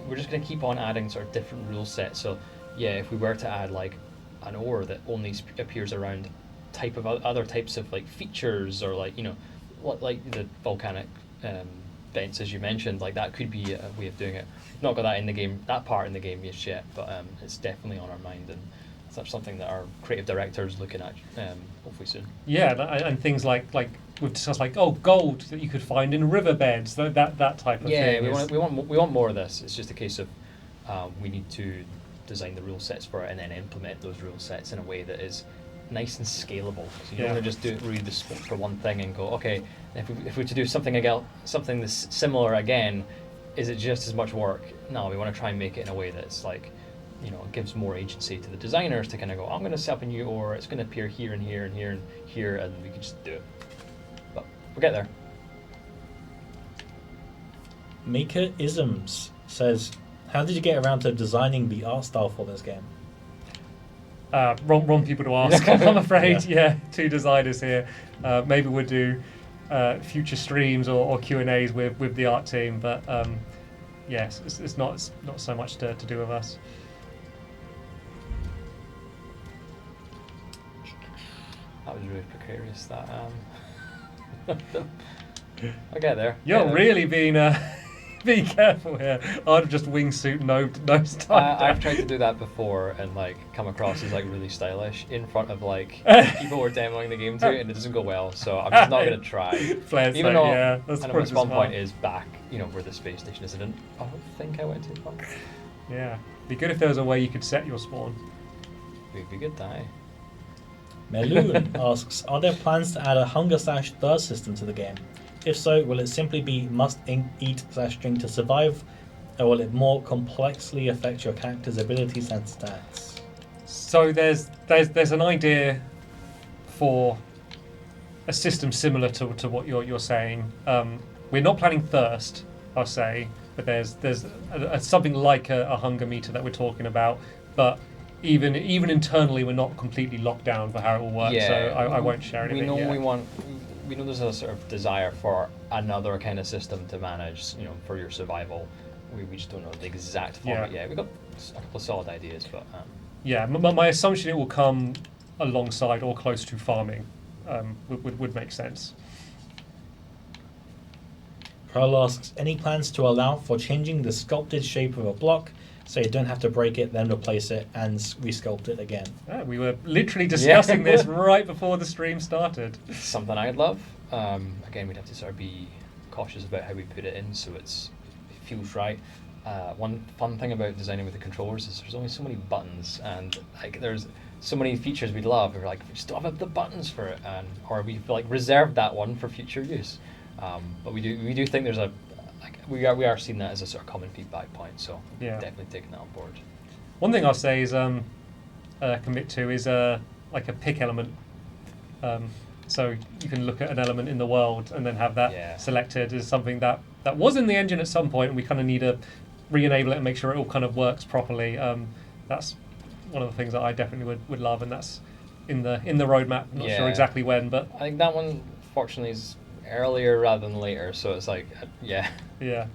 we're just going to keep on adding sort of different rule sets. So yeah, if we were to add like an ore that only appears around type of other types of like features, or like, you know, like the volcanic vents as you mentioned, like that could be a way of doing it. We've not got that in the game, that part in the game just yet, but it's definitely on our mind, and that's something that our creative director is looking at hopefully soon. Yeah, and things like we've discussed, like gold that you could find in riverbeds, that type of thing. Yeah, we want more of this. It's just a case of we need to design the rule sets for it and then implement those rule sets in a way that is nice and scalable. So you don't want to just do it really bespoke for one thing and go, okay, if we were to do something this similar again, is it just as much work? No, we want to try and make it in a way that's like, you know, it gives more agency to the designers to kind of go, I'm going to set up a new ore, it's going to appear here and here and here and here, and we can just do it. But we'll get there. Mika Isms says, "How did you get around to designing the art style for this game?" Wrong people to ask, I'm afraid. Yeah, two designers here. Maybe we'll do future streams or Q&As with the art team, but yes, it's not so much to do with us. That was really precarious. That I'll get there. You're really being careful here. I'd just wingsuit nose tie. I've tried to do that before and like come across as like really stylish in front of like people we're demoing the game to, and it doesn't go well. So I'm just not gonna try. Even though, yeah, that's I know my spawn point is back, you know, where the space station is. I don't think I went too far. Yeah, be good if there was a way you could set your spawn. It'd be good, die. Meloon asks, "Are there plans to add a hunger/thirst system to the game? If so, will it simply be must eat/drink to survive, or will it more complexly affect your character's abilities and stats?" So there's an idea for a system similar to what you're saying. We're not planning thirst, I'll say, but there's something like a hunger meter that we're talking about, but even internally we're not completely locked down for how it will work. Yeah, so I won't share anything. We know there's a sort of desire for another kind of system to manage, you know, for your survival. We just don't know the exact format yet. We've got a couple of solid ideas, but yeah, my assumption it will come alongside or close to farming. Would make sense. Pearl asks, "Any plans to allow for changing the sculpted shape of a block so you don't have to break it, then replace it and resculpt it again?" We were literally discussing this right before the stream started. something I'd love. Again, we'd have to sort of be cautious about how we put it in so it feels right. One fun thing about designing with the controllers is there's only so many buttons, and like there's so many features we'd love. We're like, we just don't have the buttons for it, or we've like reserved that one for future use. But we do think there's a like, we are seeing that as a sort of common feedback point. So Yeah. definitely taking that on board. One thing I'll say is commit to is like a pick element. So you can look at an element in the world and then have that Yeah. selected as something that was in the engine at some point, and we kind of need to re-enable it and make sure it all kind of works properly. That's one of the things that I definitely would love, and that's in the roadmap. I'm not sure Yeah. exactly when, but I think that one, fortunately, is earlier rather than later. So it's like, yeah. yeah.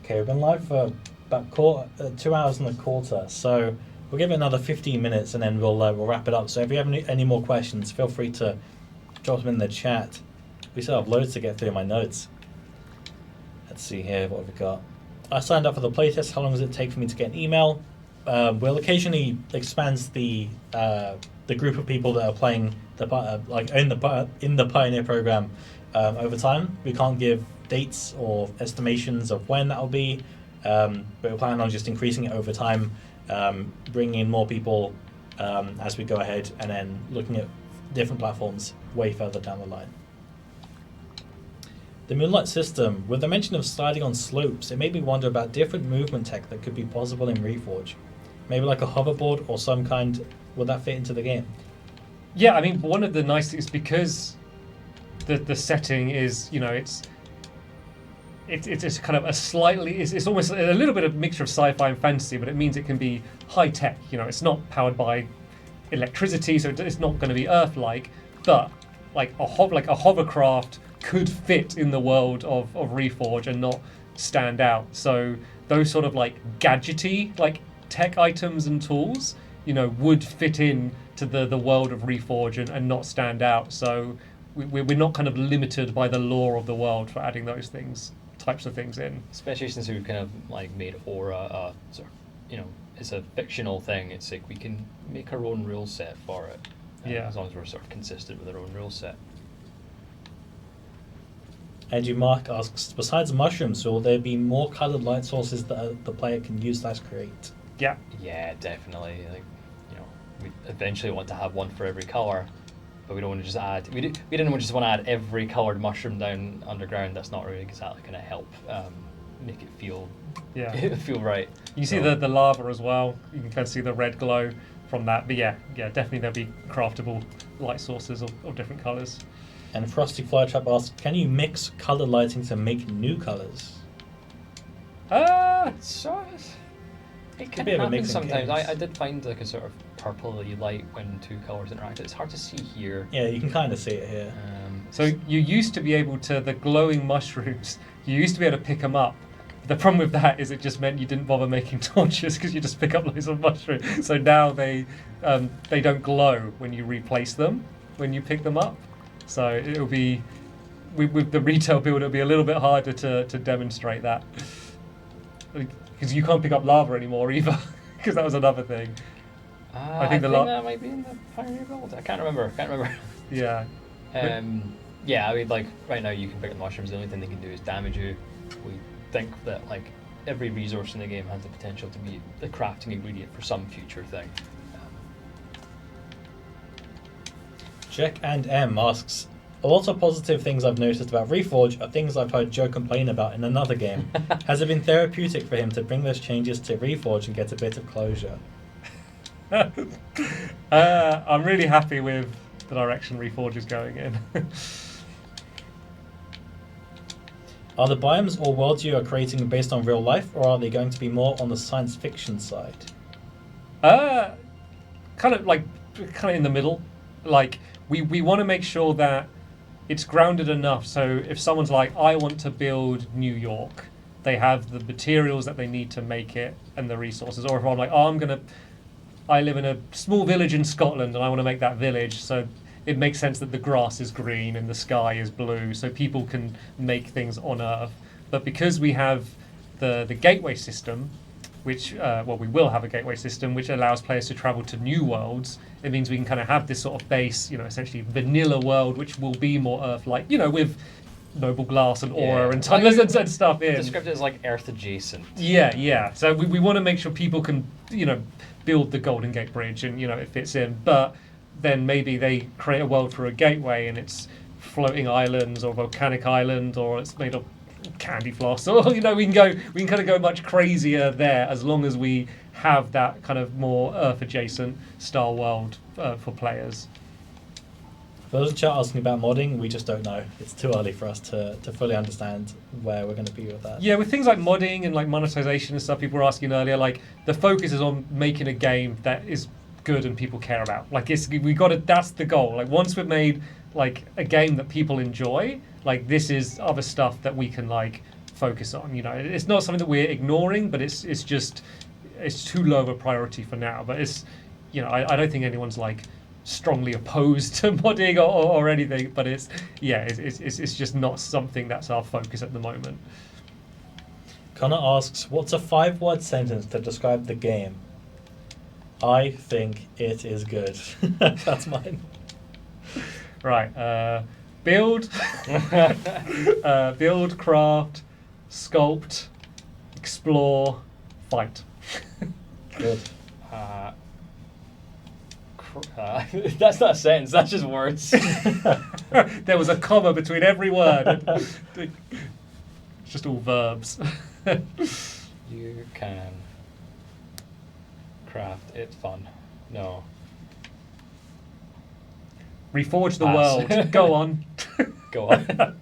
Okay, we've been live for about 2 hours and a quarter, so we'll give it another 15 minutes and then we'll wrap it up. So if you have any more questions, feel free to drop them in the chat. We still have loads to get through in my notes. Let's see here, what have we got? I signed up for the playtest. How long does it take for me to get an email? We'll occasionally expand the group of people that are playing in the Pioneer program over time. We can't give dates or estimations of when that will be, but we're planning on just increasing it over time, bringing in more people as we go ahead, and then looking at different platforms way further down the line. The Moonlight system, with the mention of sliding on slopes, it made me wonder about different movement tech that could be possible in Reforge. Maybe like a hoverboard or some kind. Would that fit into the game? Yeah, I mean, one of the nice things, because the setting is, it's kind of a slightly, it's almost a little bit of mixture of sci-fi and fantasy, but it means it can be high tech. It's not powered by electricity, so it's not going to be Earth-like, but like a hovercraft could fit in the world of Reforge and not stand out. So those sort of like gadgety like tech items and tools, would fit in to the world of Reforge and not stand out. So we're not kind of limited by the lore of the world for adding those types of things in. Especially since we've kind of like made Aura it's a fictional thing. It's like we can make our own rule set for it. Yeah. As long as we're sort of consistent with our own rule set. Andrew Mark asks, besides mushrooms, will there be more coloured light sources that the player can use / create? Yeah. Yeah, definitely. Like, we eventually want to have one for every colour, but we don't want to just add. We didn't just want to add every coloured mushroom down underground. That's not really exactly going to help make it feel feel right. You see the lava as well. You can kind of see the red glow from that. But yeah, definitely there'll be craftable light sources of different colours. And Frosty Flytrap asks, can you mix colour lighting to make new colours? It Could can be a happen mix in sometimes. games. I did find like a sort of purpley light when two colours interact. It's hard to see here. Yeah, you can kind of see it here. So you used to be able to, the glowing mushrooms, you used to be able to pick them up. The problem with that is it just meant you didn't bother making torches because you just pick up loads of mushrooms. So now they don't glow when you replace them, when you pick them up. So it'll be, with the retail build, it'll be a little bit harder to demonstrate that. Because you can't pick up lava anymore either, because that was another thing. I think that might be in the Pioneer build. I can't remember. Yeah. Yeah, I mean, like, right now you can pick up the mushrooms. The only thing they can do is damage you. We think that, like, every resource in the game has the potential to be the crafting ingredient for some future thing. Jack and M asks, a lot of positive things I've noticed about Reforge are things I've heard Joe complain about in another game. Has it been therapeutic for him to bring those changes to Reforge and get a bit of closure? I'm really happy with the direction Reforge is going in. Are the biomes or worlds you are creating based on real life, or are they going to be more on the science fiction side? Kind of in the middle. Like, we want to make sure that it's grounded enough, so if someone's like, I want to build New York, they have the materials that they need to make it and the resources. Or if I'm like, I live in a small village in Scotland and I want to make that village, so it makes sense that the grass is green and the sky is blue, so people can make things on Earth. But because we have the gateway system, which, we will have a gateway system which allows players to travel to new worlds, it means we can kind of have this sort of base, essentially vanilla world, which will be more Earth-like, with noble glass and aura and tunnels and stuff in. Described it as like Earth adjacent. Yeah. So we want to make sure people can, build the Golden Gate Bridge and, it fits in. But then maybe they create a world for a gateway and it's floating islands or volcanic island, or it's made of candy floss, or we can kind of go much crazier there, as long as we have that kind of more Earth adjacent style world for players. For those in chat asking about modding, we just don't know. It's too early for us to fully understand where we're going to be with that. Yeah, with things like modding and like monetization and stuff, people were asking earlier, like the focus is on making a game that is good and people care about. Like that's the goal. Like once we've made like a game that people enjoy, like this is other stuff that we can like focus on. It's not something that we're ignoring, but it's too low of a priority for now. But it's I don't think anyone's like strongly opposed to modding or anything, but it's just not something that's our focus at the moment. Connor asks, what's a 5-word sentence to describe the game? I think it is good. That's mine. Right. Build, craft, sculpt, explore, fight. Good. That's not a sentence, that's just words. There was a comma between every word. It's just all verbs. You can craft it fun. No. Reforge the Pass. world. Go on. Go on.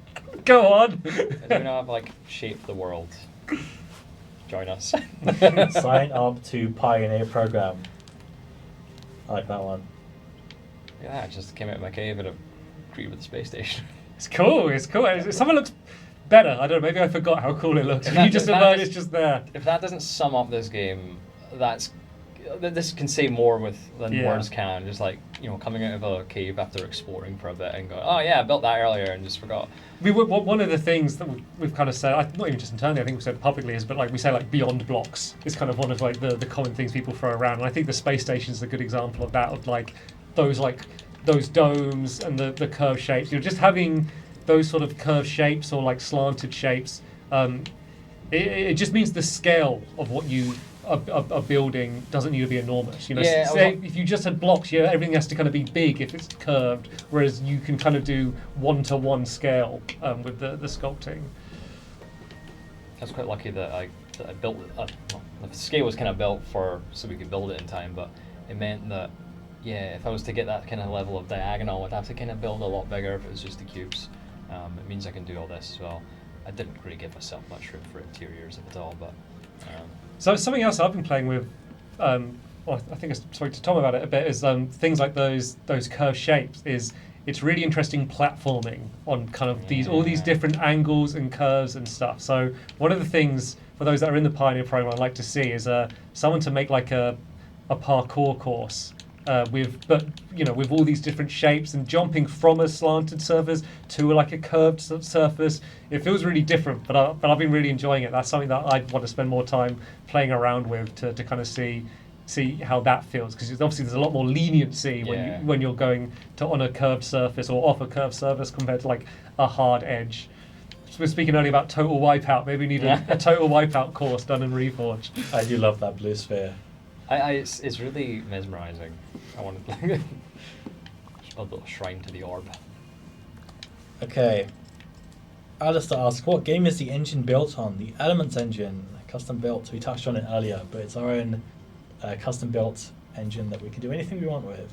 Go on. Do we not have shape the world? Join us. Sign up to Pioneer Program. I like that one. Yeah, I just came out of my cave and agreed with the space station. It's cool. Someone looks better. I don't know. Maybe I forgot how cool it looks. You just imagine it's just there. If that doesn't sum up this game, this can say more than words can. Just coming out of a cave after exploring for a bit and going, oh yeah, I built that earlier and just forgot. One of the things that we've kind of said, not even just internally, I think we said publicly, is we say beyond blocks is kind of one of the common things people throw around, and I think the space station is a good example of that, of those domes and the curved shapes. Just having those sort of curved shapes or slanted shapes, it just means the scale of what you a building doesn't need to be enormous. If you just had blocks, everything has to kind of be big if it's curved, whereas you can kind of do 1-to-1 scale with the sculpting. I was quite lucky that I built it. The scale was kind of built so we could build it in time, but it meant that if I was to get that kind of level of diagonal, I'd have to kind of build a lot bigger if it was just the cubes. It means I can do all this as well. I didn't really give myself much room for interiors at all, but. So something else I've been playing with, I think I spoke to Tom about it a bit, is things like those curved shapes. It's really interesting platforming on kind of all these different angles and curves and stuff. So one of the things for those that are in the Pioneer program I'd like to see is someone to make a parkour course. With all these different shapes and jumping from a slanted surface to a curved surface. It feels really different, but I've been really enjoying it. That's something that I'd want to spend more time playing around with to kind of see how that feels, because obviously there's a lot more leniency when you're going on a curved surface or off a curved surface compared to a hard edge. So we're speaking earlier about Total Wipeout. Maybe we need a Total Wipeout course done in Reforge. I do love that blue sphere. It's really mesmerising. I want to build a little shrine to the orb. Okay. Alistair asks, what game is the engine built on? The Elements engine, custom built. We touched on it earlier, but it's our own custom built engine that we can do anything we want with.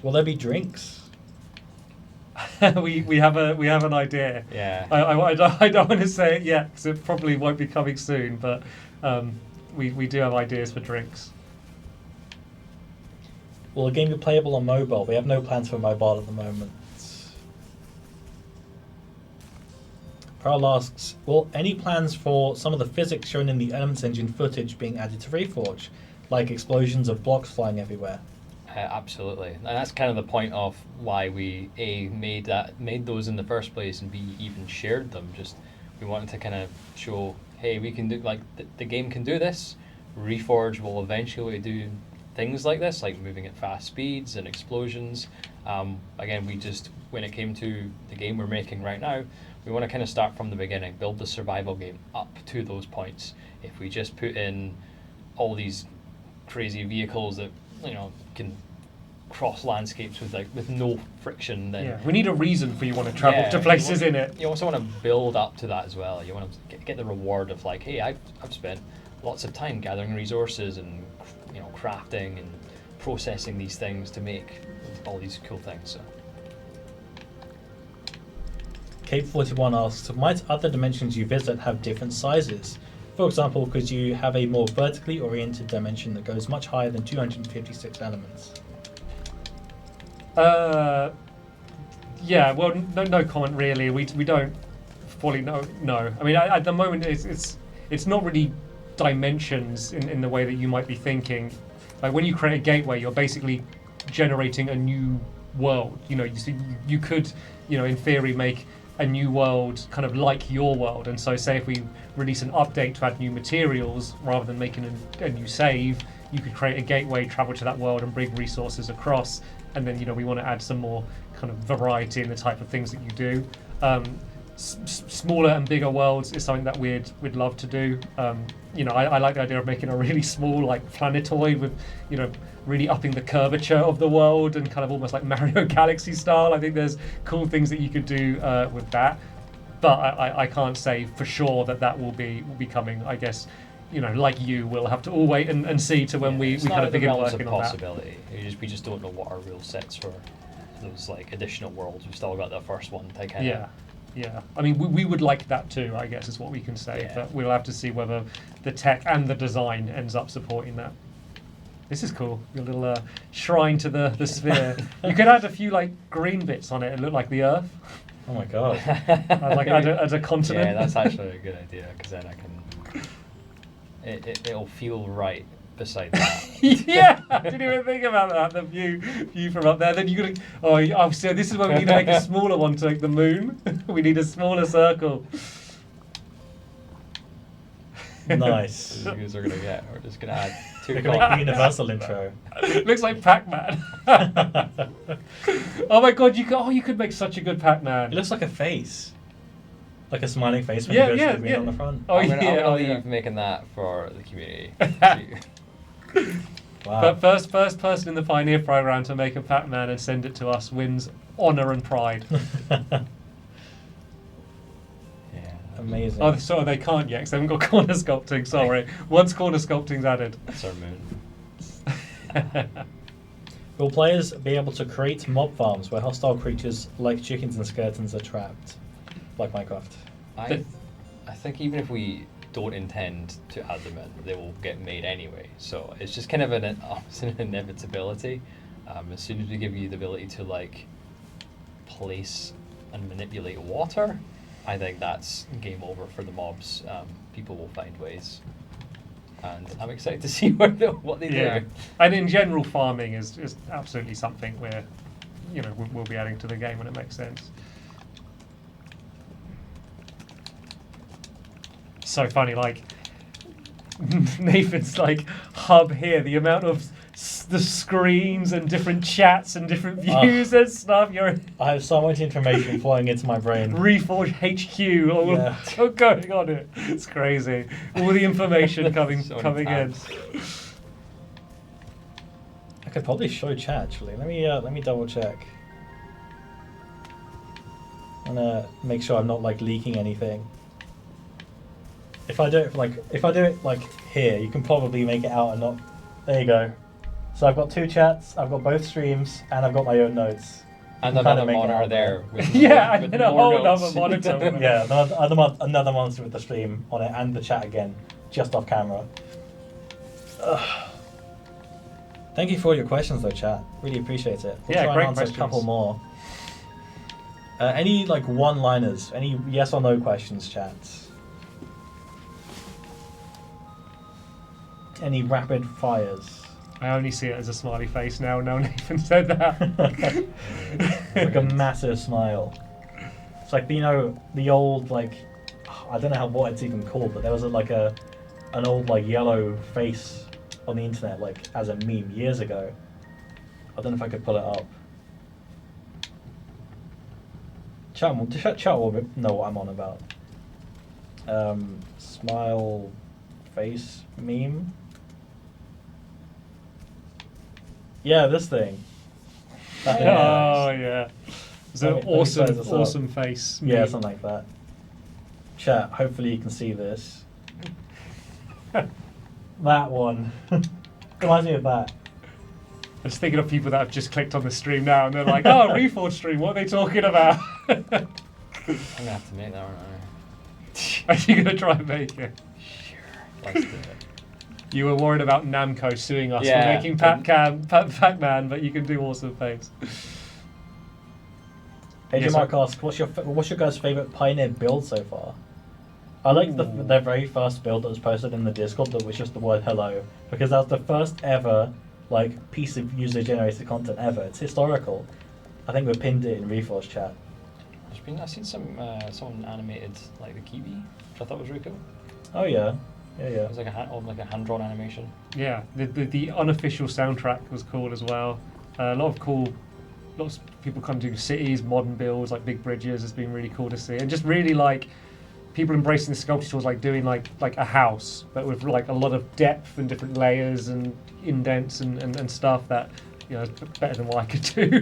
Will there be drinks? we have an idea. Yeah. I don't want to say it yet because it probably won't be coming soon, but we do have ideas for drinks. Will the game be playable on mobile? We have no plans for mobile at the moment. Pearl asks, will any plans for some of the physics shown in the Elements engine footage being added to Reforge, like explosions of blocks flying everywhere? Absolutely, and that's kind of the point of why we made those in the first place, and B, even shared them. Just we wanted to kind of show, hey, we can do the game can do this. Reforge will eventually do things like this, like moving at fast speeds and explosions. Again, when it came to the game we're making right now, we want to kind of start from the beginning, build the survival game up to those points. If we just put in all these crazy vehicles that can cross landscapes with no friction, then We need a reason for you want to travel to places in it. You also want to build up to that as well. You want to get the reward of like, hey, I've spent lots of time gathering resources and crafting and processing these things to make all these cool things. So. Cape 41 asks, might other dimensions you visit have different sizes? For example, could you have a more vertically oriented dimension that goes much higher than 256 elements? Yeah, well, no comment really. We don't fully know. No, I mean, at the moment it's not really dimensions in the way that you might be thinking. Like when you create a gateway, you're basically generating a new world. You could, in theory, make a new world kind of like your world. And so, say if we release an update to add new materials rather than making a new save, you could create a gateway, travel to that world, and bring resources across. And then, we want to add some more kind of variety in the type of things that you do. Smaller and bigger worlds is something that we'd love to do. I like the idea of making a really small, like, planetoid with, really upping the curvature of the world and kind of almost like Mario Galaxy style. I think there's cool things that you could do with that. But I can't say for sure that will be coming. I guess, like we'll have to all wait and see to when we kind of begin working on that. Possibility. We just don't know what our rule sets for those like additional worlds. We've still got the first one to kind of. Yeah. I mean, we would like that too, I guess, is what we can say. Yeah. But we'll have to see whether the tech and the design ends up supporting that. This is cool. Your little shrine to the sphere. You could add a few like green bits on it and look like the Earth. Oh my god. Add a continent. Yeah, that's actually a good idea because then I can. It'll feel right beside that. Yeah, I didn't even think about that. The view from up there. Then you gotta. So this is where we need to make a smaller one to like the moon. We need a smaller circle. Nice. You guys are gonna get. We're just gonna add two. They're going to make the universal intro. Looks like Pac-Man. Oh my god, you could make such a good Pac-Man. It looks like a face. Like a smiling face when you go to the green on the front. Oh, I'm gonna yeah. leave making that for the community. Wow. But first person in the Pioneer program to make a Pac-Man and send it to us wins honour and pride. Yeah. Amazing. Oh, sorry, they can't yet because they haven't got corner sculpting. Sorry. Once corner sculpting's added. That's our moon. Will players be able to create mob farms where hostile creatures like chickens and skeletons are trapped? Like Minecraft. I think even if we don't intend to add them in, they will get made anyway. So it's just kind of an inevitability. As soon as we give you the ability to like place and manipulate water, I think that's game over for the mobs. People will find ways, and I'm excited to see what they do. And in general, farming is absolutely something where we'll be adding to the game when it makes sense. So funny, like Nathan's like hub here, the amount of the screens and different chats and different views and stuff. I have so much information flowing into my brain. Reforge HQ, all going on it. It's crazy. All the information coming in. I could probably show chat actually. Let me double check. I'm gonna make sure I'm not like leaking anything. If I do it like here, you can probably make it out and not. There you go. So I've got two chats, I've got both streams, and I've got my own notes. And another monitor there. With and with a more whole notes. other monitor. Yeah, another monitor with the stream on it and the chat again, just off camera. Ugh. Thank you for all your questions though, chat. Really appreciate it. We'll try and great answer questions. a couple more. Any like one-liners? Any yes or no questions, chats? Any rapid fires? I only see it as a smiley face now. No, Nathan said that. Like a massive smile. It's like the old like I don't know what it's even called, but there was an old like yellow face on the internet like as a meme years ago. I don't know if I could pull it up. Chat will know what I'm on about. Smile face meme. Yeah, this thing. That thing. Oh yeah. It's an Let me size this up. awesome face. Yeah, meme. something like that. Chat, hopefully you can see this. That one. Reminds me of that. I was thinking of people that have just clicked on the stream now and they're like, oh, Reforge stream, what are they talking about? I'm gonna have to make that, aren't I? Are you going to try and make it? Sure. Let's do it. You were worried about Namco suing us Yeah, for making Pac-Man, but you can do awesome face. Agent Yes, Mark asks, what's your guys' favourite Pioneer build so far? I like their very first build that was posted in the Discord that was just the word hello, because that was the first ever piece of user-generated content ever. It's historical. I think we pinned it in Reforge chat. I've seen someone animated like the Kiwi, which I thought was really cool. Oh yeah, yeah. It was like a hand-drawn animation. Yeah, the unofficial soundtrack was cool as well. Lots of people come to cities, modern builds like big bridges has been really cool to see, and just really like people embracing the sculpture tools, like doing like a house, but with like a lot of depth and different layers and indents and stuff that, you know, is better than what I could do.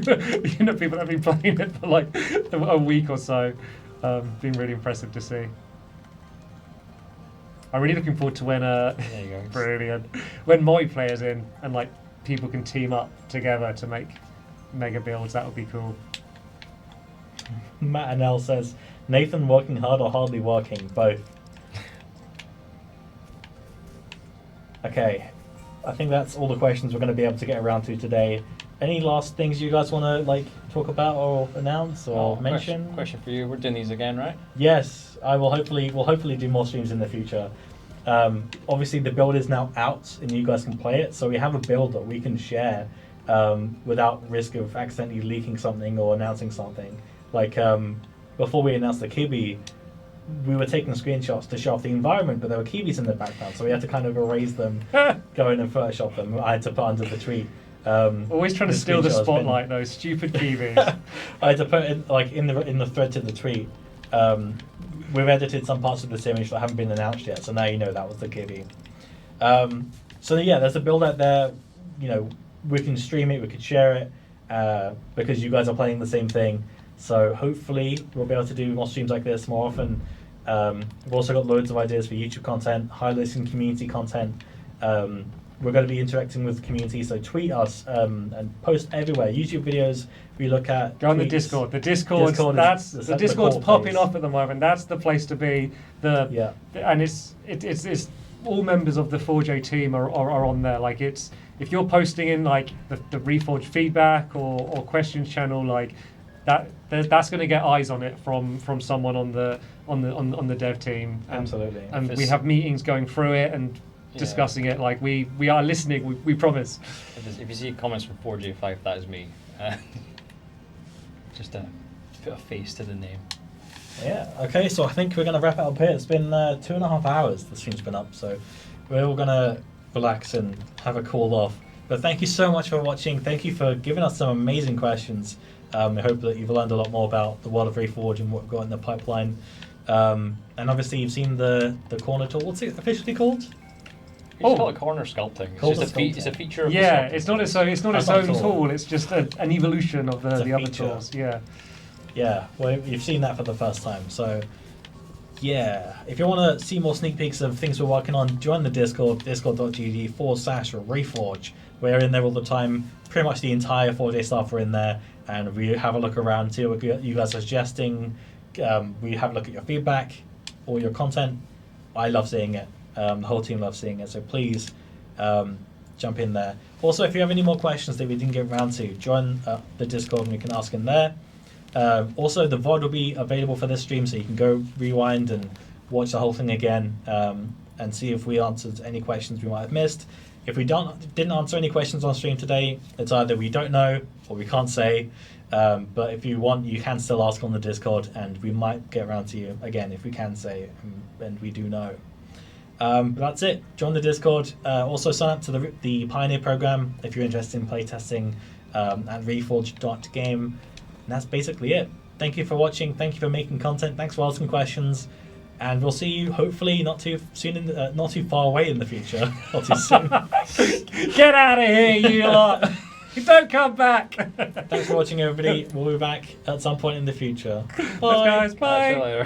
You know, people that have been playing it for like a week or so, been really impressive to see. I'm really looking forward to when There you go. brilliant, when multiplayer's in and like people can team up together to make mega builds. That would be cool. Matt and L says, Nathan working hard or hardly working? Both. Okay, I think that's all the questions we're going to be able to get around to today. Any last things you guys want to talk about or announce or mention? Question for you. We're doing these again, right? Yes, we'll hopefully do more streams in the future. Obviously the build is now out and you guys can play it, so we have a build that we can share without risk of accidentally leaking something or announcing something. Before we announced the Kibi, we were taking screenshots to show off the environment, but there were Kibis in the background, so we had to kind of erase them, go in and Photoshop them. I had to put under the tree. Always trying to steal the spotlight, those stupid Kiwis. I had to put it in the thread to the tweet. We've edited some parts of this image that haven't been announced yet, so now you know that was the Kiwi. So yeah, there's a build out there. You know, we can stream it, we could share it, because you guys are playing the same thing. So hopefully we'll be able to do more streams like this more often. We've also got loads of ideas for YouTube content, highlighting community content. We're going to be interacting with the community, so tweet us and post everywhere. YouTube videos we look at. Go on the tweets. Discord. The Discord's the Discord's core popping place. off at the moment. That's the place to be. And it's all members of the Forge A team are on there. Like if you're posting in like the Reforge feedback or questions channel, like that's going to get eyes on it from someone on the dev team. Absolutely. And we have meetings going through it and discussing it. Like we are listening. We promise. If you see comments from 4J5, that is me. Just to put a face to the name. Yeah, okay, so I think we're going to wrap it up here. It's been 2.5 hours the stream's been up, so we're all going to relax and have a cool off. But thank you so much for watching. Thank you for giving us some amazing questions. I hope that you've learned a lot more about the world of Reforge and what we've got in the pipeline. And obviously you've seen the corner tool. What's it officially called? It's called a corner sculpting. It's a feature of the sculpting. It's not its own tool. It's just an evolution of the other tools. Yeah. Yeah, well, you've seen that for the first time. So, yeah, if you want to see more sneak peeks of things we're working on, join the Discord, discord.gg/Reforge. We're in there all the time. Pretty much the entire 4-day staff are in there, and we have a look around, see what you guys are suggesting. We have a look at your feedback, all your content. I love seeing it. The whole team loves seeing it. So please jump in there. Also, if you have any more questions that we didn't get around to, join the Discord and we can ask in there. Also, the VOD will be available for this stream, so you can go rewind and watch the whole thing again and see if we answered any questions we might have missed. If we didn't answer any questions on stream today, it's either we don't know or we can't say. But if you want, you can still ask on the Discord, and we might get around to you again if we can say and we do know. But that's it. Join the Discord. Also, sign up to the Pioneer program if you're interested in playtesting at reforge.game. And that's basically it. Thank you for watching. Thank you for making content. Thanks for asking questions. And we'll see you hopefully not too far away in the future. Not too soon. Get out of here, you lot. Don't come back. Thanks for watching, everybody. We'll be back at some point in the future. Thanks, Bye. guys. Catch you Bye. later.